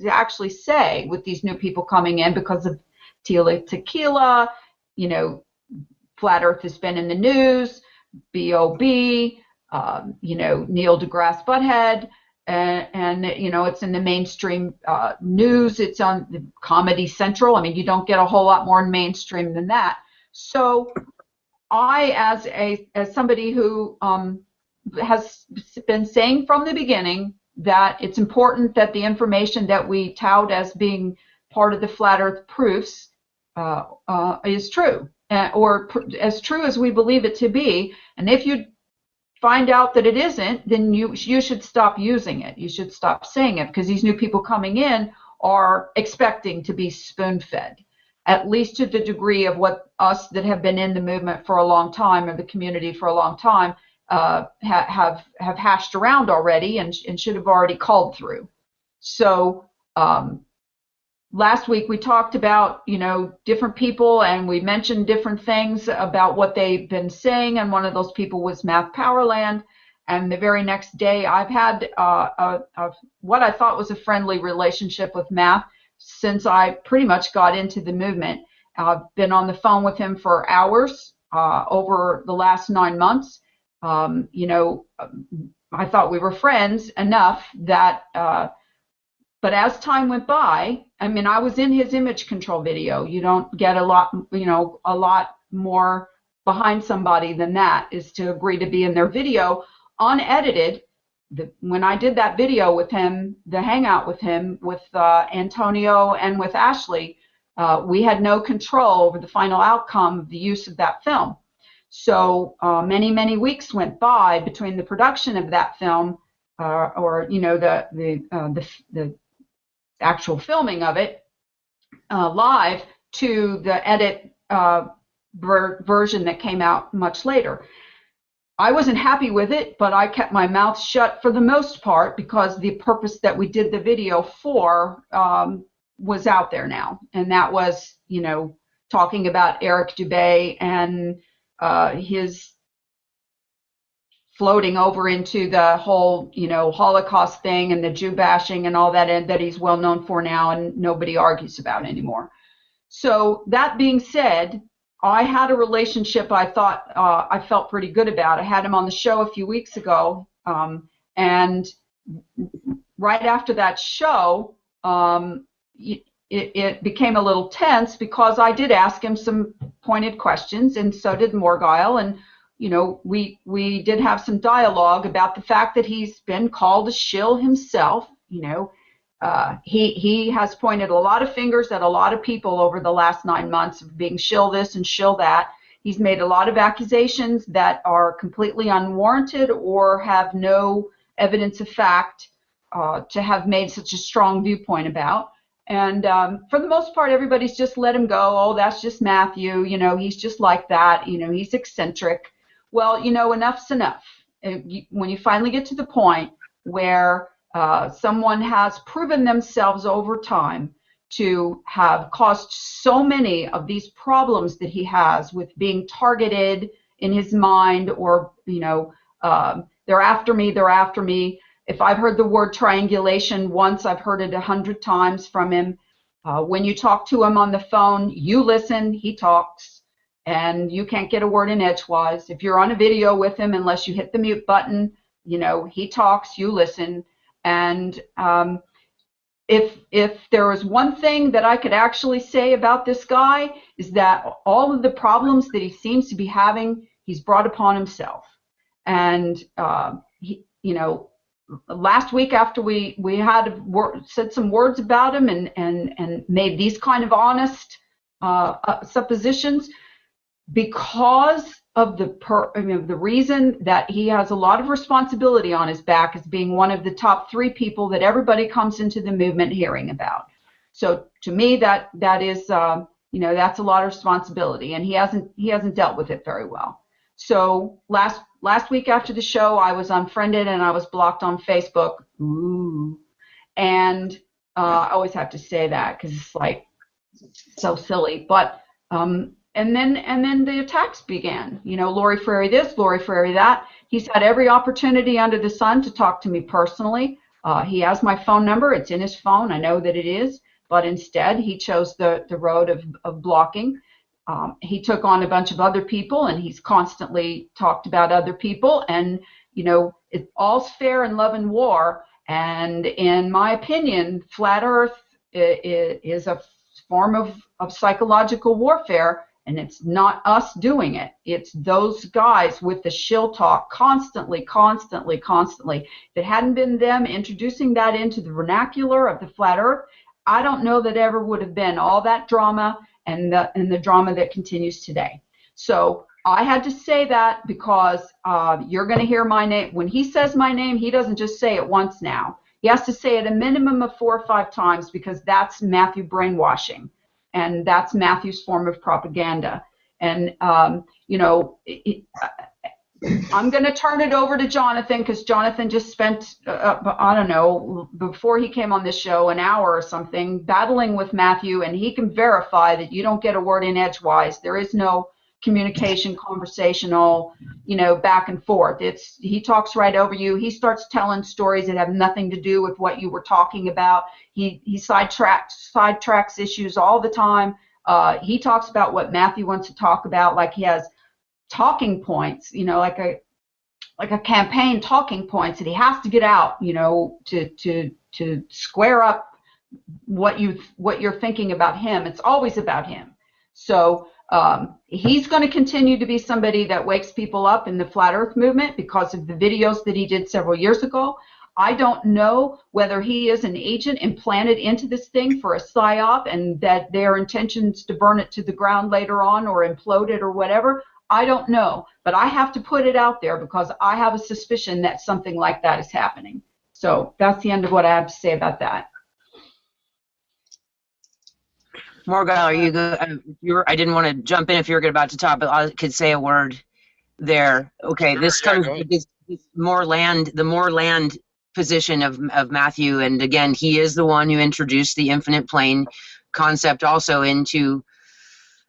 actually say with these new people coming in because of Tequila, Flat Earth has been in the news, B.O.B., Neil deGrasse Butthead, and it's in the mainstream news. It's on the Comedy Central. I mean, you don't get a whole lot more mainstream than that. So I, as somebody who has been saying from the beginning that it's important that the information that we tout as being part of the Flat Earth proofs is true, or as true as we believe it to be. And if you find out that it isn't, then you should stop using it. You should stop saying it, because these new people coming in are expecting to be spoon-fed, at least to the degree of what us that have been in the movement for a long time, or the community for a long time, have hashed around already and should have already called through. So last week we talked about different people, and we mentioned different things about what they've been saying, and one of those people was Math Powerland. And the very next day, I've had what I thought was a friendly relationship with Math since I pretty much got into the movement. I've been on the phone with him for hours over the last 9 months. I thought we were friends enough that, but as time went by, I mean, I was in his image control video. You don't get a lot more behind somebody than that, is to agree to be in their video, unedited. When I did that video with him, the hangout with him, with Antonio and with Ashley, we had no control over the final outcome of the use of that film. So many, many weeks went by between the production of that film, the actual filming of it live, to the edit version that came out much later. I wasn't happy with it, but I kept my mouth shut for the most part, because the purpose that we did the video for was out there now, and that was, talking about Eric Dubay and his floating over into the whole, Holocaust thing and the Jew bashing and all that, and that he's well known for now and nobody argues about anymore. So that being said, I had a relationship I thought I felt pretty good about. I had him on the show a few weeks ago, and right after that show, it became a little tense, because I did ask him some pointed questions, and so did Morgile, and we did have some dialogue about the fact that he's been called a shill himself. He has pointed a lot of fingers at a lot of people over the last 9 months of being shill this and shill that. He's made a lot of accusations that are completely unwarranted or have no evidence of fact to have made such a strong viewpoint about. And for the most part, everybody's just let him go. Oh, that's just Matthew. He's just like that. He's eccentric. Well, enough's enough. When you finally get to the point where someone has proven themselves over time to have caused so many of these problems that he has with being targeted in his mind, or, they're after me. If I've heard the word triangulation once, I've heard it 100 times from him. When you talk to him on the phone, you listen, he talks, and you can't get a word in edgewise. If you're on a video with him, unless you hit the mute button, he talks, you listen. And if there was one thing that I could actually say about this guy, is that all of the problems that he seems to be having, he's brought upon himself. And last week, after we had said some words about him and made these kind of honest suppositions, because of the reason that he has a lot of responsibility on his back as being one of the top 3 people that everybody comes into the movement hearing about. So to me, that is that's a lot of responsibility, and he hasn't dealt with it very well. So last week after the show, I was unfriended and I was blocked on Facebook. Ooh. And I always have to say that, because it's like so silly. But and then the attacks began. Lori Frary this, Lori Frary that. He's had every opportunity under the sun to talk to me personally. He has my phone number. It's in his phone. I know that it is. But instead, he chose the road of blocking. He took on a bunch of other people, and he's constantly talked about other people. And, you know, all's fair in love and war. And in my opinion, flat Earth is a form of psychological warfare, and it's not us doing it. It's those guys with the shill talk constantly. If it hadn't been them introducing that into the vernacular of the flat Earth, I don't know that ever would have been all that drama and the drama that continues today. So I had to say that because you're going to hear my name. When he says my name, he doesn't just say it once now. He has to say it a minimum of 4 or 5 times, because that's Matthew brainwashing, and that's Matthew's form of propaganda. And, you know, I'm going to turn it over to Jonathan, because Jonathan just spent, I don't know, before he came on this show, an hour or something battling with Matthew, and he can verify that you don't get a word in edgewise. There is no communication, conversational, you know, back and forth. He talks right over you. He starts telling stories that have nothing to do with what you were talking about. He sidetracks issues all the time. He talks about what Matthew wants to talk about, like he has talking points, you know, like a campaign talking points that he has to get out, you know, to square up what you're thinking about him. It's always about him. So he's going to continue to be somebody that wakes people up in the flat Earth movement because of the videos that he did several years ago. I don't know whether he is an agent implanted into this thing for a psyop, and that their intentions to burn it to the ground later on or implode it or whatever. I don't know, but I have to put it out there because I have a suspicion that something like that is happening. So that's the end of what I have to say about that.
Morgan, are you good? I didn't want to jump in if you're about to talk, but I could say a word there. Okay, sure, this comes with this more land position of Matthew, and again, he is the one who introduced the infinite plane concept also into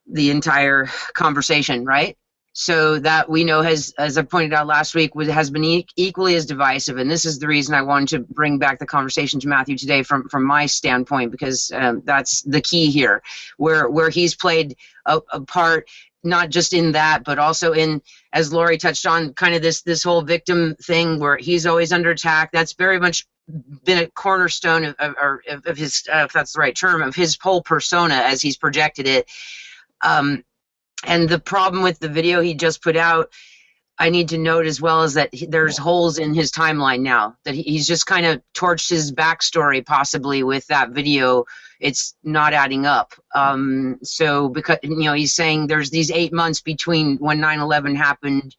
the entire conversation, right? So that we know has, as I pointed out last week, has been equally as divisive, and this is the reason I wanted to bring back the conversation to Matthew today from my standpoint, because that's the key here, where he's played a part not just in that, but also in, as Lori touched on, kind of this whole victim thing where he's always under attack. That's very much been a cornerstone of his, if that's the right term, of his whole persona as he's projected it. And the problem with the video he just put out, I need to note as well, is that there's holes in his timeline now, that he's just kind of torched his backstory possibly with that video. It's not adding up. So because, you know, he's saying there's these 8 months between when 9/11 happened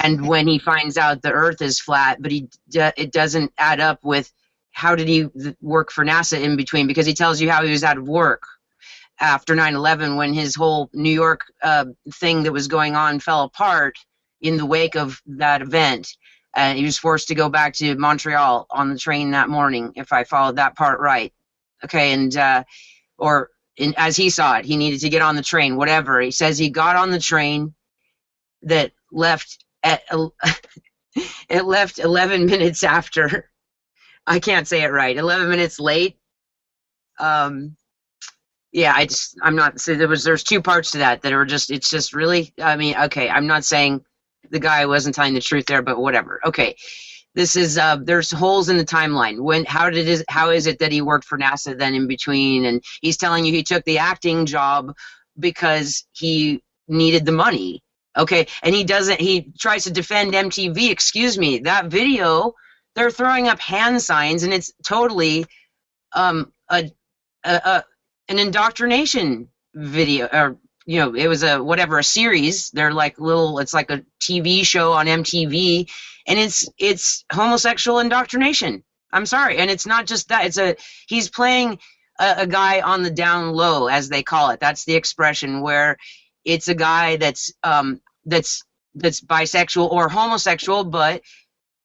and when he finds out the Earth is flat, but it doesn't add up with how did he work for NASA in between, because he tells you how he was out of work after 9/11 when his whole New York thing that was going on fell apart in the wake of that event. He was forced to go back to Montreal on the train that morning, if I followed that part right. Okay, and as he saw it, he needed to get on the train, whatever. He says he got on the train that left at it left 11 minutes after. I can't say it right. 11 minutes late. Yeah, I'm not. So there's 2 parts to that are just. It's just really. I mean, okay. I'm not saying the guy wasn't telling the truth there, but whatever. Okay, this is. There's holes in the timeline. How is it that he worked for NASA then in between? And he's telling you he took the acting job because he needed the money. Okay, and he doesn't. He tries to defend MTV. Excuse me. That video, they're throwing up hand signs, and it's totally an indoctrination video, or you know, it was a series. They're like it's like a TV show on MTV, and it's homosexual indoctrination. I'm sorry, and it's not just that. He's playing a guy on the down low, as they call it. That's the expression, where it's a guy that's bisexual or homosexual, but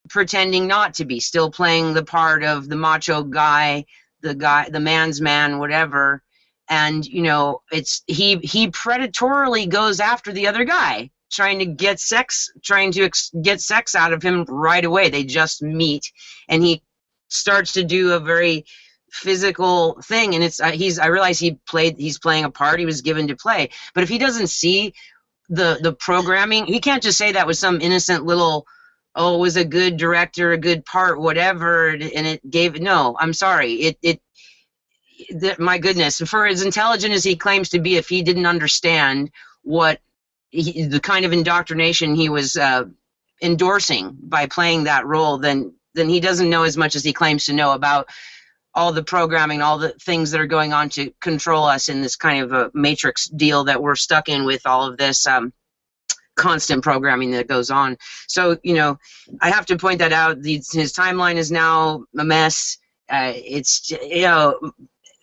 pretending not to be, still playing the part of the macho guy, the man's man, whatever. And you know, he predatorily goes after the other guy, trying to get sex out of him right away. They just meet, and he starts to do a very physical thing, and it's I realize he's playing a part he was given to play, but if he doesn't see the programming, he can't just say that was some innocent little, oh, it was a good director, a good part, whatever, and it gave. No, I'm sorry, my goodness, for as intelligent as he claims to be, if he didn't understand what the kind of indoctrination he was endorsing by playing that role, then he doesn't know as much as he claims to know about all the programming, all the things that are going on to control us in this kind of a matrix deal that we're stuck in with all of this constant programming that goes on. So, you know, I have to point that out. His timeline is now a mess. It's, you know,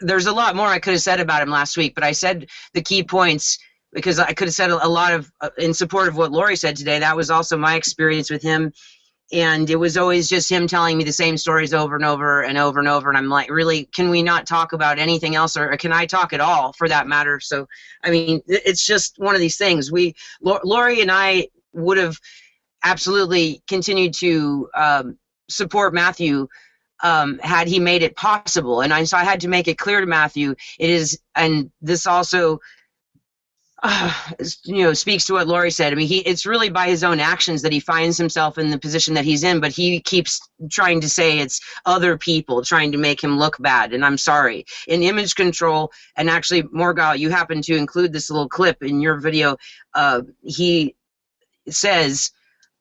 there's a lot more I could have said about him last week, but I said the key points because I could have said a lot of in support of what Lori said today. That was also my experience with him. And it was always just him telling me the same stories over and over and over and over. And I'm like, really, can we not talk about anything else? Or can I talk at all for that matter? So, I mean, it's just one of these things. Lori and I would have absolutely continued to support Matthew had he made it possible. And so I had to make it clear to Matthew, it is, and this also, you know, speaks to what Lori said. I mean, it's really by his own actions that he finds himself in the position that he's in, but he keeps trying to say it's other people trying to make him look bad, and I'm sorry. In image control, and actually, Morgal, you happen to include this little clip in your video, he says,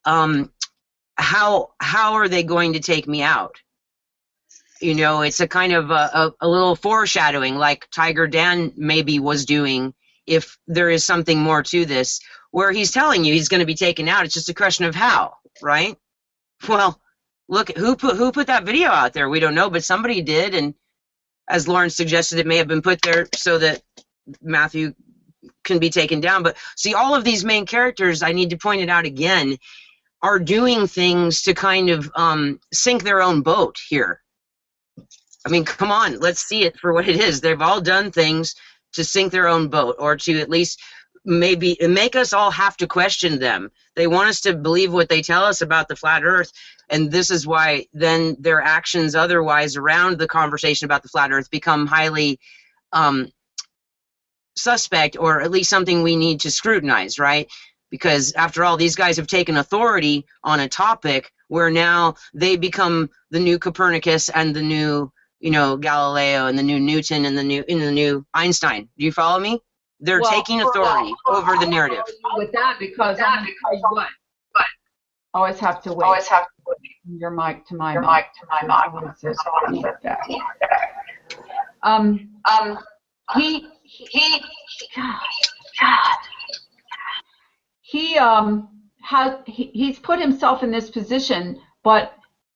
how are they going to take me out? You know, it's a kind of a little foreshadowing, like Tiger Dan maybe was doing, if there is something more to this, where he's telling you he's going to be taken out. It's just a question of how, right? Well, look, who put that video out there? We don't know, but somebody did, and as Lauren suggested, it may have been put there so that Matthew can be taken down. But see, all of these main characters, I need to point it out again, are doing things to kind of sink their own boat here. I mean, come on, let's see it for what it is. They've all done things to sink their own boat, or to at least maybe make us all have to question them. They want us to believe what they tell us about the flat earth, and this is why then their actions otherwise around the conversation about the flat earth become highly suspect, or at least something we need to scrutinize, right? Because after all, these guys have taken authority on a topic where now they become the new Copernicus and the new, you know, Galileo and the new Newton and the new Einstein. Do you follow me? They're taking authority over the narrative.
With that, because I'm going to tell you what. Always have to wait. Your mic to my mic. He's put himself in this position, but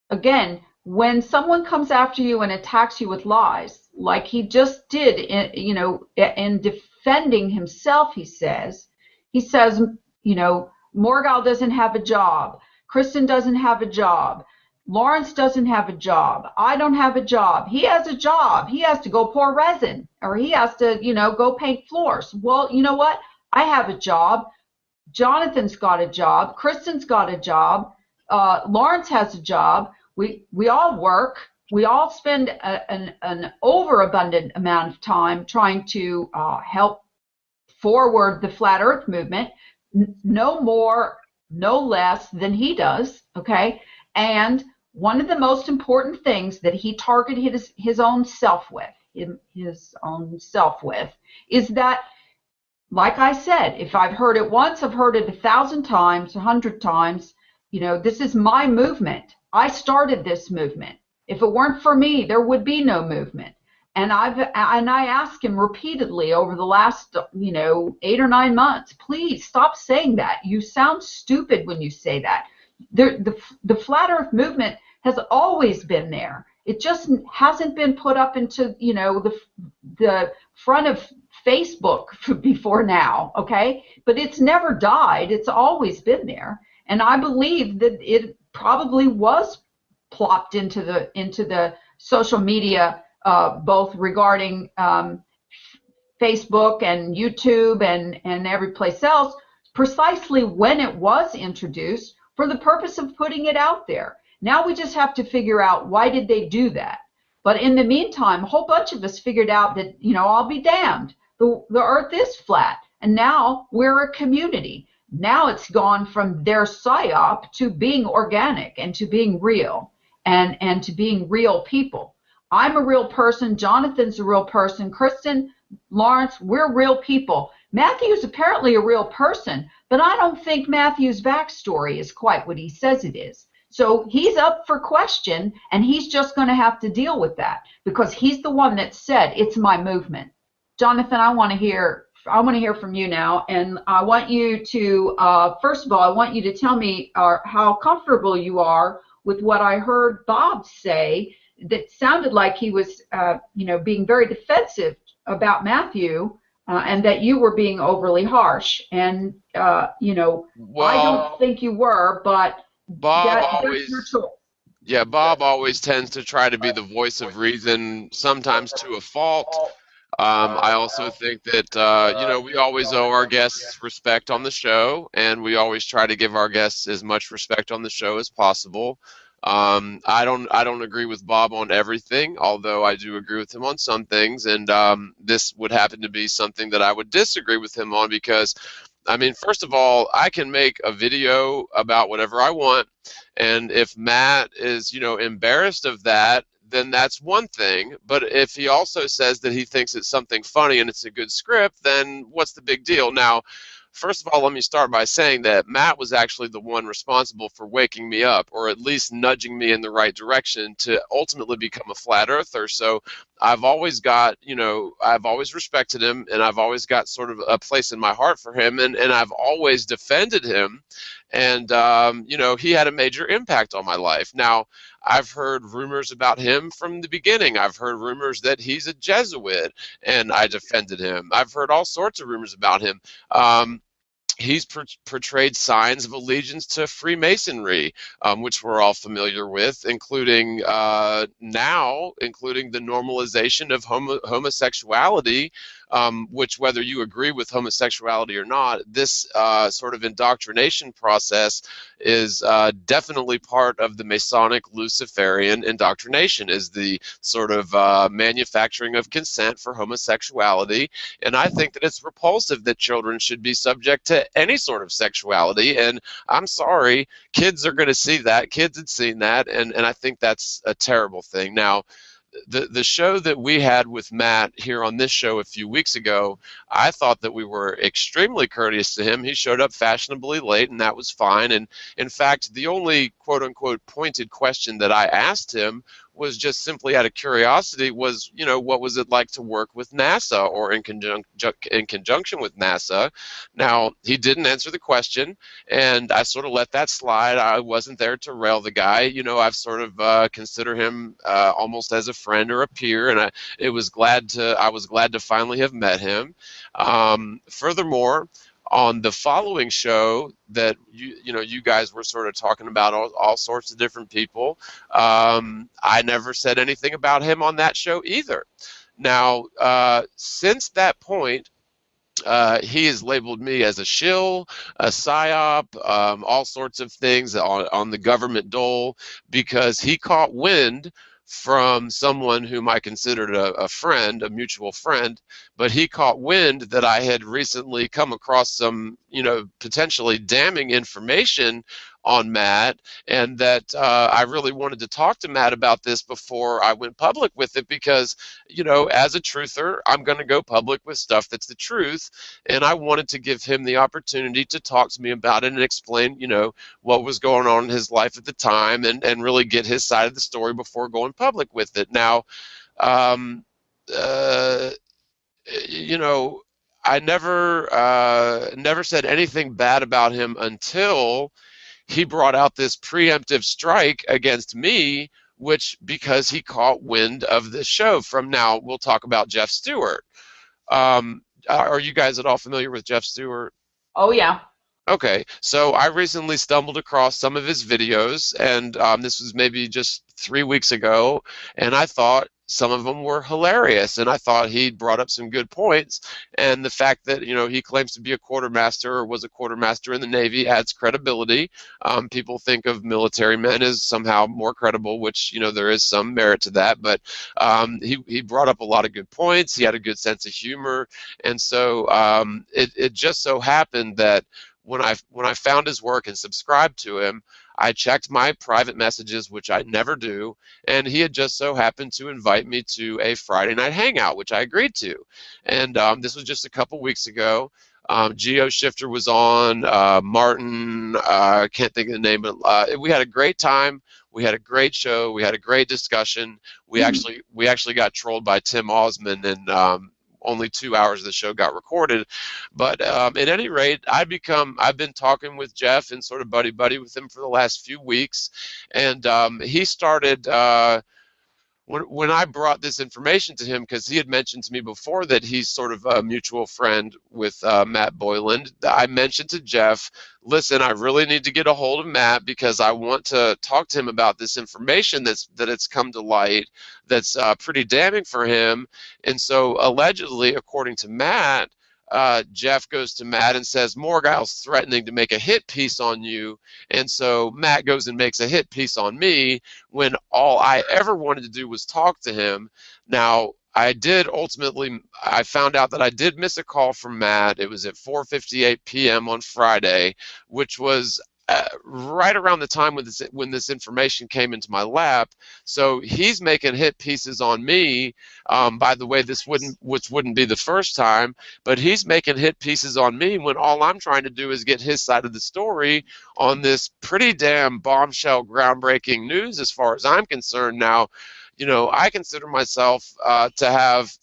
again, when someone comes after you and attacks you with lies, like he just did, in defending himself, he says, you know, Morgal doesn't have a job, Kristen doesn't have a job, Lawrence doesn't have a job, I don't have a job. He has a job. He has to go pour resin, or he has to, you know, go paint floors. Well, you know what? I have a job. Jonathan's got a job. Kristen's got a job. Lawrence has a job. We all work. We all spend an overabundant amount of time trying to help forward the flat earth movement. No more, no less than he does, okay? And one of the most important things that he targeted his own self with, is that, like I said, if I've heard it once, I've heard it 1,000 times, 100 times. You know, this is my movement. I started this movement. If it weren't for me, there would be no movement. And I asked him repeatedly over the last, 8 or 9 months, please stop saying that. You sound stupid when you say that. The flat earth movement has always been there. It just hasn't been put up into, the front of Facebook before now, okay? But it's never died. It's always been there. And I believe that it probably was plopped into the social media, both regarding Facebook and YouTube and every place else, precisely when it was introduced, for the purpose of putting it out there. Now we just have to figure out, why did they do that? But in the meantime, a whole bunch of us figured out that, I'll be damned. The earth is flat. And now we're a community. Now it's gone from their psyop to being organic and to being real and to being real people. I'm a real person. Jonathan's a real person. Kristen, Lawrence, we're real people. Matthew's apparently a real person, but I don't think Matthew's backstory is quite what he says it is. So he's up for question, and he's just going to have to deal with that because he's the one that said it's my movement. Jonathan, I want to hear from you now, and I want you to first of all, I want you to tell me how comfortable you are with what I heard Bob say. That sounded like he was, being very defensive about Matthew, and that you were being overly harsh. And I don't think you were, but
Bob always tends to try to be the voice of reason, sometimes to a fault. I also think that, we always owe our guests respect on the show, and we always try to give our guests as much respect on the show as possible. I don't agree with Bob on everything, although I do agree with him on some things, and this would happen to be something that I would disagree with him on because, I mean, first of all, I can make a video about whatever I want, and if Matt is, embarrassed of that, then that's one thing. But if he also says that he thinks it's something funny and it's a good script, then what's the big deal? Now, first of all, let me start by saying that Matt was actually the one responsible for waking me up, or at least nudging me in the right direction to ultimately become a flat earther. So I've always got, I've always respected him, and I've always got sort of a place in my heart for him, and I've always defended him. And, he had a major impact on my life. Now, I've heard rumors about him from the beginning. I've heard rumors that he's a Jesuit, and I defended him. I've heard all sorts of rumors about him. He's portrayed signs of allegiance to Freemasonry, which we're all familiar with, including including the normalization of homosexuality, which, whether you agree with homosexuality or not, this sort of indoctrination process is definitely part of the Masonic Luciferian indoctrination, is the sort of manufacturing of consent for homosexuality. And I think that it's repulsive that children should be subject to any sort of sexuality. And I'm sorry, kids are going to see that. Kids had seen that, and I think that's a terrible thing. Now, the show that we had with Matt here on this show a few weeks ago, I thought that we were extremely courteous to him. He showed up fashionably late, and that was fine. And in fact, the only quote-unquote pointed question that I asked him was just simply out of curiosity was, what was it like to work with NASA or in conjunction with NASA? Now, he didn't answer the question, and I sort of let that slide. I wasn't there to rail the guy. I've sort of consider him almost as a friend or a peer, and I was glad to finally have met him. Furthermore, on the following show that you guys were sort of talking about all sorts of different people, I never said anything about him on that show either. Now, since that point, he has labeled me as a shill, a psyop, all sorts of things on the government dole, because he caught wind from someone whom I considered a friend, a mutual friend, but he caught wind that I had recently come across some, potentially damning information on Matt, and that I really wanted to talk to Matt about this before I went public with it, because, as a truther, I'm going to go public with stuff that's the truth, and I wanted to give him the opportunity to talk to me about it and explain, what was going on in his life at the time, and really get his side of the story before going public with it. Now, I never said anything bad about him until he brought out this preemptive strike against me, because he caught wind of this show from, now we'll talk about Jeff Stewart. Are you guys at all familiar with Jeff Stewart?
Oh, yeah.
Okay, so I recently stumbled across some of his videos, and this was maybe just 3 weeks ago, and I thought, some of them were hilarious, and I thought he brought up some good points. And the fact that, you know, he claims to be a quartermaster or was a quartermaster in the Navy adds credibility. People think of military men as somehow more credible, which, you know, there is some merit to that. But he brought up a lot of good points. He had a good sense of humor, and so it just so happened that when I found his work and subscribed to him, I checked my private messages, which I never do, and he had just so happened to invite me to a Friday night hangout, which I agreed to. And this was just a couple weeks ago. Geo Shifter was on, Martin, I can't think of the name, but we had a great time. We had a great show. We had a great discussion. We actually got trolled by Tim Osman, and only 2 hours of the show got recorded. But at any rate, I've been talking with Jeff and sort of buddy with him for the last few weeks, and he started. When I brought this information to him, because he had mentioned to me before that he's sort of a mutual friend with Matt Boyland, I mentioned to Jeff, listen, I really need to get a hold of Matt because I want to talk to him about this information that it's come to light that's pretty damning for him. And so allegedly, according to Matt, Jeff goes to Matt and says, Morgile's threatening to make a hit piece on you. And so Matt goes and makes a hit piece on me when all I ever wanted to do was talk to him. Now, I found out that I did miss a call from Matt. It was at 4:58 p.m. on Friday, which was right around the time when this information came into my lap. So he's making hit pieces on me. By the way, which wouldn't be the first time, but he's making hit pieces on me when all I'm trying to do is get his side of the story on this pretty damn bombshell, groundbreaking news as far as I'm concerned. Now, you know, I consider myself to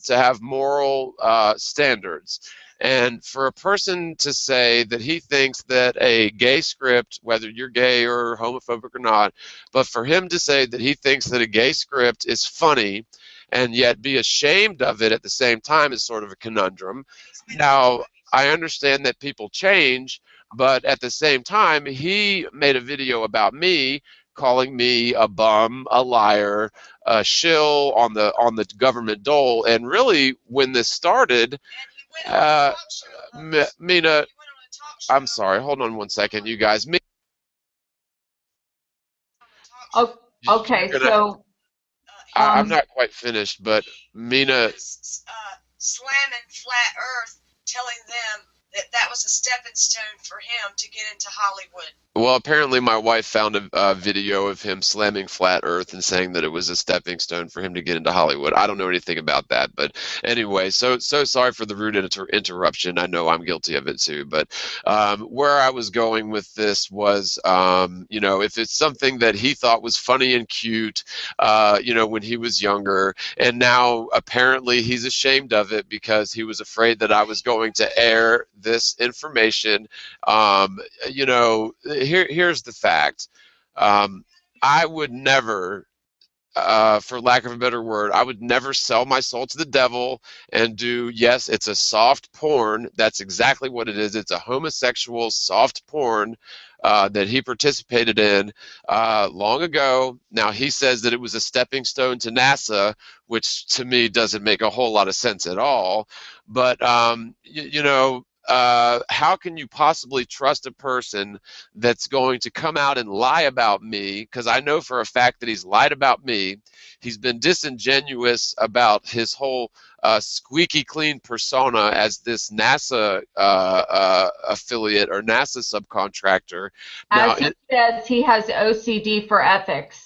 have moral standards. And for a person to say that he thinks that a gay script, whether you're gay or homophobic or not, but for him to say that he thinks that a gay script is funny and yet be ashamed of it at the same time is sort of a conundrum. Now, I understand that people change, but at the same time, he made a video about me calling me a bum, a liar, a shill on the government dole. And really, when this started, Mina, I'm sorry. Hold on one second, you guys.
Oh, okay, so
I'm not quite finished, but Mina,
slamming Flat Earth, telling them that was a stepping stone for him to get into Hollywood.
Well, apparently my wife found a video of him slamming Flat Earth and saying that it was a stepping stone for him to get into Hollywood. I don't know anything about that, but anyway, so sorry for the rude interruption. I know I'm guilty of it too, but where I was going with this was, you know, if it's something that he thought was funny and cute, you know, when he was younger, and now apparently he's ashamed of it because he was afraid that I was going to air this information, you know, here's the fact. I would never, for lack of a better word, I would never sell my soul to the devil and do, yes, it's a soft porn. That's exactly what it is. It's a homosexual soft porn that he participated in long ago. Now, he says that it was a stepping stone to NASA, which to me doesn't make a whole lot of sense at all. But, you know, how can you possibly trust a person that's going to come out and lie about me? Because I know for a fact that he's lied about me. He's been disingenuous about his whole squeaky clean persona as this NASA affiliate or NASA subcontractor. Now,
as he says, he has OCD for ethics.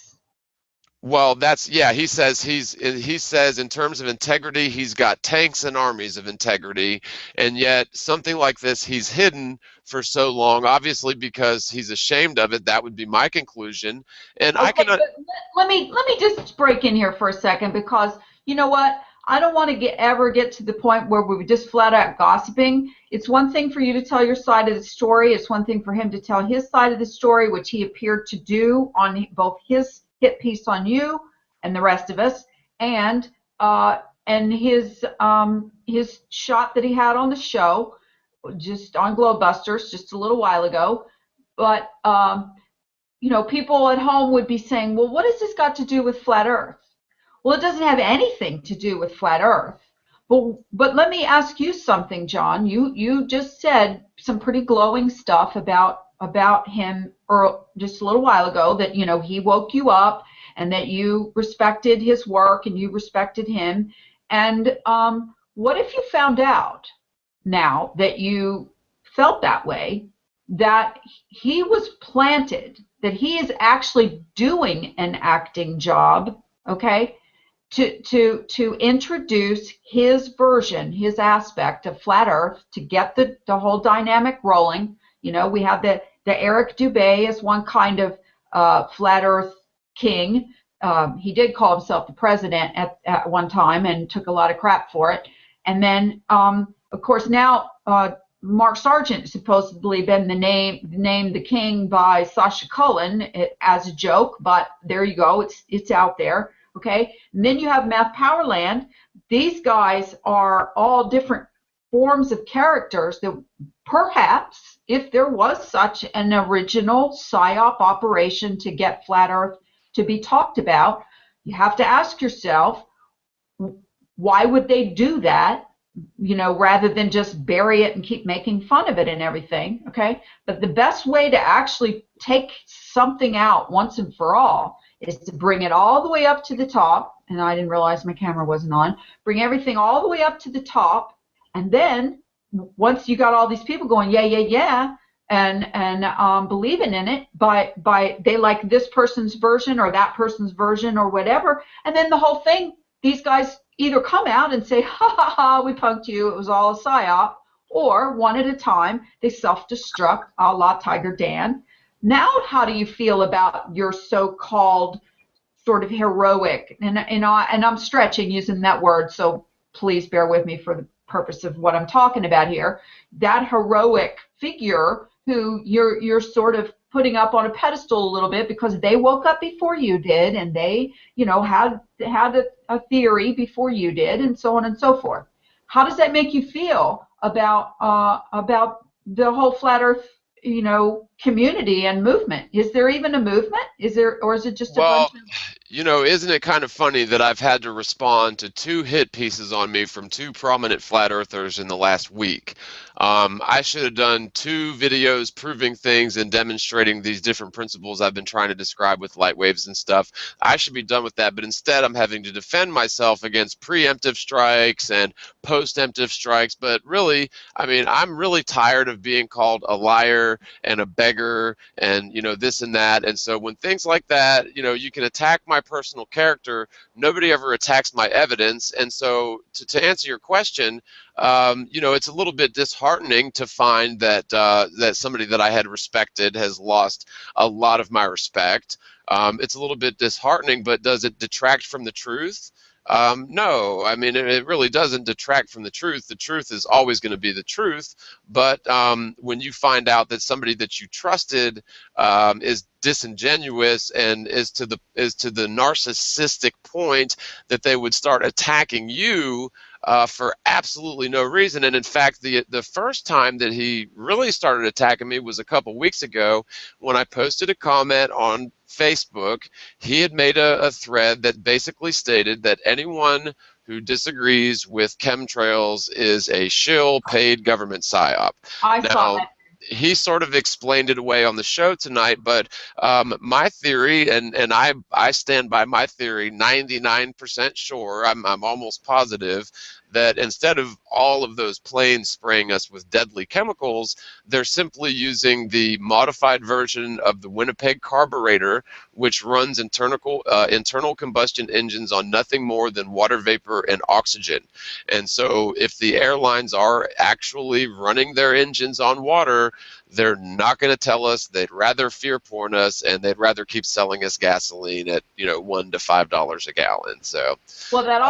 Well, he says he says in terms of integrity, he's got tanks and armies of integrity, and yet something like this he's hidden for so long, obviously because he's ashamed of it. That would be my conclusion. And
okay,
I cannot.
Let me just break in here for a second, because you know what? I don't want to ever get to the point where we're just flat out gossiping. It's one thing for you to tell your side of the story. It's one thing for him to tell his side of the story, which he appeared to do on both his hit piece on you and the rest of us, and his shot that he had on the show, just on Globebusters just a little while ago. But you know, people at home would be saying, well, what has this got to do with Flat Earth? Well, it doesn't have anything to do with flat Earth. But let me ask you something, John. You just said some pretty glowing stuff about him just a little while ago, that he woke you up and that you respected his work and you respected him. And what if you found out now that you felt that way, that he was planted, that he is actually doing an acting job, okay, to introduce his version, his aspect of flat Earth, to get the whole dynamic rolling. We have the Eric Dubé as one kind of flat Earth king. He did call himself the president at one time and took a lot of crap for it. And then, of course, now Mark Sargent supposedly been named the king by Sacha Cullen as a joke, but there you go, it's out there. Okay, and then you have Matt Powerland. These guys are all different forms of characters that perhaps, if there was such an original PSYOP operation to get flat Earth to be talked about, you have to ask yourself, why would they do that? Rather than just bury it and keep making fun of it and everything. Okay, but the best way to actually take something out once and for all is to bring it all the way up to the top. And I didn't realize my camera wasn't on. Bring everything all the way up to the top, and then once you got all these people going, yeah, and believing in it, by they like this person's version or that person's version or whatever, and then the whole thing, these guys either come out and say, ha ha ha, we punked you, it was all a psyop, or one at a time they self-destruct, a la Tiger Dan. Now, how do you feel about your so-called sort of heroic, and I'm stretching using that word, so please bear with me for the purpose of what I'm talking about here, that heroic figure who you're sort of putting up on a pedestal a little bit because they woke up before you did, and they had a theory before you did, and so on and so forth. How does that make you feel about the whole flat Earth community and movement? Is there even a movement? Or is it just a bunch of...
Isn't it kind of funny that I've had to respond to 2 hit pieces on me from 2 prominent flat earthers in the last week? I should have done 2 videos proving things and demonstrating these different principles I've been trying to describe with light waves and stuff. I should be done with that, but instead I'm having to defend myself against preemptive strikes and post-emptive strikes. But really, I'm really tired of being called a liar and a beggar and this and that. And so when things like that, you can attack my personal character, nobody ever attacks my evidence. And so to answer your question, it's a little bit disheartening to find that somebody that I had respected has lost a lot of my respect. It's a little bit disheartening, but does it detract from the truth? No, it really doesn't detract from the truth. The truth is always going to be the truth. But when you find out that somebody that you trusted is disingenuous and is to the narcissistic point that they would start attacking you for absolutely no reason. And in fact, the first time that he really started attacking me was a couple weeks ago when I posted a comment on Facebook. He had made a thread that basically stated that anyone who disagrees with chemtrails is a shill paid government psyop.
I saw that.
He sort of explained it away on the show tonight, but my theory, and I stand by my theory 99% sure, I'm almost positive, that instead of all of those planes spraying us with deadly chemicals, they're simply using the modified version of the Winnipeg carburetor, which runs internal combustion engines on nothing more than water vapor and oxygen. And so if the airlines are actually running their engines on water, they're not going to tell us. They'd rather fear porn us, and they'd rather keep selling us gasoline at $1 to $5 a gallon. So,
well, that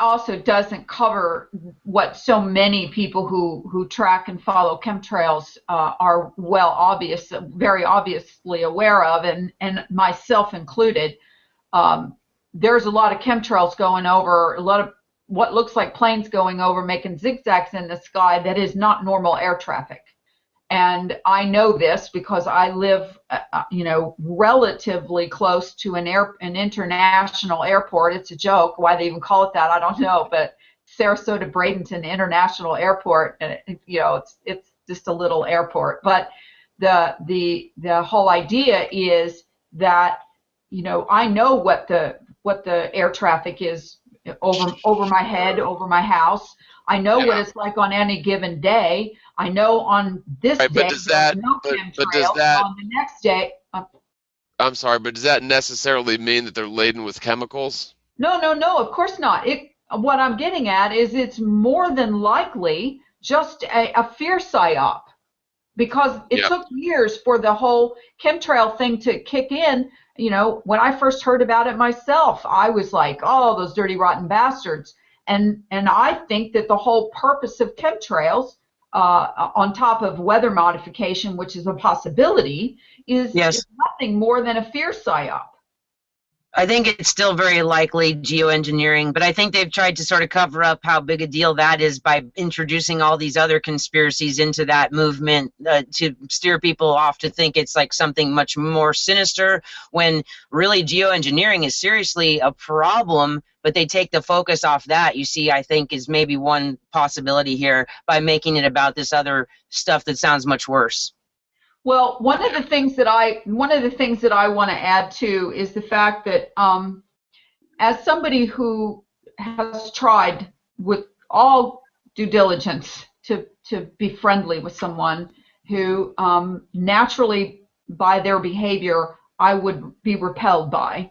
also doesn't cover what so many people who track and follow chemtrails are very obviously aware of, and myself included. There's a lot of chemtrails going over, a lot of what looks like planes going over, making zigzags in the sky that is not normal air traffic. And I know this because I live, relatively close to an international airport. It's a joke why they even call it that. I don't know, but Sarasota Bradenton International Airport, and it's just a little airport. But the whole idea is that I know what the air traffic is over my head, over my house. I know what it's like on any given day. I know on this day there's no chemtrails. On the next day,
I'm sorry, but does that necessarily mean that they're laden with chemicals?
No, of course not. What I'm getting at is it's more than likely just a fear psyop, because it took years for the whole chemtrail thing to kick in. When I first heard about it myself, I was like, oh, those dirty, rotten bastards. And I think that the whole purpose of chemtrails, on top of weather modification, which is a possibility, is nothing more than a fear psyop.
I think it's still very likely geoengineering, but I think they've tried to sort of cover up how big a deal that is by introducing all these other conspiracies into that movement to steer people off to think it's like something much more sinister, when really geoengineering is seriously a problem, but they take the focus off that. You see, I think is maybe one possibility here by making it about this other stuff that sounds much worse.
Well, one of the things that I want to add too is the fact that as somebody who has tried with all due diligence to be friendly with someone who naturally by their behavior I would be repelled by,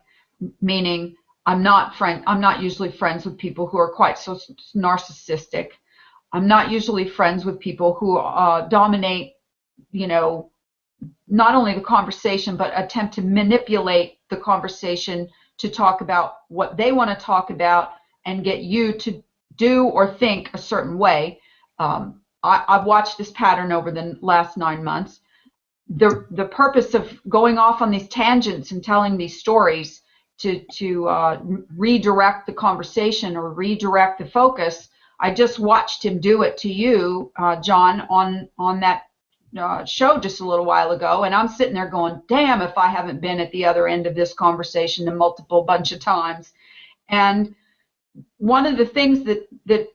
meaning I'm not usually friends with people who are quite so narcissistic. I'm not usually friends with people who dominate, not only the conversation, but attempt to manipulate the conversation to talk about what they want to talk about and get you to do or think a certain way. I've watched this pattern over the last 9 months. The purpose of going off on these tangents and telling these stories to redirect the conversation or redirect the focus. I just watched him do it to you, John, on that show just a little while ago, and I'm sitting there going, damn if I haven't been at the other end of this conversation a multiple bunch of times. And one of the things that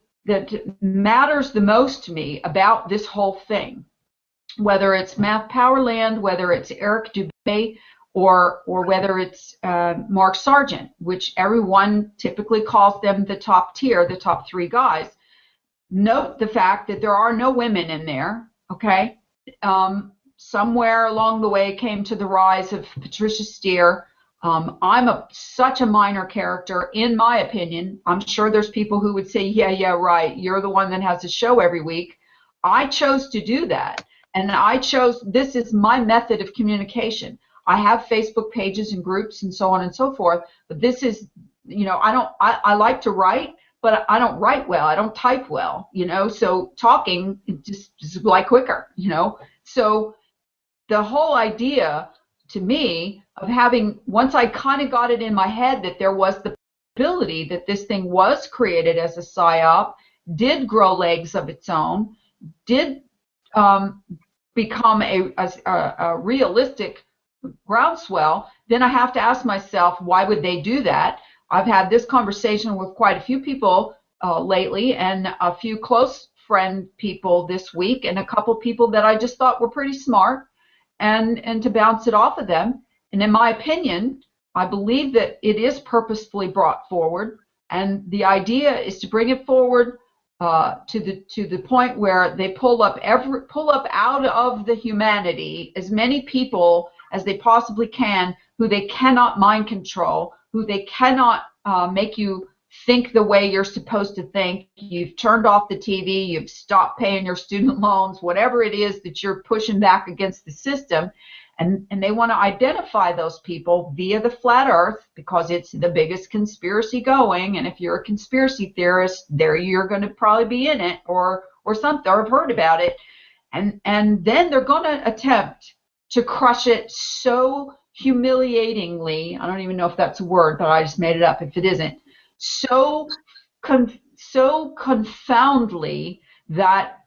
matters the most to me about this whole thing, whether it's Matt Powerland, whether it's Eric Dubé, or whether it's Mark Sargent, which everyone typically calls them the top tier, the top three guys, note the fact that there are no women in there, okay? Somewhere along the way came to the rise of Patricia Steere. I'm such a minor character, in my opinion. I'm sure there's people who would say, yeah, right, you're the one that has a show every week. I chose to do that, and this is my method of communication. I have Facebook pages and groups and so on and so forth, but this is, I like to write, but I don't write well. I don't type well, so talking just is like quicker, So the whole idea to me of having, once I kind of got it in my head that there was the possibility that this thing was created as a psyop, did grow legs of its own, did become a realistic groundswell, then I have to ask myself, why would they do that? I've had this conversation with quite a few people lately, and a few close friend people this week, and a couple people that I just thought were pretty smart, and to bounce it off of them. And in my opinion, I believe that it is purposefully brought forward, and the idea is to bring it forward to the point where they pull up out of the humanity as many people as they possibly can, who they cannot mind control, who they cannot make you think the way you're supposed to think. You've turned off the TV, you've stopped paying your student loans, whatever it is that you're pushing back against the system. And they want to identify those people via the flat earth, because it's the biggest conspiracy going. And if you're a conspiracy theorist, there you're going to probably be in it or something, or have heard about it. And then they're going to attempt to crush it so humiliatingly. I don't even know if that's a word, but I just made it up if it isn't. So confoundedly that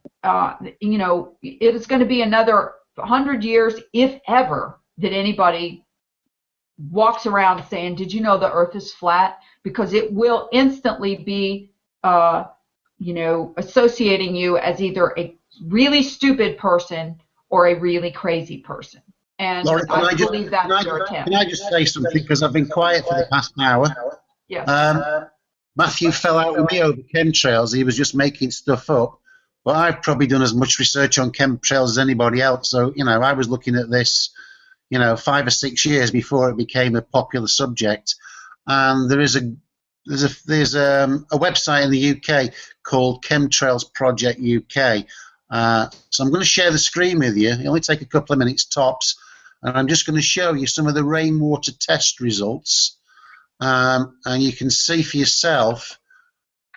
you know, it is going to be another 100 years, if ever, that anybody walks around saying, "Did you know the Earth is flat?" Because it will instantly be, you know, associating you as either a really stupid person or a really crazy person. And
Laura,
I believe that's their attempt.
Can I just say something, because I've been quiet for the past hour?
Yes.
Matthew fell out with me over chemtrails. He was just making stuff up. But I've probably done as much research on chemtrails as anybody else. So, you know, I was looking at this, you know, 5 or 6 years before it became a popular subject. And there's a website in the UK called Chemtrails Project UK. So I'm going to share the screen with you. It'll only take a couple of minutes tops. And I'm just going to show you some of the rainwater test results. And you can see for yourself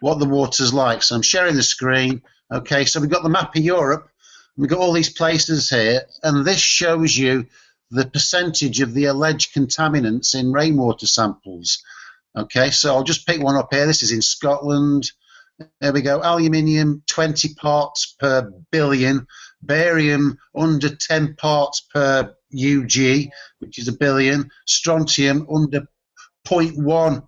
what the water's like. So I'm sharing the screen. Okay, so we've got the map of Europe. We've got all these places here, and this shows you the percentage of the alleged contaminants in rainwater samples. Okay, so I'll just pick one up here. This is in Scotland. There we go. Aluminium, 20 parts per billion. Barium, under 10 parts per UG, which is a billion. Strontium, under 0.1.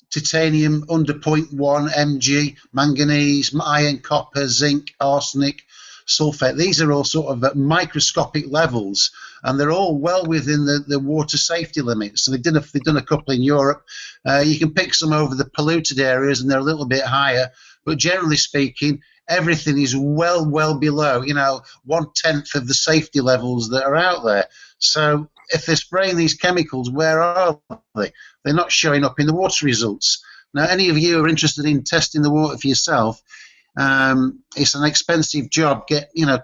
Titanium, under 0.1 mg. Manganese, iron, copper, zinc, arsenic, sulfate. These are all sort of at microscopic levels, and they're all well within the water safety limits. So they've done a couple in Europe. You can pick some over the polluted areas, and they're a little bit higher. But generally speaking, everything is well below, you know, 1/10 of the safety levels that are out there. So if they're spraying these chemicals, where are they? They're not showing up in the water results. Now, any of you who are interested in testing the water for yourself, it's an expensive job,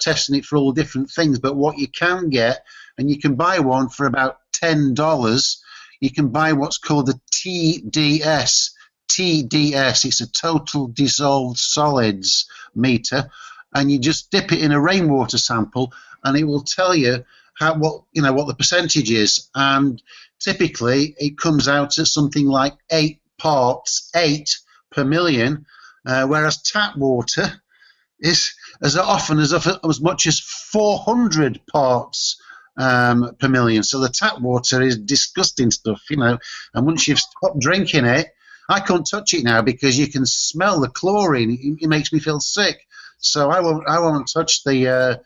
testing it for all different things. But what you can get, and you can buy one for about $10, you can buy what's called a TDS. TDS, it's a total dissolved solids meter, and you just dip it in a rainwater sample, and it will tell you what the percentage is. And typically it comes out at something like 8 parts per million, whereas tap water is as often as much as 400 parts per million. So the tap water is disgusting stuff, and once you've stopped drinking it, I can't touch it now because you can smell the chlorine. It makes me feel sick. So I won't touch the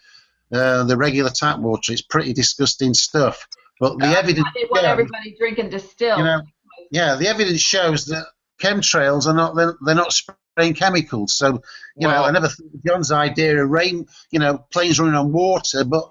regular tap water. It's pretty disgusting stuff. But the evidence.
I want everybody drinking distilled.
The evidence shows that chemtrails are not spraying chemicals. So I never thought John's idea of planes running on water, but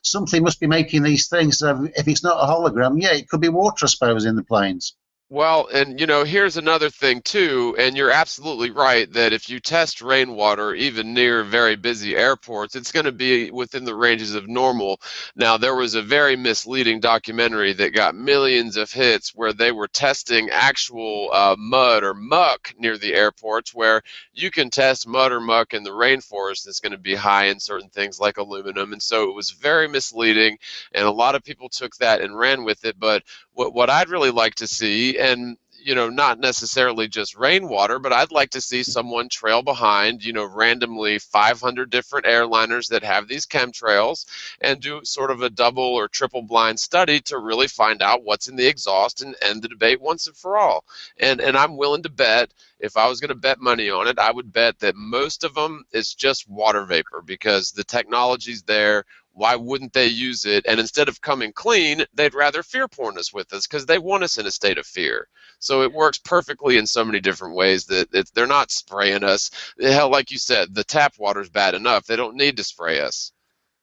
something must be making these things. So if it's not a hologram, it could be water, I suppose, in the planes.
Well, and here's another thing too, and you're absolutely right that if you test rainwater even near very busy airports, it's going to be within the ranges of normal. Now, there was a very misleading documentary that got millions of hits where they were testing actual mud or muck near the airports, where you can test mud or muck in the rainforest that's going to be high in certain things like aluminum. And so it was very misleading, and a lot of people took that and ran with it. But what I'd really like to see, and not necessarily just rainwater, but I'd like to see someone trail behind, randomly 500 different airliners that have these chemtrails and do sort of a double or triple blind study to really find out what's in the exhaust and end the debate once and for all. And I'm willing to bet, if I was going to bet money on it, I would bet that most of them is just water vapor, because the technology's there. Why wouldn't they use it? And instead of coming clean, they'd rather fear porn us with us because they want us in a state of fear. So it works perfectly in so many different ways that they're not spraying us. Hell, like you said, the tap water's bad enough. They don't need to spray us.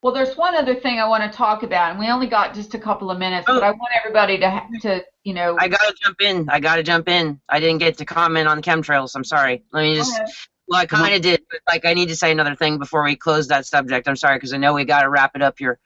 Well, there's one other thing I want to talk about, and we only got just a couple of minutes, but I want everybody to I
gotta jump in. I didn't get to comment on the chemtrails. I'm sorry. Let me just. Well, I kind of did, but I need to say another thing before we close that subject. I'm sorry, because I know we got to wrap it up here.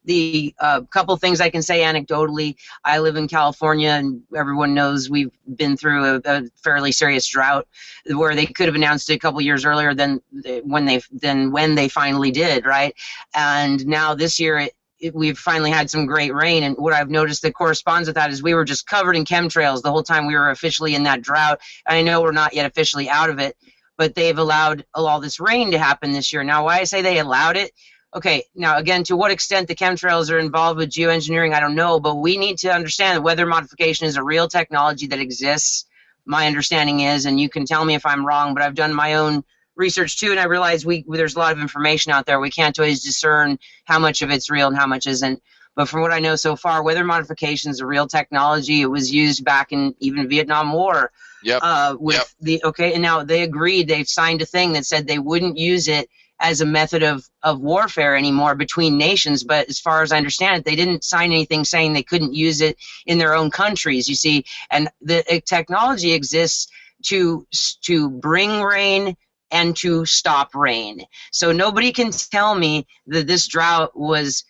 The couple things I can say anecdotally. I live in California, and everyone knows we've been through a fairly serious drought, where they could have announced it a couple years earlier than when they finally did, right? And now this year we've finally had some great rain, and what I've noticed that corresponds with that is we were just covered in chemtrails the whole time we were officially in that drought. I know we're not yet officially out of it, but they've allowed all this rain to happen this year. Now, why I say they allowed it, okay, now again, to what extent the chemtrails are involved with geoengineering, I don't know, but we need to understand that weather modification is a real technology that exists. My understanding is, and you can tell me if I'm wrong, but I've done my own research too, and I realize there's a lot of information out there. We can't always discern how much of it's real and how much isn't. But from what I know so far, weather modification is a real technology. It was used back in even Vietnam War.
Yep.
And now they agreed, they signed a thing that said they wouldn't use it as a method of warfare anymore between nations. But as far as I understand it, they didn't sign anything saying they couldn't use it in their own countries, you see. And the technology exists to bring rain and to stop rain. So nobody can tell me that this drought was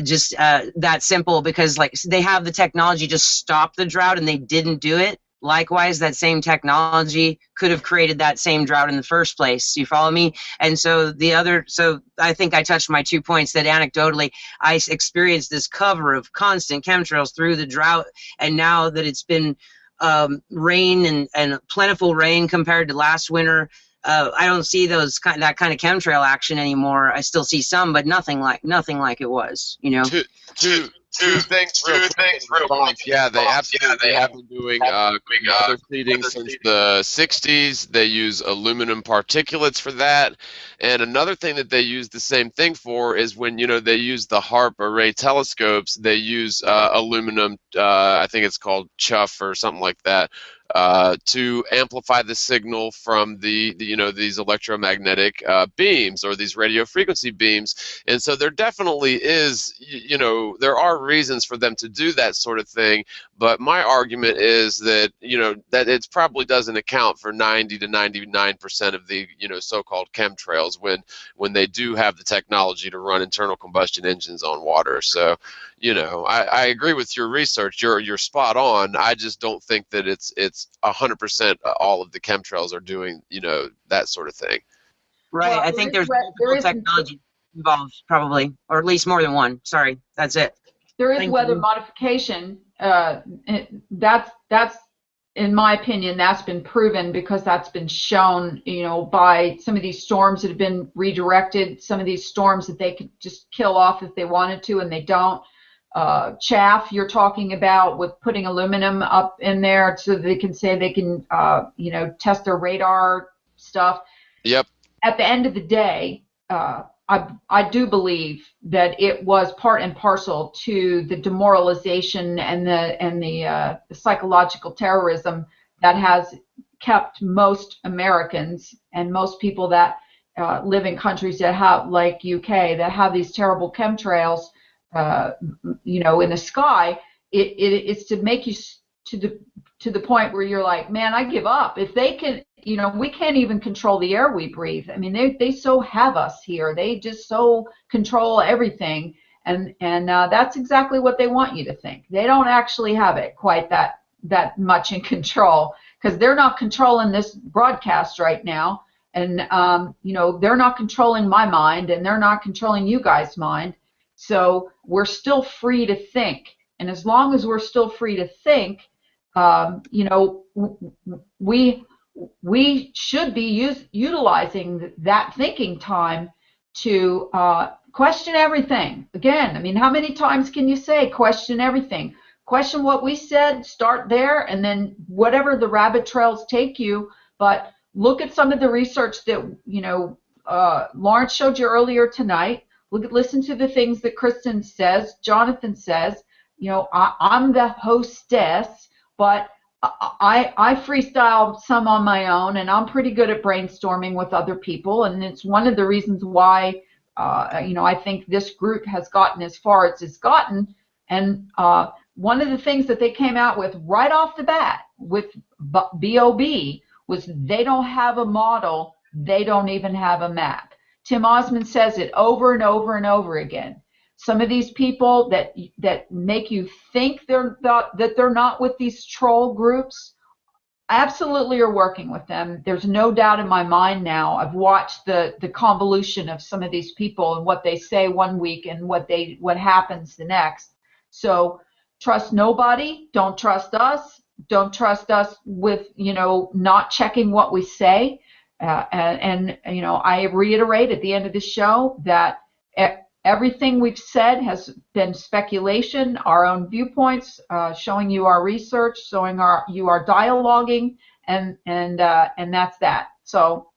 just that simple, because like they have the technology to stop the drought and they didn't do it. Likewise, that same technology could have created that same drought in the first place. You follow me? And so so I think I touched my 2 points, that anecdotally I experienced this cover of constant chemtrails through the drought, and now that it's been rain and plentiful rain compared to last winter, I don't see that kind of chemtrail action anymore. I still see some, but nothing like it was, you know.
Two things real quick. Yeah, they absolutely have been doing weather seeding since the 60s. They use aluminum particulates for that. And another thing that they use the same thing for is when, they use the HARP array telescopes, they use aluminum, I think it's called chuff or something like that, to amplify the signal from these electromagnetic beams, or these radio frequency beams. And so there definitely is, there are reasons for them to do that sort of thing. But my argument is that, that it probably doesn't account for 90 to 99% of the, so-called chemtrails when they do have the technology to run internal combustion engines on water. So, I agree with your research. You're spot on. I just don't think that it's 100% all of the chemtrails are doing, that sort of thing.
Right.
Well,
I think there's multiple technology involved, probably, or at least more than one. Sorry, that's it.
There is weather modification. That's in my opinion, that's been proven, because that's been shown, by some of these storms that have been redirected, some of these storms that they could just kill off if they wanted to, and they don't. Chaff you're talking about, with putting aluminum up in there so that they can say they can, test their radar stuff.
Yep. At
the end of the day, I do believe that it was part and parcel to the demoralization and the psychological terrorism that has kept most Americans and most people that live in countries that have, like UK, that have these terrible chemtrails, in the sky. It's to make you to the point where you're like, man, I give up. If they can, we can't even control the air we breathe. I mean, they so have us here. They just so control everything, and that's exactly what they want you to think. They don't actually have it quite that much in control, because they're not controlling this broadcast right now, and they're not controlling my mind, and they're not controlling you guys' mind. So we're still free to think, and as long as we're still free to think, we should be utilizing that thinking time to question everything. Again, I mean, how many times can you say question everything? Question what we said, start there, and then whatever the rabbit trails take you. But look at some of the research that, Lawrence showed you earlier tonight. Listen to the things that Kristen says, Jonathan says. I'm the hostess, but I freestyle some on my own, and I'm pretty good at brainstorming with other people, and it's one of the reasons why I think this group has gotten as far as it's gotten. And one of the things that they came out with right off the bat with BOB was they don't have a model, they don't even have a map. Tim Osmond says it over and over and over again. Some of these people that make you think that they're not with these troll groups, absolutely are working with them. There's no doubt in my mind now. I've watched the convolution of some of these people and what they say one week and what happens the next. So trust nobody. Don't trust us. Don't trust us with not checking what we say. And you know, I reiterate at the end of the show that everything we've said has been speculation, our own viewpoints, showing you our research, showing you our dialoguing, and that's that. So,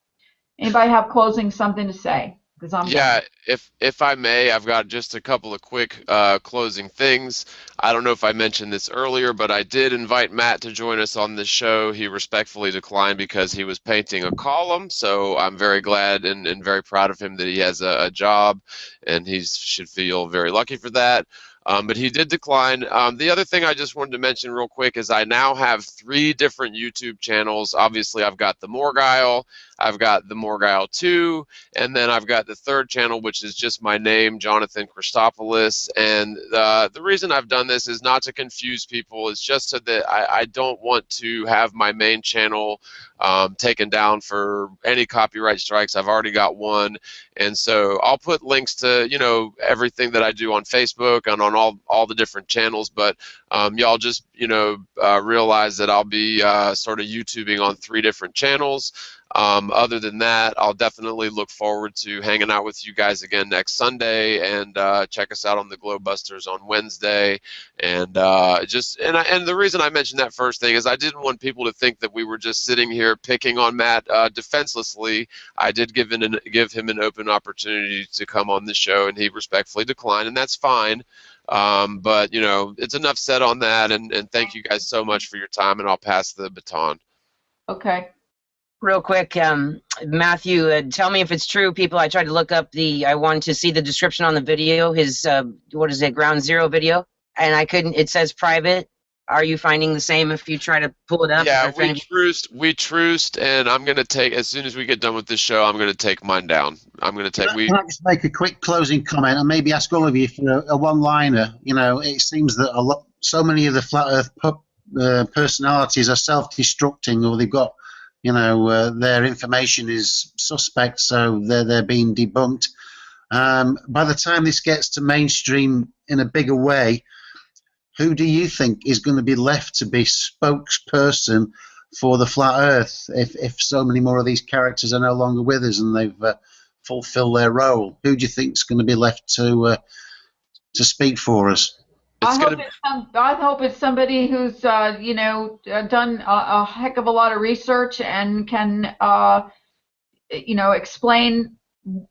anybody have closing something to say? Because I'm
Yeah,
done.
if I may, I've got just a couple of quick closing things. I don't know if I mentioned this earlier, but I did invite Matt to join us on this show. He respectfully declined because he was painting a column. So I'm very glad and very proud of him that he has a job, and he should feel very lucky for that. But he did decline. The other thing I just wanted to mention real quick is I now have 3 different YouTube channels. Obviously, I've got the Morgile, I've got the Morgile 2, and then I've got the third channel, which is just my name, Jonathan Christopoulos. And the reason I've done this is not to confuse people. It's just so that I don't want to have my main channel taken down for any copyright strikes. I've already got one. And so I'll put links to, you know, everything that I do on Facebook and on all the different channels. But y'all just, you know, realize that I'll be sort of YouTubing on 3 different channels. Other than that, I'll definitely look forward to hanging out with you guys again next Sunday, and check us out on the Globebusters on Wednesday. And and the reason I mentioned that first thing is I didn't want people to think that we were just sitting here picking on Matt defenselessly. I did give him an open opportunity to come on the show, and he respectfully declined, and that's fine. But you know, it's enough said on that, and thank you guys so much for your time, and I'll pass the baton.
Okay.
Real quick, Matthew, tell me if it's true. People, I tried to look up I wanted to see the description on the video, his, what is it, Ground Zero video, and I couldn't, it says private. Are you finding the same if you try to pull it up?
Yeah, we truced, and I'm going to take, as soon as we get done with this show, I'm going to take mine down. I'm going to take,
Can I just make a quick closing comment and maybe ask all of you for a one-liner? You know, it seems that so many of the Flat Earth personalities are self-destructing, or they've got, you know, their information is suspect, so they're being debunked. By the time this gets to mainstream in a bigger way, who do you think is going to be left to be spokesperson for the Flat Earth if so many more of these characters are no longer with us and they've fulfilled their role? Who do you think is going to be left to speak for us?
I hope it's somebody who's you know, done a heck of a lot of research and can you know, explain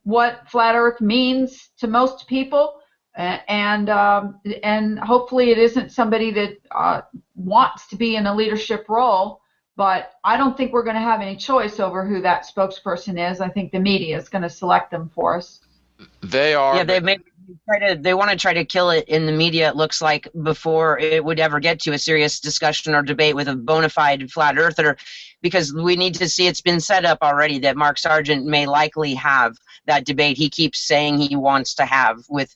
what flat Earth means to most people, and hopefully it isn't somebody that wants to be in a leadership role. But I don't think we're going to have any choice over who that spokesperson is. I think the media is going to select them for us.
They are.
Yeah, they want to try to kill it in the media, it looks like, before it would ever get to a serious discussion or debate with a bona fide flat earther, because we need to see, it's been set up already that Mark Sargent may likely have that debate he keeps saying he wants to have with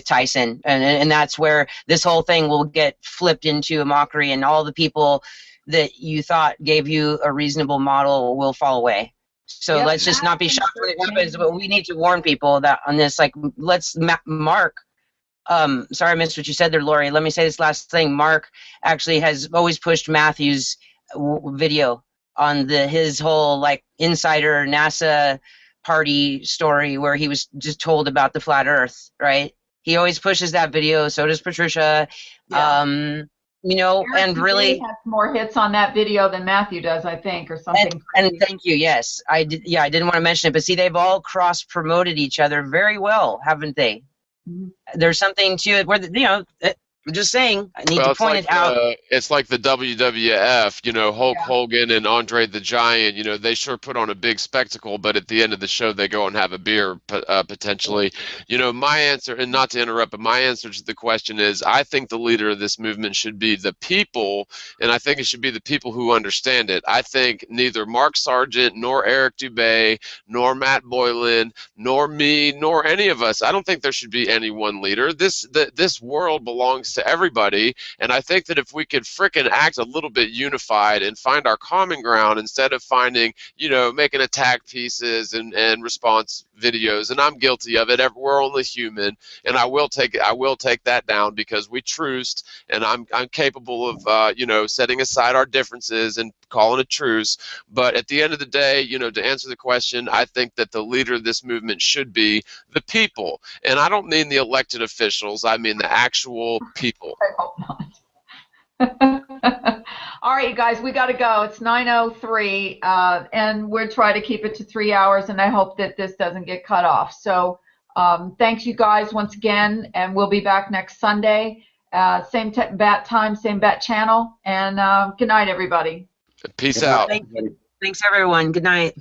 Tyson, and that's where this whole thing will get flipped into a mockery, and all the people that you thought gave you a reasonable model will fall away. So
Yep.
let's just not be shocked when it happens, but we need to warn people that on this, like, Mark, sorry I missed what you said there, Lori. Let me say this last thing. Mark actually has always pushed Matthew's video on his whole, like, insider NASA party story where he was just told about the flat Earth, right? He always pushes that video. So does Patricia.
Yeah.
You know,
Eric
and really
has more hits on that video than Matthew does, I think, or something.
And thank you. Yes, I did. Yeah, I didn't want to mention it, but see, they've all cross-promoted each other very well, haven't they? Mm-hmm. There's something to it where, you know, I'm just saying, I need to point it out.
It's like the WWF, you know, Hulk Hogan and Andre the Giant, you know, they sure put on a big spectacle, but at the end of the show, they go and have a beer, potentially. You know, my answer, and not to interrupt, but my answer to the question is, I think the leader of this movement should be the people, and I think it should be the people who understand it. I think neither Mark Sargent, nor Eric Dubay, nor Matt Boylan, nor me, nor any of us, I don't think there should be any one leader. This world belongs to everybody, and I think that if we could frickin' act a little bit unified and find our common ground instead of finding, you know, making attack pieces and response videos, and I'm guilty of it. We're only human, and I will take that down because we truced, and I'm capable of you know, setting aside our differences and calling a truce. But at the end of the day, you know, to answer the question, I think that the leader of this movement should be the people, and I don't mean the elected officials. I mean the actual people.
I hope not. All right, you guys, we got to go. It's 9:03, and we're trying to keep it to 3 hours, and I hope that this doesn't get cut off. So thanks, you guys, once again, and we'll be back next Sunday. Same bat time, same bat channel, and good night, everybody.
Peace out.
Thanks, everyone. Good night.